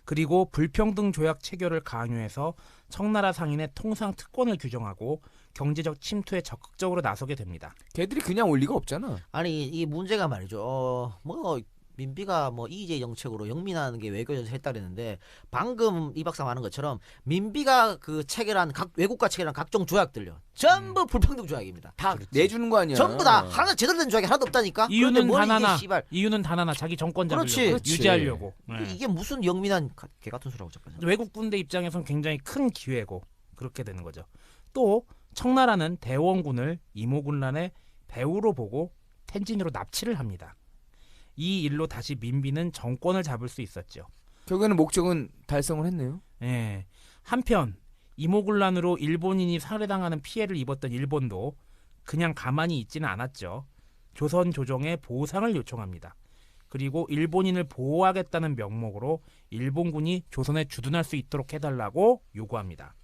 B: 그리고 불평등 조약 체결을 강요해서 청나라 상인의 통상 특권을 규정하고 경제적 침투에 적극적으로 나서게 됩니다.
C: 걔들이 그냥 올 리가 없잖아.
A: 아니 이 문제가 말이죠. 뭐 민비가 뭐 이재 정책으로 영민하는 게 외교 정책 했다 그랬는데 방금 이 박사 말한 것처럼 민비가 그 체결한 각 외국과 체결한 각종 조약들요 전부 불평등 조약입니다.
C: 다 내주는 거 아니야.
A: 전부 다 하나 제대로 된 조약이 하나도 없다니까.
B: 이유는
A: 뭘
B: 단
A: 이게
B: 하나.
A: 씨발.
B: 이유는 단 하나. 자기 정권 잡으려고.
A: 그렇지.
B: 유지하려고. 네.
A: 이게 무슨 영민한 개 같은 소리라고 자꾸.
B: 외국 군대 입장에선 굉장히 큰 기회고 그렇게 되는 거죠. 또 청나라는 대원군을 이모군란의 배후로 보고 텐진으로 납치를 합니다. 이 일로 다시 민비는 정권을 잡을 수 있었죠.
C: 결국에는 목적은 달성을 했네요.
B: 예. 한편 이모군란으로 일본인이 살해당하는 피해를 입었던 일본도 그냥 가만히 있지는 않았죠. 조선 조정에 보상을 요청합니다. 그리고 일본인을 보호하겠다는 명목으로 일본군이 조선에 주둔할 수 있도록 해달라고 요구합니다.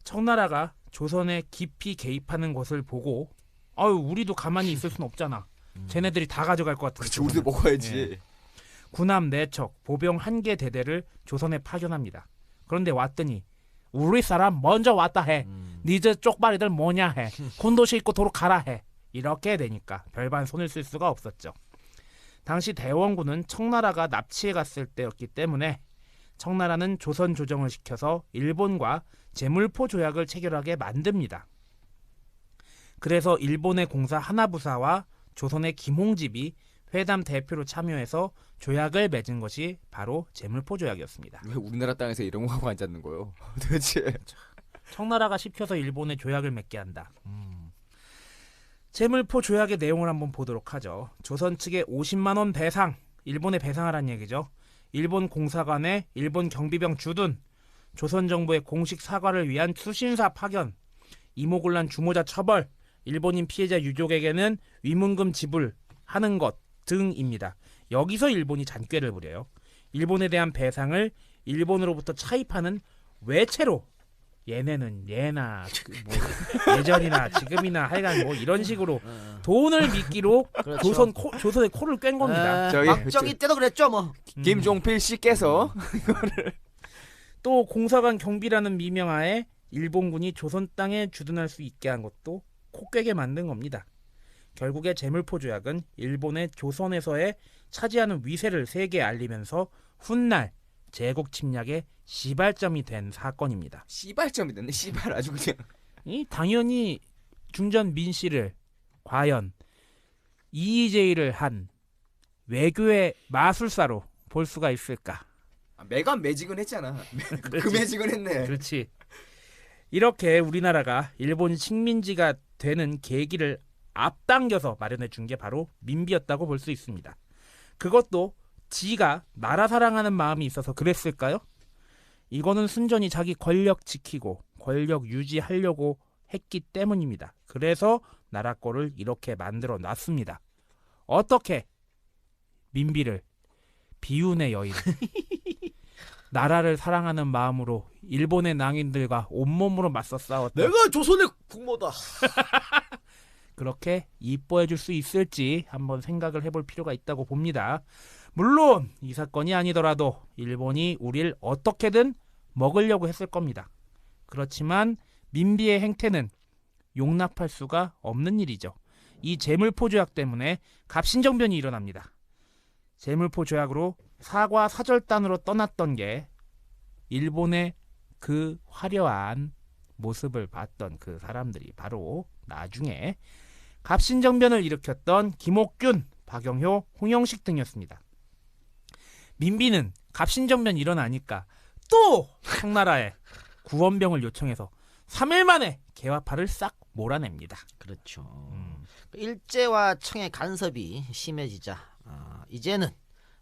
B: 청나라가 조선에 깊이 개입하는 것을 보고 아유 우리도 가만히 있을 순 없잖아. 쟤네들이 다 가져갈 것 같은.
C: 그렇지, 우리도 먹어야지.
B: 예. 군함 4척, 보병 1개 대대를 조선에 파견합니다. 그런데 왔더니 우리 사람 먼저 왔다 해. 니저 쪽발이들 뭐냐 해. 군도시 입고 도로 가라 해. 이렇게 되니까 별반 손을 쓸 수가 없었죠. 당시 대원군은 청나라가 납치해 갔을 때였기 때문에 청나라는 조선 조정을 시켜서 일본과 제물포 조약을 체결하게 만듭니다. 그래서 일본의 공사 하나부사와 조선의 김홍집이 회담 대표로 참여해서 조약을 맺은 것이 바로 제물포 조약이었습니다.
C: 왜 우리나라 땅에서 이런 거 하고 앉았는 거요? 도대체.
B: 청나라가 시켜서 일본에 조약을 맺게 한다. 제물포 조약의 내용을 한번 보도록 하죠. 조선 측에 50만 원 배상, 일본에 배상하라는 얘기죠. 일본 공사관에 일본 경비병 주둔, 조선 정부의 공식 사과를 위한 수신사 파견, 이모군란 주모자 처벌, 일본인 피해자 유족에게는 위문금 지불하는 것 등입니다. 여기서 일본이 잔꾀를 부려요. 일본에 대한 배상을 일본으로부터 차입하는 외채로 얘네는 예나 뭐 예전이나 지금이나 하여간 뭐 이런 식으로 돈을 미끼로
A: 그렇죠.
B: 조선의 코를 꿰는 겁니다.
C: 저기
A: 박정희 때도 그랬죠 뭐.
C: 김종필 씨께서
B: 또 공사관 경비라는 미명하에 일본군이 조선 땅에 주둔할 수 있게 한 것도 코 꿰게 만든 겁니다. 결국에 제물포 조약은 일본의 조선에서의 차지하는 위세를 세계에 알리면서 훗날 제국 침략의 시발점이 된 사건입니다.
C: 씨발점이 됐네. 씨발 아주 그냥.
B: 당연히 중전 민씨를 과연 이의제의를 한 외교의 마술사로 볼 수가 있을까?
C: 매간 매직은 했잖아. 그 매직은 했네.
B: 그렇지. 이렇게 우리나라가 일본 식민지가 되는 계기를 앞당겨서 마련해 준 게 바로 민비였다고 볼 수 있습니다. 그것도 지가 나라 사랑하는 마음이 있어서 그랬을까요? 이거는 순전히 자기 권력 지키고 권력 유지하려고 했기 때문입니다. 그래서 나라 거를 이렇게 만들어 놨습니다. 어떻게 민비를 비운의 여인 나라를 사랑하는 마음으로 일본의 낭인들과 온몸으로 맞서 싸웠다.
A: 내가 조선의 국모다.
B: 그렇게 이뻐해 줄 수 있을지 한번 생각을 해볼 필요가 있다고 봅니다. 물론 이 사건이 아니더라도 일본이 우릴 어떻게든 먹으려고 했을 겁니다. 그렇지만 민비의 행태는 용납할 수가 없는 일이죠. 이 제물포 조약 때문에 갑신정변이 일어납니다. 제물포 조약으로 사과 사절단으로 떠났던 게 일본의 그 화려한 모습을 봤던 그 사람들이 바로 나중에 갑신정변을 일으켰던 김옥균, 박영효, 홍영식 등이었습니다. 민비는 갑신정변 일어나니까 또 청나라에 구원병을 요청해서 3일 만에 개화파를 싹 몰아냅니다.
A: 그렇죠. 일제와 청의 간섭이 심해지자 이제는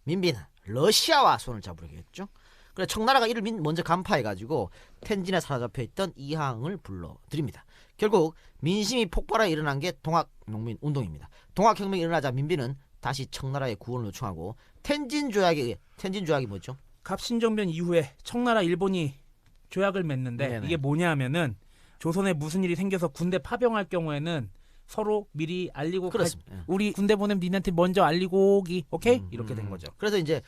A: 민비는 러시아와 손을 잡으려겠죠. 그래 청나라가 이를 먼저 간파해가지고 텐진에 사로잡혀있던 이항을 불러들입니다. 결국 민심이 폭발해 일어난 게 동학농민 운동입니다. 동학혁명이 일어나자 민비는 다시 청나라의 구원을 요청하고 텐진 조약이 뭐죠?
B: 갑신정변 이후에 청나라 일본이 조약을 맺는데
A: 네네.
B: 이게 뭐냐 하면은 조선에 무슨 일이 생겨서 군대 파병할 경우에는 서로 미리 알리고
A: 그렇습니다.
B: 우리 군대 보내면 니네한테 먼저 알리고 오기. 오케이? 이렇게 된 거죠.
A: 그래서 이제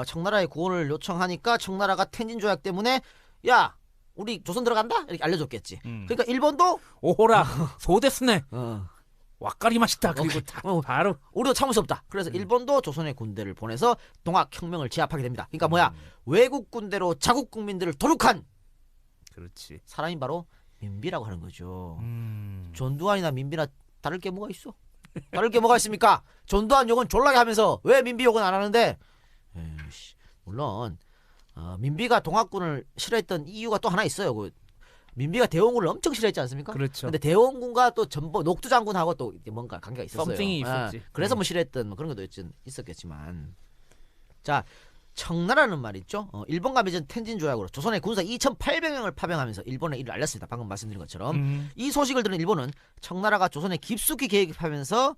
A: 청나라의 구원을 요청하니까 청나라가 텐진 조약 때문에 야 우리 조선 들어간다 이렇게 알려줬겠지. 그러니까 일본도
B: 오호라 소데스네.
A: 어,
B: 왁가리 맛있다. 그리고 바로
A: 우리도 참을 수 없다. 그래서 일본도 조선의 군대를 보내서 동학혁명을 제압하게 됩니다. 그러니까 뭐야 외국 군대로 자국 국민들을 도륙한
B: 그렇지.
A: 사람이 바로 민비라고 하는 거죠. 전두환이나 민비나 다를 게 뭐가 있어? 다를 게 뭐가 있습니까? 전두환 욕은 졸라게 하면서 왜 민비 욕은 안 하는데? 에이씨, 물론 민비가 동학군을 싫어했던 이유가 또 하나 있어요. 민비가 대원군을 엄청 싫어했지 않습니까?
B: 그렇죠.
A: 근데 대원군과 또 전부 녹두 장군하고 또 뭔가 관계가 있었어요.
B: 썸씽이 있었지.
A: 그래서 뭐 싫어했던 뭐 그런 것도 있었겠지만, 자 청나라는 말이죠. 일본과 맺은 텐진 조약으로 조선의 군사 2,800명을 파병하면서 일본에 이를 알렸습니다. 방금 말씀드린 것처럼 이 소식을 들은 일본은 청나라가 조선에 깊숙이 개입하면서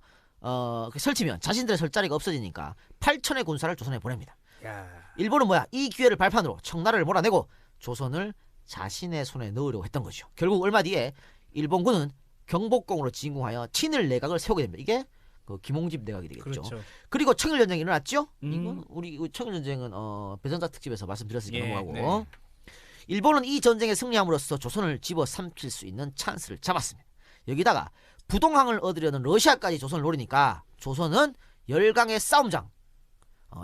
A: 설치면 자신들의 설 자리가 없어지니까 8,000의 군사를 조선에 보냅니다.
B: 야.
A: 일본은 뭐야? 이 기회를 발판으로 청나라를 몰아내고 조선을 자신의 손에 넣으려고 했던 거죠. 결국 얼마 뒤에 일본군은 경복궁으로 진궁하여 친일 내각을 세우게 됩니다. 이게 그 김홍집 내각이 되겠죠.
B: 그렇죠.
A: 그리고 청일전쟁이 일어났죠. 이건 우리 청일전쟁은 배전자 특집에서 말씀드렸으니까 넘어가고
B: 네.
A: 일본은 이 전쟁에 승리함으로써 조선을 집어삼킬 수 있는 찬스를 잡았습니다. 여기다가 부동항을 얻으려는 러시아까지 조선을 노리니까 조선은 열강의 싸움장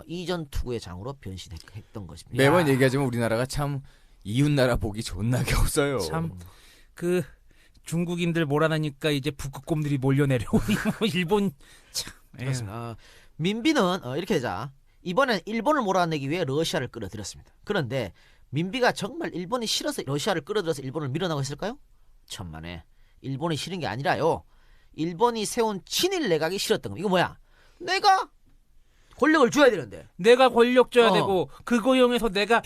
A: 이전 투구의 장으로 변신했던 것입니다.
C: 매번 얘기하지만 우리나라가 참 이웃나라 보기 존나게 없어요.
B: 참 그 중국인들 몰아내니까 이제 북극곰들이 몰려내려오니 일본 참.
A: 그렇습니다. 민비는 이렇게 되자 이번엔 일본을 몰아내기 위해 러시아를 끌어들였습니다. 그런데 민비가 정말 일본이 싫어서 러시아를 끌어들여서 일본을 밀어나고 했을까요? 천만에 일본이 싫은 게 아니라요. 일본이 세운 친일 내각이 싫었던 거. 이거 뭐야? 내가 권력을 줘야 되는데.
B: 내가 권력 줘야 되고 그거 이용해서 내가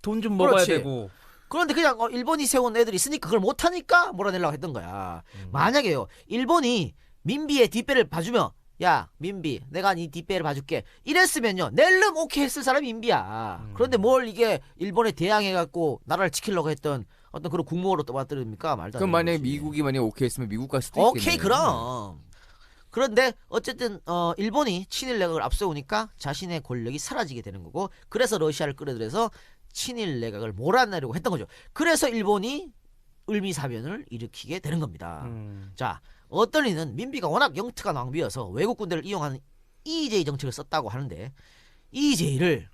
B: 돈 좀 먹어야
A: 그렇지.
B: 되고.
A: 그런데 그냥 일본이 세운 애들이 있으니까 그걸 못하니까 몰아내려고 했던 거야. 만약에요 일본이 민비의 뒷배를 봐주며 야 민비 내가 네 뒷배를 봐줄게 이랬으면요 낼름 오케이 했을 사람이 민비야. 그런데 뭘 이게 일본에 대항해갖고 나라를 지키려고 했던 어떤 그런 국무원으로 떠받들입니까? 말도 안
C: 그럼
A: 되는
C: 만약에
A: 거지.
C: 미국이 만약에 오케이 했으면 미국 갈 수도 있겠네.
A: 오케이 그럼. 그런데 어쨌든 일본이 친일 내각을 앞세우니까 자신의 권력이 사라지게 되는 거고 그래서 러시아를 끌어들여서 친일 내각을 몰아내려고 했던 거죠. 그래서 일본이 을미사변을 일으키게 되는 겁니다. 자 어떤 이는 민비가 워낙 영특한 왕비여서 외국 군대를 이용하는 EJ 정책을 썼다고 하는데 EJ는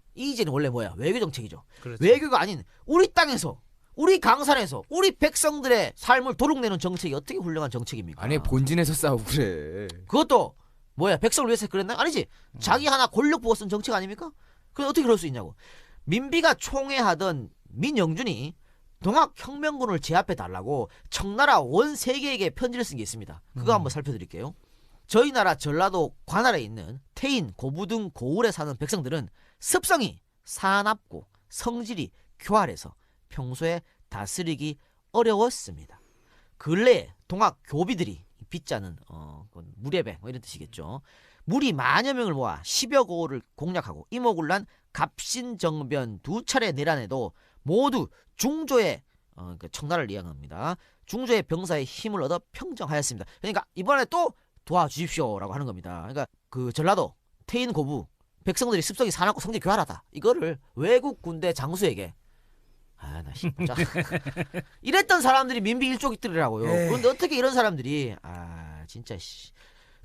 A: 원래 뭐야? 외교 정책이죠.
B: 그렇죠.
A: 외교가 아닌 우리 땅에서 우리 강산에서 우리 백성들의 삶을 도둑내는 정책이 어떻게 훌륭한 정책입니까?
C: 아니 본진에서 싸우고 그래.
A: 그것도 뭐야 백성을 위해서 그랬나? 아니지. 자기 하나 권력 보고 쓴 정책 아닙니까? 그럼 어떻게 그럴 수 있냐고. 민비가 총애하던 민영준이 동학혁명군을 제압해달라고 청나라 원세계에게 편지를 쓴 게 있습니다. 그거 한번 살펴드릴게요. 저희 나라 전라도 관할에 있는 태인, 고부 등 고을에 사는 백성들은 습성이 사납고 성질이 교활해서 평소에 다스리기 어려웠습니다. 근래에 동학 교비들이 빗자는 무례배 이런 뜻이겠죠. 무리 만여 명을 모아 10여 고을을 공략하고 이모군란 갑신정변 2차례 내란에도 모두 중조의 청나라를 이양합니다. 중조의 병사의 힘을 얻어 평정하였습니다. 그러니까 이번에 또 도와주십시오라고 하는 겁니다. 그러니까 그 전라도 태인 고부 백성들이 습성이 사납고 성질이 교활하다. 이거를 외국 군대 장수에게 나 진짜 이랬던 사람들이 민비 일족이들이라고요. 그런데 어떻게 이런 사람들이 진짜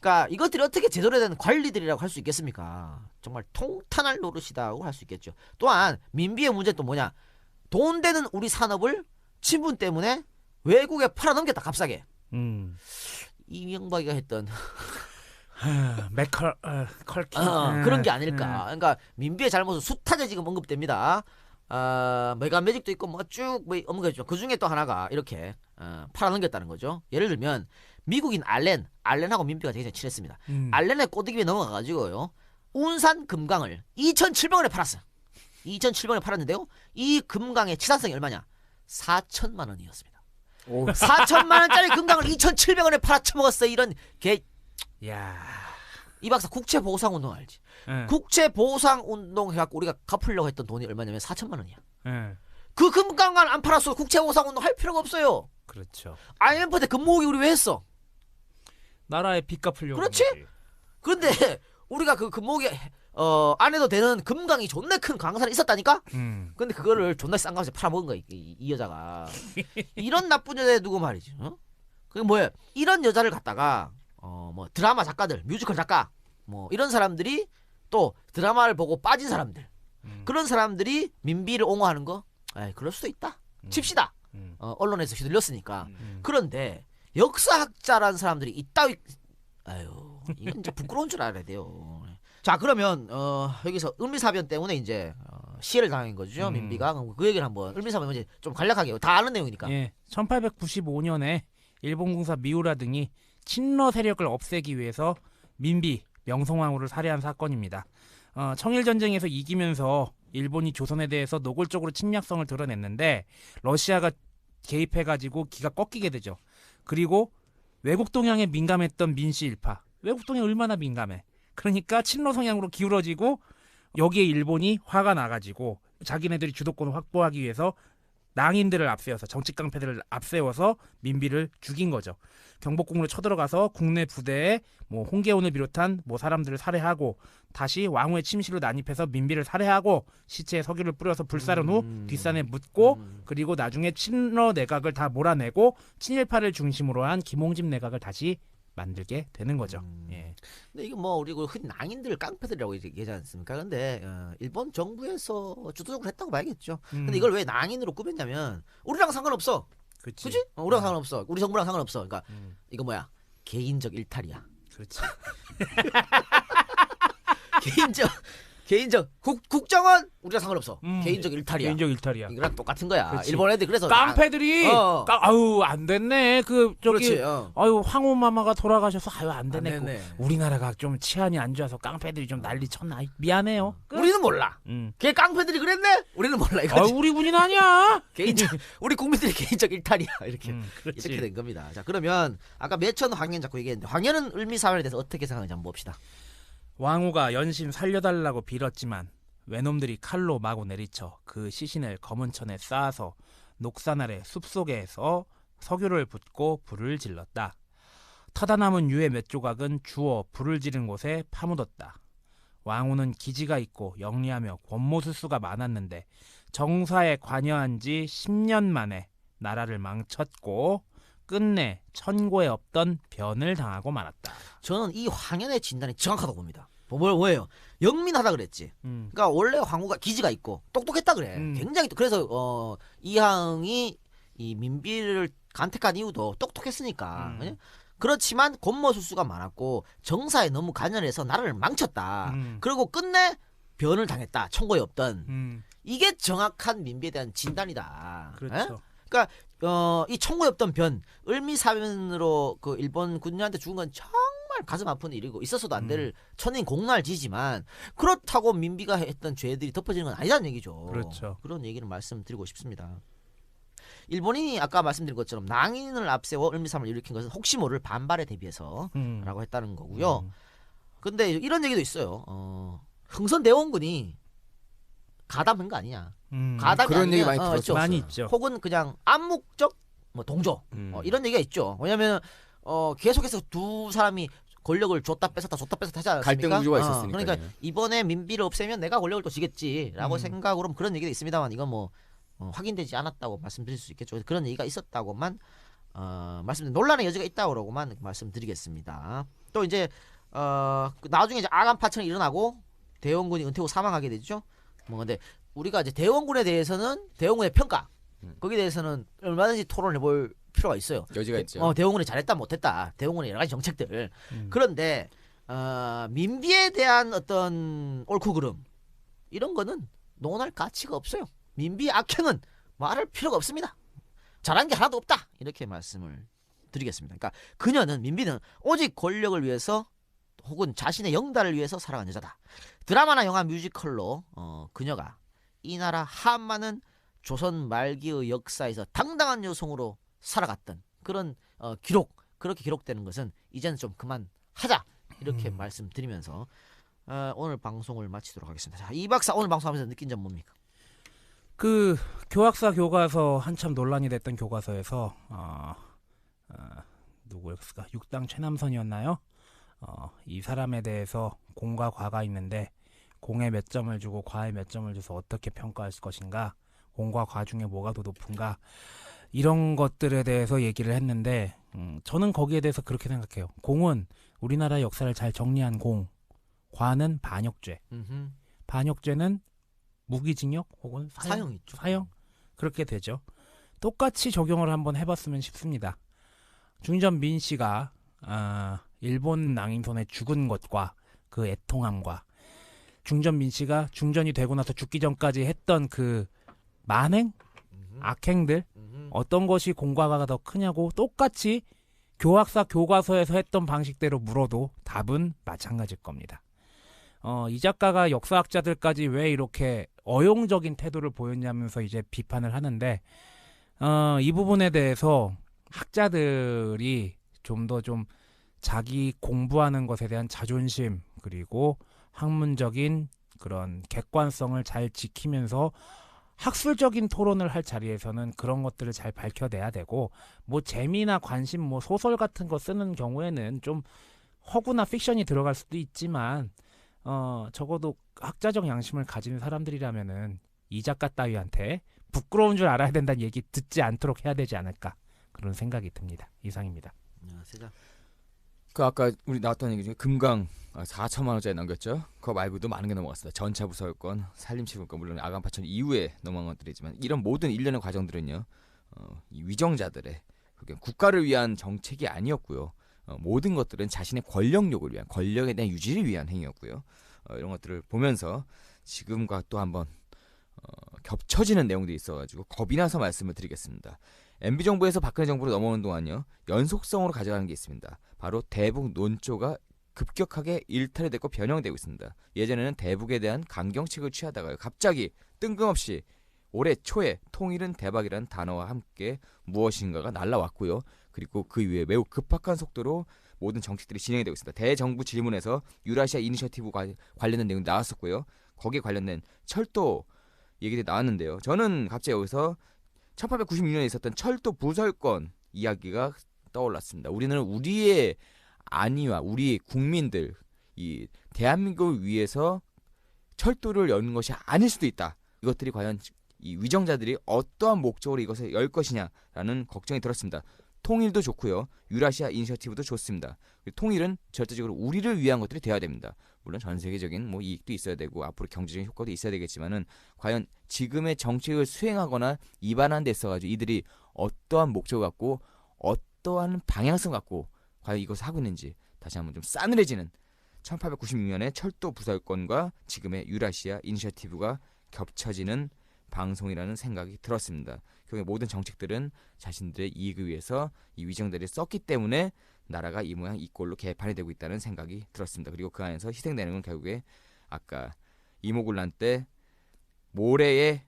A: 그러니까 이것들이 어떻게 제대로 된 관리들이라고 할 수 있겠습니까? 정말 통탄할 노릇이다고 할 수 있겠죠. 또한 민비의 문제는 또 뭐냐? 돈 되는 우리 산업을 친분 때문에 외국에 팔아넘겼다 값싸게. 이명박이가 했던
B: 컬키
A: 그런 게 아닐까. 그러니까 민비의 잘못은 숱하게 지금 언급됩니다. 메가매직도 있고 뭐 쭉 언급했죠. 그 중에 또 하나가 이렇게 팔아넘겼다는 거죠. 예를 들면 미국인 알렌하고 민비가 되게 친했습니다. 알렌의 꼬드기에 넘어가가지고요 운산 금강을 2,700원에 팔았어요. 2,700원에 팔았는데요 이 금강의 치사성이 얼마냐? 4천만 원이었습니다. 4천만 원짜리 금강을 2,700원에 팔아쳐먹었어. 이런 이 박사 국채보상운동 알지? 국채보상운동 해갖고 우리가 갚으려고 했던 돈이 얼마냐면 4천만 원이야. 그 금강을 안 팔았어. 국채보상운동 할 필요가 없어요.
B: 그렇죠.
A: IMF 때 금모으기 우리 왜 했어?
B: 나라에 빚 갚으려고.
A: 그렇지?
B: 그러지.
A: 그런데 우리가 그 금목에 안 해도 되는 금강이 존나 큰 강산이 있었다니까? 근데 그거를 존나 싼 값에 팔아먹은 거야 이 여자가. 이런 나쁜 여자에 두고 말이지. 그게 뭐야? 이런 여자를 갖다가 뭐 드라마 작가들, 뮤지컬 작가 뭐 이런 사람들이 또 드라마를 보고 빠진 사람들 그런 사람들이 민비를 옹호하는 거? 에이, 그럴 수도 있다. 칩시다. 언론에서 휘둘렸으니까. 그런데 역사학자라는 사람들이 이따위 아유 이건 이제 부끄러운 줄 알아야 돼요. 자 그러면 여기서 을미사변 때문에 이제 시해를 당한 거죠 민비가. 그럼 그 얘기를 한번 을미사변 이제 좀 간략하게 다 아는 내용이니까.
B: 예, 1895년에 일본 공사 미우라 등이 친러 세력을 없애기 위해서 민비 명성황후를 살해한 사건입니다. 청일전쟁에서 이기면서 일본이 조선에 대해서 노골적으로 침략성을 드러냈는데 러시아가 개입해가지고 기가 꺾이게 되죠. 그리고 외국 동향에 민감했던 민씨 일파, 외국 동향 얼마나 민감해. 그러니까 친러 성향으로 기울어지고 여기에 일본이 화가 나가지고 자기네들이 주도권을 확보하기 위해서 낭인들을 앞세워서 정치 깡패들을 앞세워서 민비를 죽인 거죠. 경복궁으로 쳐들어가서 국내 부대에 뭐 홍계원을 비롯한 뭐 사람들을 살해하고 다시 왕후의 침실로 난입해서 민비를 살해하고 시체에 석유를 뿌려서 불사른 후 뒷산에 묻고 그리고 나중에 친러 내각을 다 몰아내고 친일파를 중심으로 한 김홍집 내각을 다시 만들게 되는 거죠. 예.
A: 근데 이거 뭐 우리 흔히 낭인들 깡패들이라고 얘기하지 않습니까? 근데 일본 정부에서 주도적으로 했다고 봐야겠죠. 근데 이걸 왜 낭인으로 꾸몄냐면 우리랑 상관없어.
B: 그치?
A: 그치? 우리랑 상관없어. 우리 정부랑 상관없어. 그러니까 이거 뭐야? 개인적 일탈이야.
B: 그렇지.
A: 개인적 국정원 우리랑 상관없어. 개인적 일탈이야.
B: 개인적 일탈이야.
A: 이거랑 똑같은 거야.
B: 그치.
A: 일본 애들 그래서
B: 깡패들이 아유 안 됐네. 그 저기
A: 그렇지,
B: 아유 황후마마가 돌아가셔서 아유 안
A: 안
B: 됐네.
A: 됐네.
B: 우리나라가 좀 치안이 안 좋아서 깡패들이 좀 난리 쳤나. 미안해요.
A: 우리는 몰라. 걔 깡패들이 그랬네. 우리는 몰라.
B: 아 우리 군인 아니야.
A: 개인적 우리 국민들의 개인적 일탈이야. 이렇게
B: 그렇지.
A: 이렇게 된 겁니다. 자 그러면 아까 매천 황현 자꾸 얘기했는데 황현은 을미사변에 대해서 어떻게 생각하는지 한번 봅시다.
B: 왕후가 연신 살려달라고 빌었지만 외놈들이 칼로 마구 내리쳐 그 시신을 검은 천에 쌓아서 녹산 아래 숲속에서 석유를 붓고 불을 질렀다. 터다 남은 유의 몇 조각은 주워 불을 지른 곳에 파묻었다. 왕후는 기지가 있고 영리하며 권모술수가 많았는데 정사에 관여한 지 10년 만에 나라를 망쳤고 끝내 천고에 없던 변을 당하고 말았다.
A: 저는 이 황현의 진단이 정확하다고 봅니다. 뭐예요? 영민하다 그랬지. 그러니까 원래 황후가 기지가 있고 똑똑했다 그래. 굉장히 그래서 이항이 이 민비를 간택한 이유도 똑똑했으니까. 그렇지만 권모술수가 많았고 정사에 너무 관여해서 나라를 망쳤다. 그리고 끝내 변을 당했다. 천고에 없던. 이게 정확한 민비에 대한 진단이다.
B: 그렇죠.
A: 에? 그러니까 이 천고에 없던 변, 을미사변으로 그 일본 군인한테 죽은 건 정말 가슴 아픈 일이고 있어서도 안 될 천인 공날지지만 그렇다고 민비가 했던 죄들이 덮어지는 건 아니라는 얘기죠.
B: 그렇죠.
A: 그런 얘기를 말씀드리고 싶습니다. 일본인이 아까 말씀드린 것처럼 낭인을 앞세워 을미사변을 일으킨 것은 혹시 모를 반발에 대비해서라고 했다는 거고요. 근데 이런 얘기도 있어요. 흥선대원군이 가담한 거 아니냐. 가담이
C: 그런
A: 아니냐.
C: 얘기 많이 들었죠.
B: 많이 있죠.
A: 혹은 그냥 암묵적 뭐 동조 이런 얘기가 있죠. 왜냐하면 계속해서 두 사람이 권력을 줬다 뺏었다 하지 않습니까?
C: 갈등 구조가 있었으니까.
A: 그러니까 이번에 민비를 없애면 내가 권력을 또 지겠지라고 생각으로 그런 얘기도 있습니다만 이건 뭐 확인되지 않았다고 말씀드릴 수 있겠죠. 그런 얘기가 있었다고만 말씀드린 논란의 여지가 있다고만 말씀드리겠습니다. 또 이제 나중에 이제 아간 파천이 일어나고 대원군이 은퇴 후 사망하게 되죠. 뭐 근데 우리가 이제 대원군에 대해서는 대원군의 평가 거기에 대해서는 얼마든지 토론해 볼 필요가 있어요.
C: 여지가 있죠.
A: 대원군이 잘했다 못했다. 대원군의 여러 가지 정책들. 그런데 민비에 대한 어떤 옳고 그름 이런 거는 논할 가치가 없어요. 민비의 악행은 말할 필요가 없습니다. 잘한 게 하나도 없다. 이렇게 말씀을 드리겠습니다. 그러니까 그녀는 민비는 오직 권력을 위해서 혹은 자신의 영달을 위해서 살아간 여자다. 드라마나 영화 뮤지컬로 그녀가 이 나라 한많은 조선 말기의 역사에서 당당한 여성으로 살아갔던 그런 기록 그렇게 기록되는 것은 이제는 좀 그만하자 이렇게 말씀드리면서 오늘 방송을 마치도록 하겠습니다. 자, 이 박사 오늘 방송하면서 느낀 점 뭡니까?
B: 그 교학사 교과서 한참 논란이 됐던 교과서에서 누구였을까? 육당 최남선이었나요? 이 사람에 대해서 공과 과가 있는데 공에 몇 점을 주고 과에 몇 점을 줘서 어떻게 평가할 것인가? 공과 과 중에 뭐가 더 높은가? 이런 것들에 대해서 얘기를 했는데 저는 거기에 대해서 그렇게 생각해요. 공은 우리나라 역사를 잘 정리한 공, 과는 반역죄. 반역죄는 무기징역 혹은
A: 사형 있죠.
B: 사형? 그렇게 되죠. 똑같이 적용을 한번 해봤으면 싶습니다. 중전 민 씨가 일본 낭인손에 죽은 것과 그 애통함과 중전 민 씨가 중전이 되고 나서 죽기 전까지 했던 그 만행? 악행들? 어떤 것이 공과가 더 크냐고 똑같이 교학사 교과서에서 했던 방식대로 물어도 답은 마찬가지일 겁니다. 이 작가가 역사학자들까지 왜 이렇게 어용적인 태도를 보였냐면서 이제 비판을 하는데 이 부분에 대해서 학자들이 좀 더 좀 자기 공부하는 것에 대한 자존심 그리고 학문적인 그런 객관성을 잘 지키면서 학술적인 토론을 할 자리에서는 그런 것들을 잘 밝혀내야 되고 뭐 재미나 관심 뭐 소설 같은 거 쓰는 경우에는 좀 허구나 픽션이 들어갈 수도 있지만 적어도 학자적 양심을 가진 사람들이라면은 이 작가 따위한테 부끄러운 줄 알아야 된다는 얘기 듣지 않도록 해야 되지 않을까 그런 생각이 듭니다. 이상입니다.
C: 그 아까 우리 나왔던 얘기 중에 금강 4천만 원짜리 넘겼죠. 그거 말고도 많은 게 넘어갔습니다. 전차 부설권, 산림치분권 물론 아간파천 이후에 넘어간 것들이지만 이런 모든 일련의 과정들은요. 이 위정자들의 국가를 위한 정책이 아니었고요. 모든 것들은 자신의 권력욕을 위한 권력에 대한 유지를 위한 행위였고요. 이런 것들을 보면서 지금과 또 한번 겹쳐지는 내용들이 있어가지고 겁이 나서 말씀을 드리겠습니다. MB정부에서 박근혜 정부로 넘어오는 동안요. 연속성으로 가져가는 게 있습니다. 바로 대북 논조가 급격하게 일탈이 됐고 변형되고 있습니다. 예전에는 대북에 대한 강경책을 취하다가요. 갑자기 뜬금없이 올해 초에 통일은 대박이라는 단어와 함께 무엇인가가 날라왔고요. 그리고 그 이후에 매우 급박한 속도로 모든 정책들이 진행이 되고 있습니다. 대정부 질문에서 유라시아 이니셔티브 관련된 내용이 나왔었고요. 거기에 관련된 철도 얘기들이 나왔는데요. 저는 갑자기 여기서 1896년에 있었던 철도 부설권 이야기가 떠올랐습니다. 우리는 우리의 안위와 우리 국민들, 이 대한민국을 위해서 철도를 여는 것이 아닐 수도 있다. 이것들이 과연 이 위정자들이 어떠한 목적으로 이것을 열 것이냐라는 걱정이 들었습니다. 통일도 좋고요. 유라시아 이니셔티브도 좋습니다. 통일은 절대적으로 우리를 위한 것들이 돼야 됩니다. 물론 전 세계적인 뭐 이익도 있어야 되고 앞으로 경제적인 효과도 있어야 되겠지만은 과연 지금의 정책을 수행하거나 입안하는 데 있어가지고 이들이 어떠한 목적을 갖고 어떠한 방향성 갖고 과연 이것을 하고 있는지 다시 한번 좀 싸늘해지는 1896년의 철도 부설권과 지금의 유라시아 이니셔티브가 겹쳐지는 방송이라는 생각이 들었습니다. 결국에 모든 정책들은 자신들의 이익을 위해서 이 위정들이 썼기 때문에 나라가 이 모양 이 꼴로 개판이 되고 있다는 생각이 들었습니다. 그리고 그 안에서 희생되는 건 결국에 아까 이모군란 때 모래에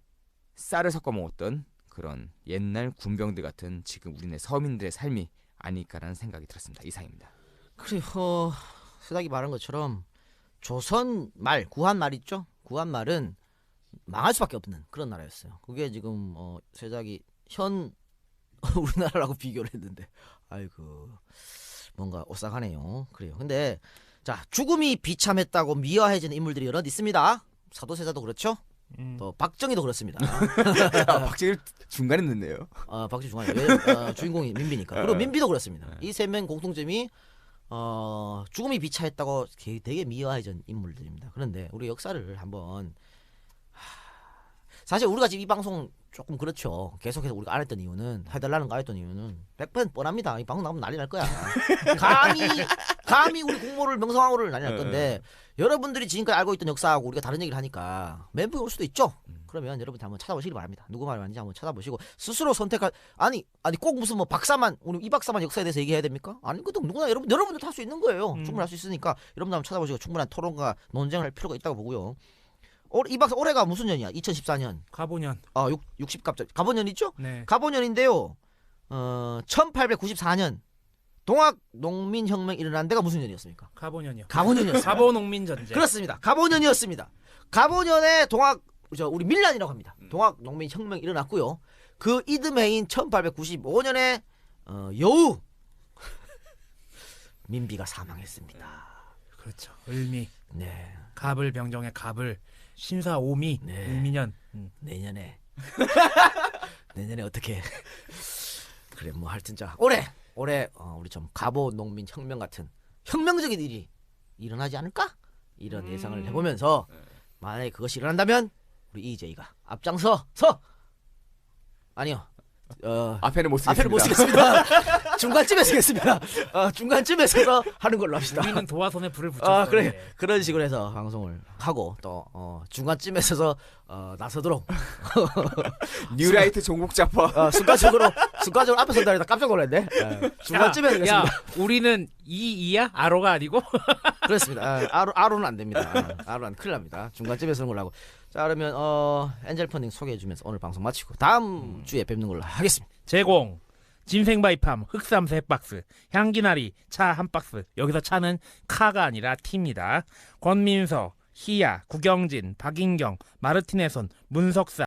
C: 쌀을 섞어 먹었던 그런 옛날 군병들 같은 지금 우리네 서민들의 삶이 아닐까라는 생각이 들었습니다. 이상입니다.
A: 그리고 세닥이 말한 것처럼 조선 말, 구한 말 있죠? 구한 말은 망할 수밖에 없는 그런 나라였어요. 그게 지금 세작이 현 우리나라라고 비교를 했는데 아이고 뭔가 오싹하네요. 그래요. 근데 자 죽음이 비참했다고 미화해지는 인물들이 여러 있습니다. 사도세자도 그렇죠. 또 박정희도 그렇습니다.
C: 박정희 중간에 넣네요.
A: 박정희 중간에 왜 주인공이 민비니까. 그리고 민비도 그렇습니다. 이 세 명 공통점이 죽음이 비참했다고 되게 미화해진 인물들입니다. 그런데 우리 역사를 한번 사실 우리가 지금 이 방송 조금 그렇죠. 계속해서 우리가 안 했던 이유는 해달라는 거 안 했던 이유는 100% 뻔합니다. 이 방송 나오면 난리 날 거야. 감히 우리 국모를 명성황후를 난리 날 건데 여러분들이 지금까지 알고 있던 역사하고 우리가 다른 얘기를 하니까 멘붕이 올 수도 있죠. 그러면 여러분들 한번 찾아보시기 바랍니다. 누구 말이 맞는지 한번 찾아보시고 스스로 선택할 아니 꼭 무슨 뭐 박사만 우리 이 박사만 역사에 대해서 얘기해야 됩니까? 아니거든. 누구나 여러분들도 할 수 있는 거예요. 충분히 할 수 있으니까 여러분들 한번 찾아보시고 충분한 토론과 논쟁을 할 필요가 있다고 보고요. 이 박사 올해가 무슨 년이야? 2014년.
B: 가보년.
A: 60갑절. 가보년 있죠?
B: 네.
A: 가보년인데요. 1894년 동학 농민혁명 일어난 데가 무슨 년이었습니까?
B: 가보년이요.
A: 가보년이었습니다.
B: 가보농민전쟁.
A: 그렇습니다. 가보년이었습니다. 가보년에 우리 밀란이라고 합니다. 동학 농민혁명 일어났고요. 그 이듬해인 1895년에 여우 민비가 사망했습니다.
B: 그렇죠. 을미.
A: 네.
B: 갑을 병정의 갑을 신사오미
A: 네.
B: 을미년.
A: 내년에 내년에 어떻게 그래 뭐 하여튼 자 올해 우리 좀 갑오 농민 혁명 같은 혁명적인 일이 일어나지 않을까 이런 예상을 해보면서 만약에 그것이 일어난다면 우리 이재희가 앞장서 아니요
C: 앞에는 못 쓰겠습니다.
A: 앞에는 못 쓰겠습니다. 중간쯤에 쓰겠습니다. 중간쯤에 서서 하는 걸로 합시다.
B: 우리는 도화선에 불을 붙였어.
A: 그래 그런 식으로 해서 방송을 하고 또 중간쯤에 서서 나서도록
C: 뉴라이트 종북자파.
A: 순간적으로 앞에 선다니다 깜짝 놀랐네. 중간쯤에 하겠습니다.
B: 야, 우리는 이야 아로가 아니고.
A: 그렇습니다. 아로는 안 됩니다. 아로는 큰일 납니다. 중간쯤에 서는 걸로 하고. 자 그러면 엔젤 펀딩 소개해주면서 오늘 방송 마치고 다음 주에 뵙는 걸로 하겠습니다.
B: 제공 진생바이팜 흑삼 3박스 향기나리 차 1박스. 여기서 차는 카가 아니라 티입니다. 권민서 희야 구경진 박인경 마르티네손 문석사